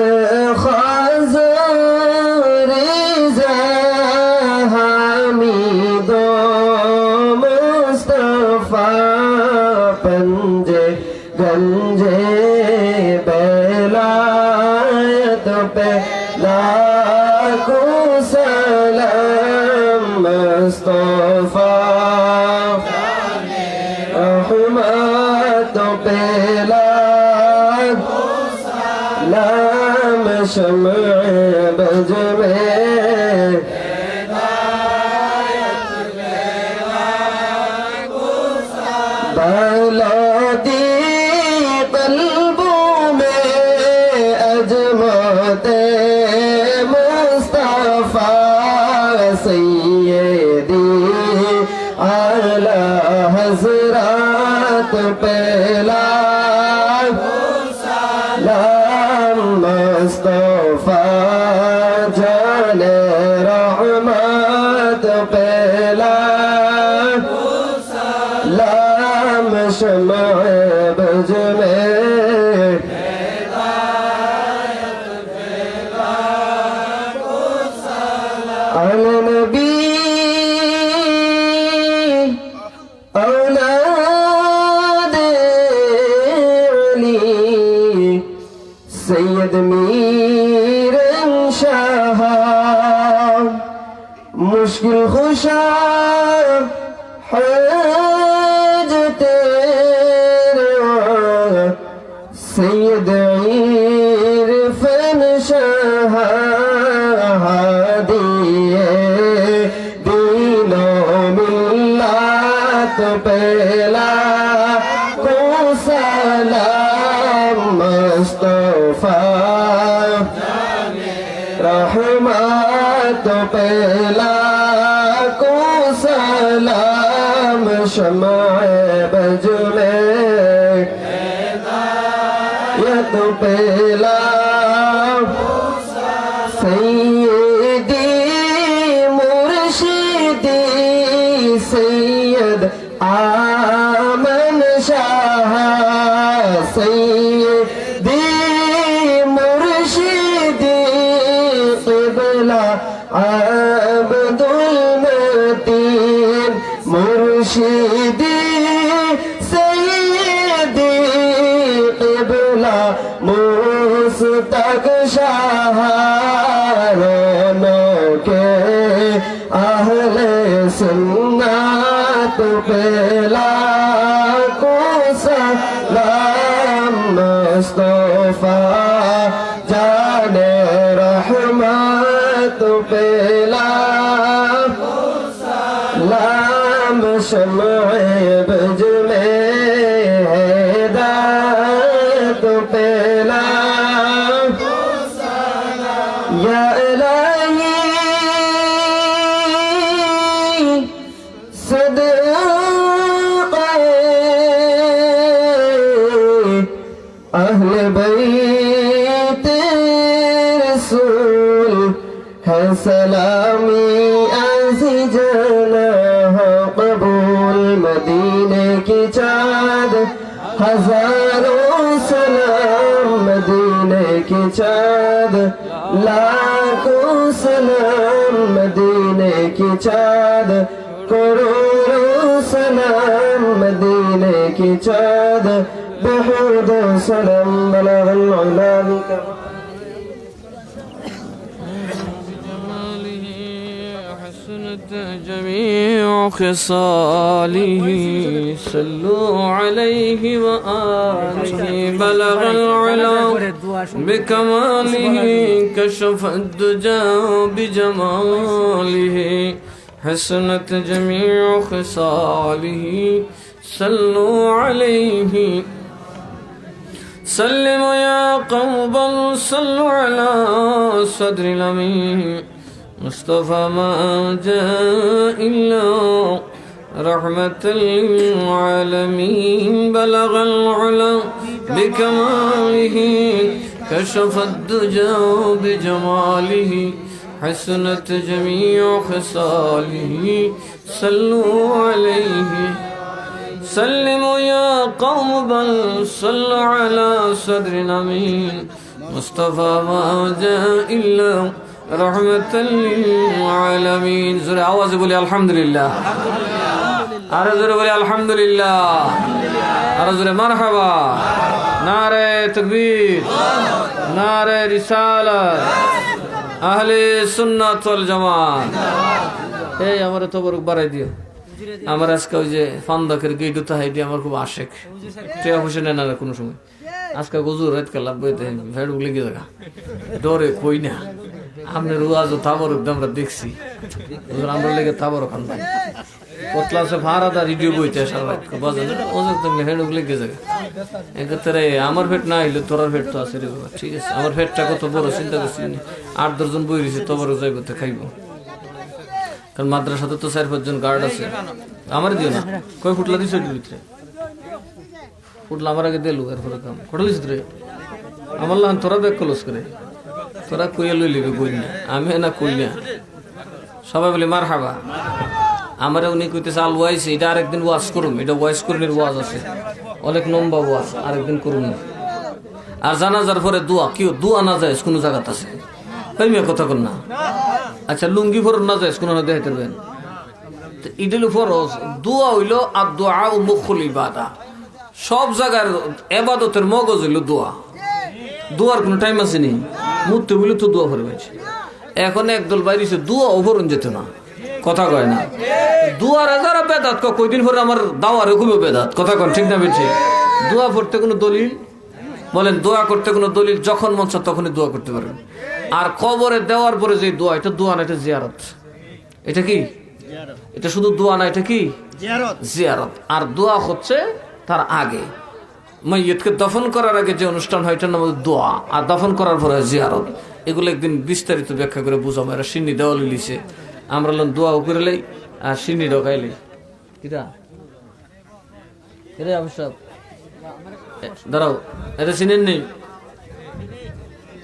ख़ाज़ा रिज़ा हामिदो मुस्तफ़ा पंजे गंजे बेलायत पे लाखों सलाम मुस्तफ़ा रहमत पे लाखों सलाम शम्अ बज में बलदी कल्बों में अजमते मुस्तफ़ा सैयदी आला हज़रात पहला सलाम मुस्तफ़ा जाने रहमत पहला सलाम शम्अ बज में अल नबी औलाद अली सैयद मीर शाह मुश्किल खुशा हाजत सैयद इरफान शाह हादिए दीनो मिल्लत पहला को सलाम मुस्तफ़ा रहमत पहला को सलाम शम्अ बज में यत पहला सैयदी मुर्शिदी सैयद आमन शाह सैयदी मुर्शिदी क़िबला अब्दुल मतीन मुर्शिदी सैयदी क़िबला मुस्तक शाह के अहले सुन्नत पहला को सलाम मुस्तफ़ा जाने रहमत पहला सलाम शम्अ बज में हिदायत पहला या इलाही सदक़े अहले बैत रसूल है सलामी ऐसी जाना हो कबूल मदीने की चाँद हजारों सलाम मदीने की चाँद लाखों सलाम मदीने की चाँद करोड़ों सलाम मदीने की चाँद बहुत सलाम बलगल उला बिका جميع خصاله صلوا عليه وآله بلغ العلا بكماله كشف الدجى بجماله حسنت جميع خصاله صلوا عليه سلموا يا قوم صلوا على صدر الأمين مصطفى ما جاء إلا رحمة للعالمين بلغ العلا بكماله كشف الدجى بجماله حسنت جميع خصاله صلوا عليه سلموا يا قوم بل صلوا على صدر أمين مصطفى ما جاء إلا رحمة للعالمين زور آواز بولي الحمد لله আরো জোরে বলি আলহামদুলিল্লাহ, আরো জোরে মারহাবা, নারে তাকবীর, নারে রিসালাত, আহলে সুন্নাত ওয়াল জামাত। এই আমার তবরক বাড়াই দিও। আমার আজকে ওই যে ফান্দাকের গেট তো হাইডি আমার খুব আশেক, টিয়া বসে নেয় না কোনো সময়। আজকে গজুর রাত কাল বইতে ভেড় উগলে গিয়ে দেখা ডরে কই না আপনার রুয়াজ তাবরক আমরা দেখছি, আমরা লেগে তাবরক আনবাই কতলাসে ফারাদা রেডিও বইতে সারা বাজার ওজন তুমি হেড উগলে গিয়ে যাবে একবারে। আমার পেট না হইলে তোরার পেট তো আছে রে বাবা, ঠিক আছে। আমার পেটটা কত বড় চিন্তা করছি, 8-10 জন বই রয়েছে তবর যাইব তো খাইব, কারণ মাদ্রাসাতে তো 4-5 জন গার্ড আছে। আমার দিও না, কই ফুটলা দিছ ভিতরে ফুটলা আমার আগে দিলু এরপরে কাম কটা দিছ রে আমার লান তোরা ব্যাগ ক্লোজ করে তোরা কইয়া লই লিবি বই না, আমি না কই না। সবাই বলে মারহাবা। আমার উনি কইতেছে আল ওয়াইস এটা আরেকদিন ওয়াজ করুম, এটা ওয়াইস করুনের ওয়াজ আছে অনেক লম্বা ওয়াজ, আরেকদিন করুন। আর জানাজার পরে দোয়া কেউ দোয়া না যায় কোনো জায়গাতে আছে তাই কথা কর না। আচ্ছা লুঙ্গি ফরজ না যায় কোনো না দেখাইতে পারবেন, ইডেলু ফরজ দোয়া হইল আর দোয়া ও মুখুল ইবাদা। সব জায়গার এবাদতের মগজ হইল দোয়া, দোয়ার কোনো টাইম আছে নি, মুহূর্তে হইলে তো দোয়া ফরবে। এখন একদল বাইরেছে দোয়া ওভরণ যেত না, কথা কয় না। দুয়ার যারা বেদাত কয়দিন পরে আমার দাওয়ারে খুবই বেদাত, কথা কন ঠিক না বেঠিক। দোয়া পড়তে কোনো দলিল বলেন, দোয়া করতে কোনো দলিল, যখন মন চায় তখনই দোয়া করতে পারেন। আর কবরে দেওয়ার পরে যে দোয়া, এটা দোয়া না, এটা জিয়ারত। এটা কি? এটা শুধু দোয়া না, এটা কি? জিয়ারত। আর দোয়া হচ্ছে তার আগে, মাইয়িতকে দফন করার আগে যে অনুষ্ঠান হয় এটার নাম দোয়া, আর দফন করার পরে জিয়ারত। এগুলো একদিন বিস্তারিত ব্যাখ্যা করে বুঝাবো। এরা সিন্নি দেওয়া লিছে, আমরা দোয়াও করে লাই আর সিন্নি ঢোকাইলি। কিরা এরে আবশ্যক দাঁড়াও, এটা চিনেন নেই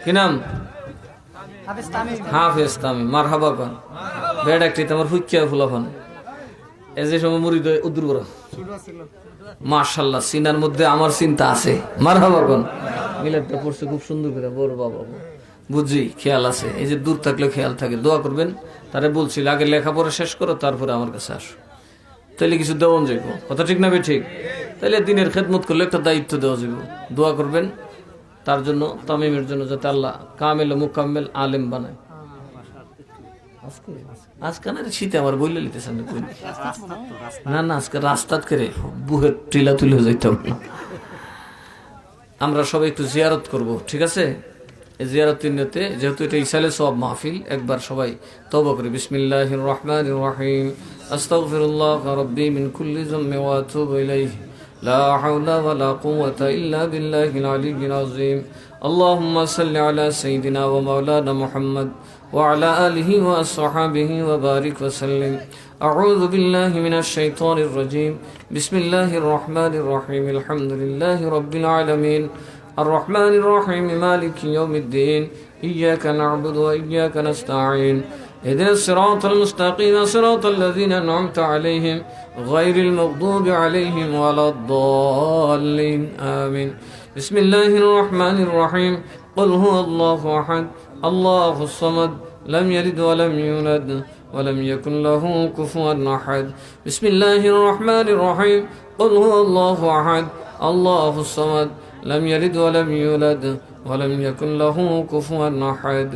কি নাম? হাফেজ তামিম। মারহাবা খান বেড একটি তোমার হুইকিয়া ফুলাফান এই যে সময় মুড়ি উদ্দুর করা মাশাআল্লাহ, সিনার মধ্যে আমার চিন্তা আছে। মারহাবা খান মিলাদটা পড়ছে খুব সুন্দর করে, বড় বাবা বুঝি খেয়াল আছে। এই যে দূর থাকলে খেয়াল থাকে, দোয়া করবেন। তারে বলছিল আগে লেখাপড়া শেষ করো তারপরে আমার কাছে আসো, তাইলে কিছু দেওয়ান যাইব, কথা ঠিক না বে ঠিক? তাইলে দিনের খেদমত করলে একটা দায়িত্ব দেওয়া যাইব। দোয়া করবেন তার জন্য, তামিমের জন্য, যাতে আল্লাহ কামেল মুকাম্মেল আলেম বানায়। আজকে না শীতে আমার বইলে লিতেছেন না না, আজকে রাস্তাত করে বুহের টিলা তুলে যাইতাম না। আমরা সবাই একটু জিয়ারত করব, ঠিক আছে? জিয়ারতের নিয়তে, যেহেতু এটা ইসালে সওয়াব মাহফিল, একবার সবাই তওবা করি। বিসমিল্লাহির রহমানির রহিম। আস্তাগফিরুল্লাহ রাব্বি মিন কুল্লি যামবি ওয়া আতুবু ইলাইহি লা হাওলা ওয়া লা কুওয়াতা ইল্লা বিল্লাহিল আলিয়্যিল আযীম। আল্লাহুম্মা সাল্লি আলা সাইয়্যিদিনা ওয়া মাওলানা মুহাম্মদ ওয়া আলা আলিহি ওয়া আসহাবিহি ওয়া বারিক ওয়া সাল্লিম। আউযু বিল্লাহি মিনাশ শাইতানির রাজীম। বিসমিল্লাহির রহমানির রহিম। আলহামদুলিল্লাহি রাব্বিল আলামিন الرحمن الرحيم مالك يوم الدين إياك نعبد وإياك نستعين اهدنا الصراط المستقيم صراط الذين أنعمت عليهم غير المغضوب عليهم ولا الضالين آمين. بسم الله الرحمن الرحيم. قل هو الله أحد الله الصمد لم يلد ولم يولد ولم يكن له كفوا أحد. بسم الله الرحمن الرحيم. قل هو الله أحد الله الصمد لم يلد ولم يولد ولم يكن له كفوا أحد.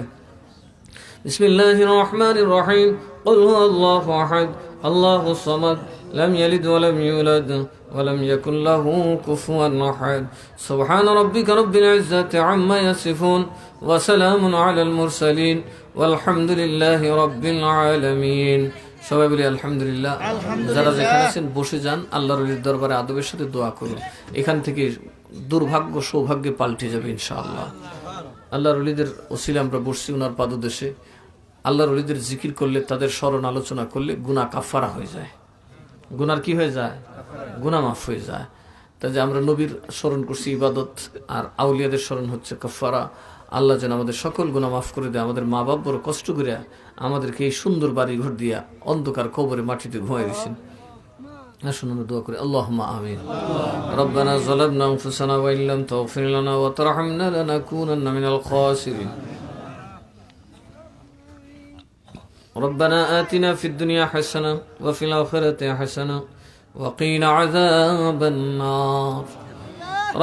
بسم الله الرحمن الرحيم. قل هو الله أحد الله الصمد لم يلد ولم يولد ولم يكن له كفوا أحد. سبحان ربك رب العزة عما يصفون وسلام على المرسلين والحمد لله رب العالمين. সবাই বলি আলহামদুলিল্লাহ। যারা যেখানে আছেন বসে যান, আল্লাহর দরবারে আদবের সাথে দোয়া করুন। এখান থেকে দুর্ভাগ্য সৌভাগ্যে পাল্টে যাবে ইনশাআল্লাহ। আল্লাহর ওলিদের ওসিলা আমরা বসছি ওনার পাদদেশে। আল্লাহর ওলিদের জিকির করলে, তাদের স্মরণ আলোচনা করলে গুনাহ কাফারা হয়ে যায়। গুনার কি হয়ে যায়? গুনাহ মাফ হয়ে যায়। তাই যে আমরা নবীর স্মরণ করছি ইবাদত, আর আউলিয়াদের স্মরণ হচ্ছে কাফারা। আল্লাহ যেন আমাদের সকল গুনাহ মাফ করে দেয়। আমাদের মা বাপ বড় কষ্ট করে আমাদেরকে এই সুন্দর বাড়ি ঘর দিয়া অন্ধকার কবরে মাটিতে ঘুমাই দিয়েছেন। আসুন আমরা দোয়া করি, আল্লাহুম্মা আমিন। রব্বানা যালামনা আনফুসানা ওয়া ইল্লাম তাগফির লানা ওয়া তারহামনা লানাকুনান্না মিনাল খাসিরিন। ربنا آتنا في الدنيا حسنة وفي الآخرة حسنة وقنا عذاب النار.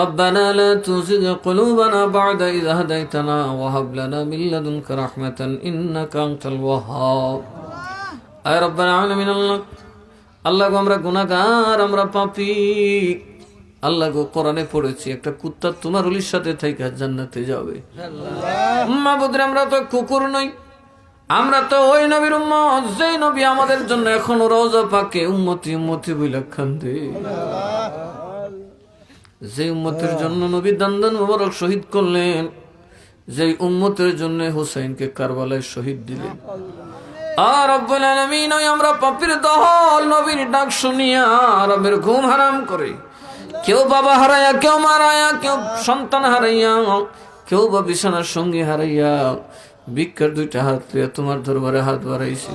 ربنا لا تزغ قلوبنا بعد إذ هديتنا وهب لنا من لدنك رحمة إنك أنت الوهاب. أي ربنا العالمين আল্লাহ গো, আমরা গুনাহগার, আমরা পাপী। আল্লাহ গো, কোরআনে পড়েছি একটা কুত্তা তোমার ওলির সাথে থেকে জান্নাতে যাবে। মাবুদ রে, আমরা তো কুকুর নই, আমরা তো ওই নবীর উম্মত যেই নবী আমাদের জন্য এখনো রওজা পাকে উম্মতি উম্মতি বইলা কান্দে। যে উম্মতের জন্য নবী দান্দান মুবারক শহীদ করলেন, যেই উম্মতের জন্য হুসাইনকে কারবালায় শহীদ দিলেন। আর রব্বুল আলামিন, ওই আমরা পাপীর দল নবীর ডাক শুনিয়া রবের ঘুম হারাম করে, কেউ বাবা হারাইয়া, কেউ মারাইয়া, কেউ সন্তান হারাইয়া, কেউ বা বিছানার সঙ্গী হারাইয়া ভিক্ষার দুইটা হাত লইয়া তোমার দরবারে হাত বাড়াইছি।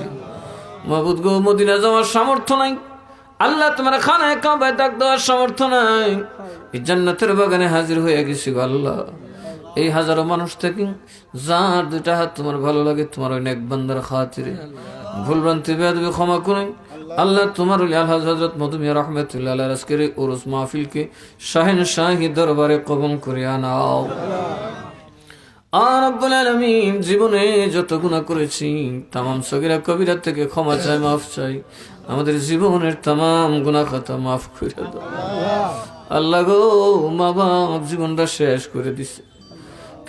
মাবুদ গো, মদিনা যাওয়ার সামর্থ্য নাই, আল্লাহ তোমার খানায় কাবায় ডাক দেওয়ার সামর্থ্য নাই, এই জান্নাতের বাগানে হাজির হয়ে গেছি গো আল্লাহ। এই হাজারো মানুষ থেকে যার দুইটা হাত তোমার ভালো লাগে, তোমার ওই নেক বান্দার খাতিরে ভুলভ্রান্তি বেয়াদবি ক্ষমা করে আল্লাহ। তোমার ওলি আলহাজ হযরত মধুমিয়া রাহমাতুল্লাহ আলাইহির আজকের এই উরুস মাহফিলকে শাহিনশাহী দরবারে কবুল করিয়া নাও। আর রব্বুল আলামিন, জীবনে যত গুনাহ করেছি তামাম সগীরা কবিরা থেকে ক্ষমা চাই, মাফ চাই। আমাদের জীবনের তামাম গুনাহ খাতা মাফ করে দাও আল্লাহ গো। মা বাপ জীবনটা শেষ করে দিছে।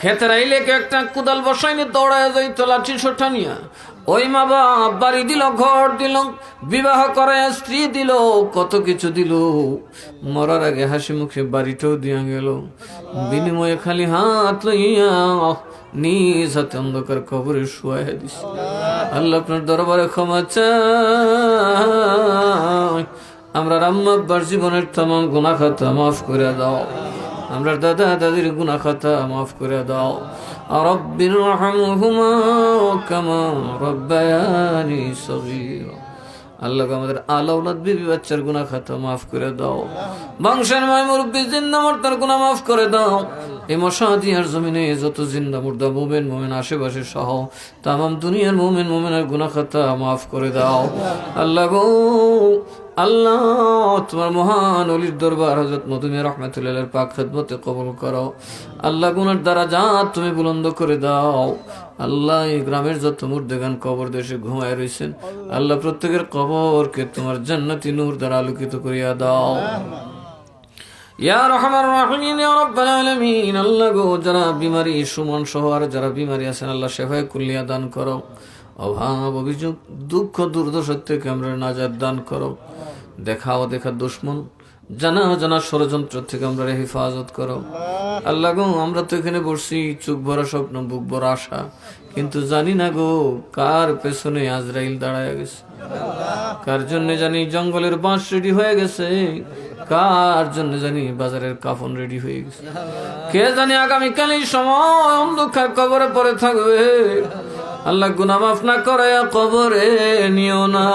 খেতের আইলে একটা কুদাল বসাইনি দৌড়ায় যাইত লাঠি সোঠা নিয়া। ওই মা বাপ বাড়ি দিল, ঘর দিল, বিবাহ করে স্ত্রী দিল, কত কিছু দিল। মরার আগে হাসি মুখে বাড়িটাও দিয়া গেল, বিনিময়ে খালি হাত লইয়া নিজ হাতে অন্ধকার কবরে শুয়াইয়া দিছে। আল্লাহ আপনার দরবারে ক্ষমা চাই। আমরা আম্মা আব্বার জীবনের তামাম গুনাহ খাতা মাফ করে দাও। আমরা দাদা দাদির গুনাহ খাতা মাফ করে দাও। রব্বির রহমহুমা কামা রব্বায়ানি সগীরা। আল্লাহ আমাদের আলাউলাদ বিবি বাচ্চার গুনাহ খাতা মাফ করে দাও। বংশের মায় মুরব্বী জিন্দা মুর্দার গুনাহ মাফ করে দাও। এই মশাদিয়ার জমিনে যত জিন্দা মুর্দা মুমিন মুমিন আশেপাশে সহ তামাম দুনিয়ার মুমিন মুমিনের গুনাহ খাতা মাফ করে দাও আল্লাহ গো। আল্লাহ তোমার মহান ওলির দরবার হযরত মধুমিয়া রাহমাতুল্লাহ আলাইহির পাক খিদমতে কবুল করো আল্লাহ। গুনার দারাজাত তুমি বুলন্দ করে দাও আল্লাহ। এই গ্রামের যত মুর্দাগান কবর দেশে ঘুমায় রয়েছেন আল্লাহ, প্রত্যেকের কবরকে তোমার জান্নাতি নূর দ্বারা আলোকিত করিয়া দাও ইয়া রহমান রহিম ইয়া রাব্বাল আলামিন। আল্লাহ গো, যারা বিমারি সুমন সহ আর যারা বিমারি আছেন আল্লাহ শেফায়ে কুল্লিয়া দান করো। অভাব অভিযোগ দুঃখ দুর্দশা থেকে আমরা নাজাত দান করো। দেখা অদেখা দুশ্মন জানা অজানা ষড়যন্ত্র থেকে আমরা হেফাজত করো আল্লাহ গো। আমরা তো এখানে বসছি, চোখ ভরা স্বপ্ন, বুক ভরা আশা, কিন্তু জানি না গো কার পেছনে আজরাইল দাঁড়ায় গেছে, কার জন্য জানি জঙ্গলের বাঁশ রেডি হয়ে গেছে, কার জন্য জানি বাজারের কাফন রেডি হয়ে গেছে, কে জানি আগামীকাল এই সময় অন্ধকার কবরে পড়ে থাকবে। আল্লাহ গুনাহ মাফ না করে কবরে নিও না।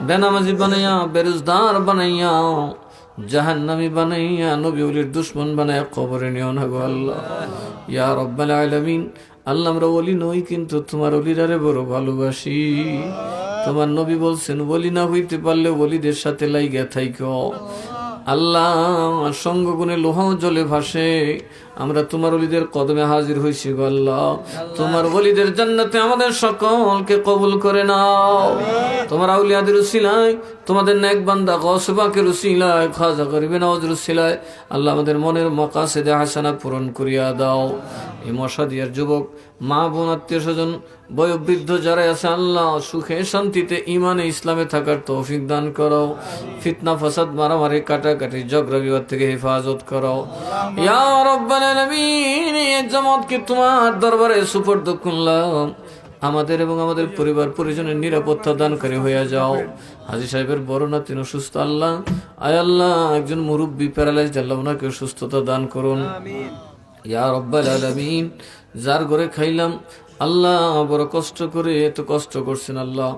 বেনামাজি বানাইয়া, বেরোজগার বানাইয়া, জাহান্নামী বানাইয়া, নবী ওলির দুশ্মন বানাইয়া কবরে নিও না গো আল্লাহ। ইয়া রাব্বাল আলামিন। আল্লাহ আমরা ওলি নই, কিন্তু তোমার ওলিরারে বড় ভালোবাসি। তোমার নবী বলছেন ওলি না হইতে পারলে ওলিদের সাথে লাইগা থাইকো। আল্লাহ সঙ্গ গুণে লোহাও জলে ভাসে, আমরা তোমার ওলিদের কদমে হাজির হইছি গো আল্লাহ। তোমার ওলিদের জান্নাতে আমাদের সকলকে কবুল করে নাও। তোমার আউলিয়াদের উসিলায়, তোমাদের নেক বান্দা গওস পাকের উসিলায়, খাজা গরিবে নওয়াজের উসিলায় আল্লাহ আমাদের মনের মাকাসিদে হাসানা পূরণ করিয়া দাও। এই মশাদিয়ার যুবক মা বোন আত্মীয় স্বজন বয়োবৃদ্ধ যারা আছে আল্লাহ সুখে শান্তিতে ইমানে ইসলামে থাকার তৌফিক দান করো। ফিতনা ফাসাদ মারামারি কাটাকাটি ঝগড়া বিবাদ থেকে হেফাজত করো ইয়া রাব্বাল আলামিন। এই জামাতকে তোমার দরবারে সুপর্দ করলাম আমাদের এবং আমাদের পরিবার পরিজনের নিরাপত্তা দানকারী হয়ে যাও। হাজী সাহেবের বড় নাতিন অসুস্থ, আল্লাহ আয় আল্লাহ একজন মুরব্বী প্যারালাইজড, আল্লাহ ওনাকে সুস্থতা দান করুন ইয়া রব্বাল আলামিন। যার ঘরে খাইলাম আল্লাহ বড় কষ্ট করে এত কষ্ট করছেন আল্লাহ,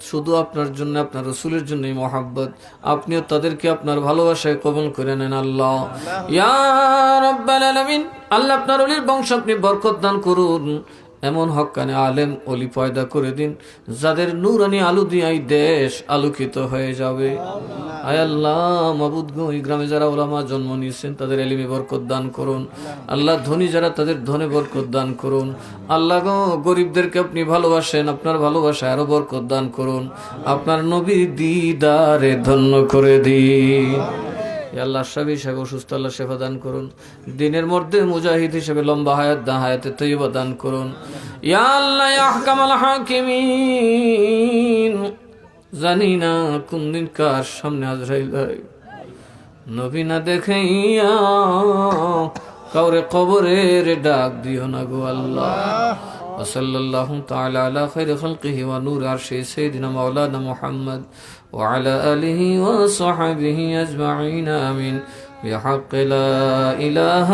শুধু আপনার জন্য আপনার রসুলের জন্যই মহাব্বত, আপনিও তাদেরকে আপনার ভালোবাসায় কবুল করে নেন আল্লাহ ইয়া রব্বাল আলামিন। আল্লাহ আপনার ওলির বংশ আপনি বরকত দান করুন, এমন হক্কানে আলেম অলি পয়দা করে দিন যাদের নূরানি আলো দিয়ে এই দেশ আলোকিত হয়ে যাবে। আয় আল্লাহ মাবুদ গো, এই গ্রামে যারা ওলামা জন্ম নিয়েছেন তাদের এলিমে বরকত দান করুন আল্লাহ, ধনী যারা তাদের ধনে বরকত দান করুন আল্লাহ গো। গরিবদেরকে আপনি ভালোবাসেন, আপনার ভালোবাসায় আরো বরকত দান করুন, আপনার নবীর দিদারে ধন্য করে দিন। আল্লাহ আশরাফি সাহেব অসুস্থ, আল্লাহ শেফা দান করুন, দিনের মধ্যে মুজাহিদ হিসেবে লম্বা হায়াত দান, হায়াতে তৈয়বা দান করুন ইয়া আল্লাহ ইয়া আহকামুল হাকিমিন। জানি না কোন দিন কার সামনে আজরাইল নবী না দেখাইয়া কাউরে কবরের ডাক দিও না গো আল্লাহ। ওয়াসাল্লাল্লাহু তাআলা আলা খাইরি খালকিহি ওয়া নূরি আরশি সাইয়্যিদিনা মাওলানা মুহাম্মদ ওয়া আলা আলিহি ওয়া সাহবিহি আজমাইন আমিন বিহাক্কি লা ইলাহা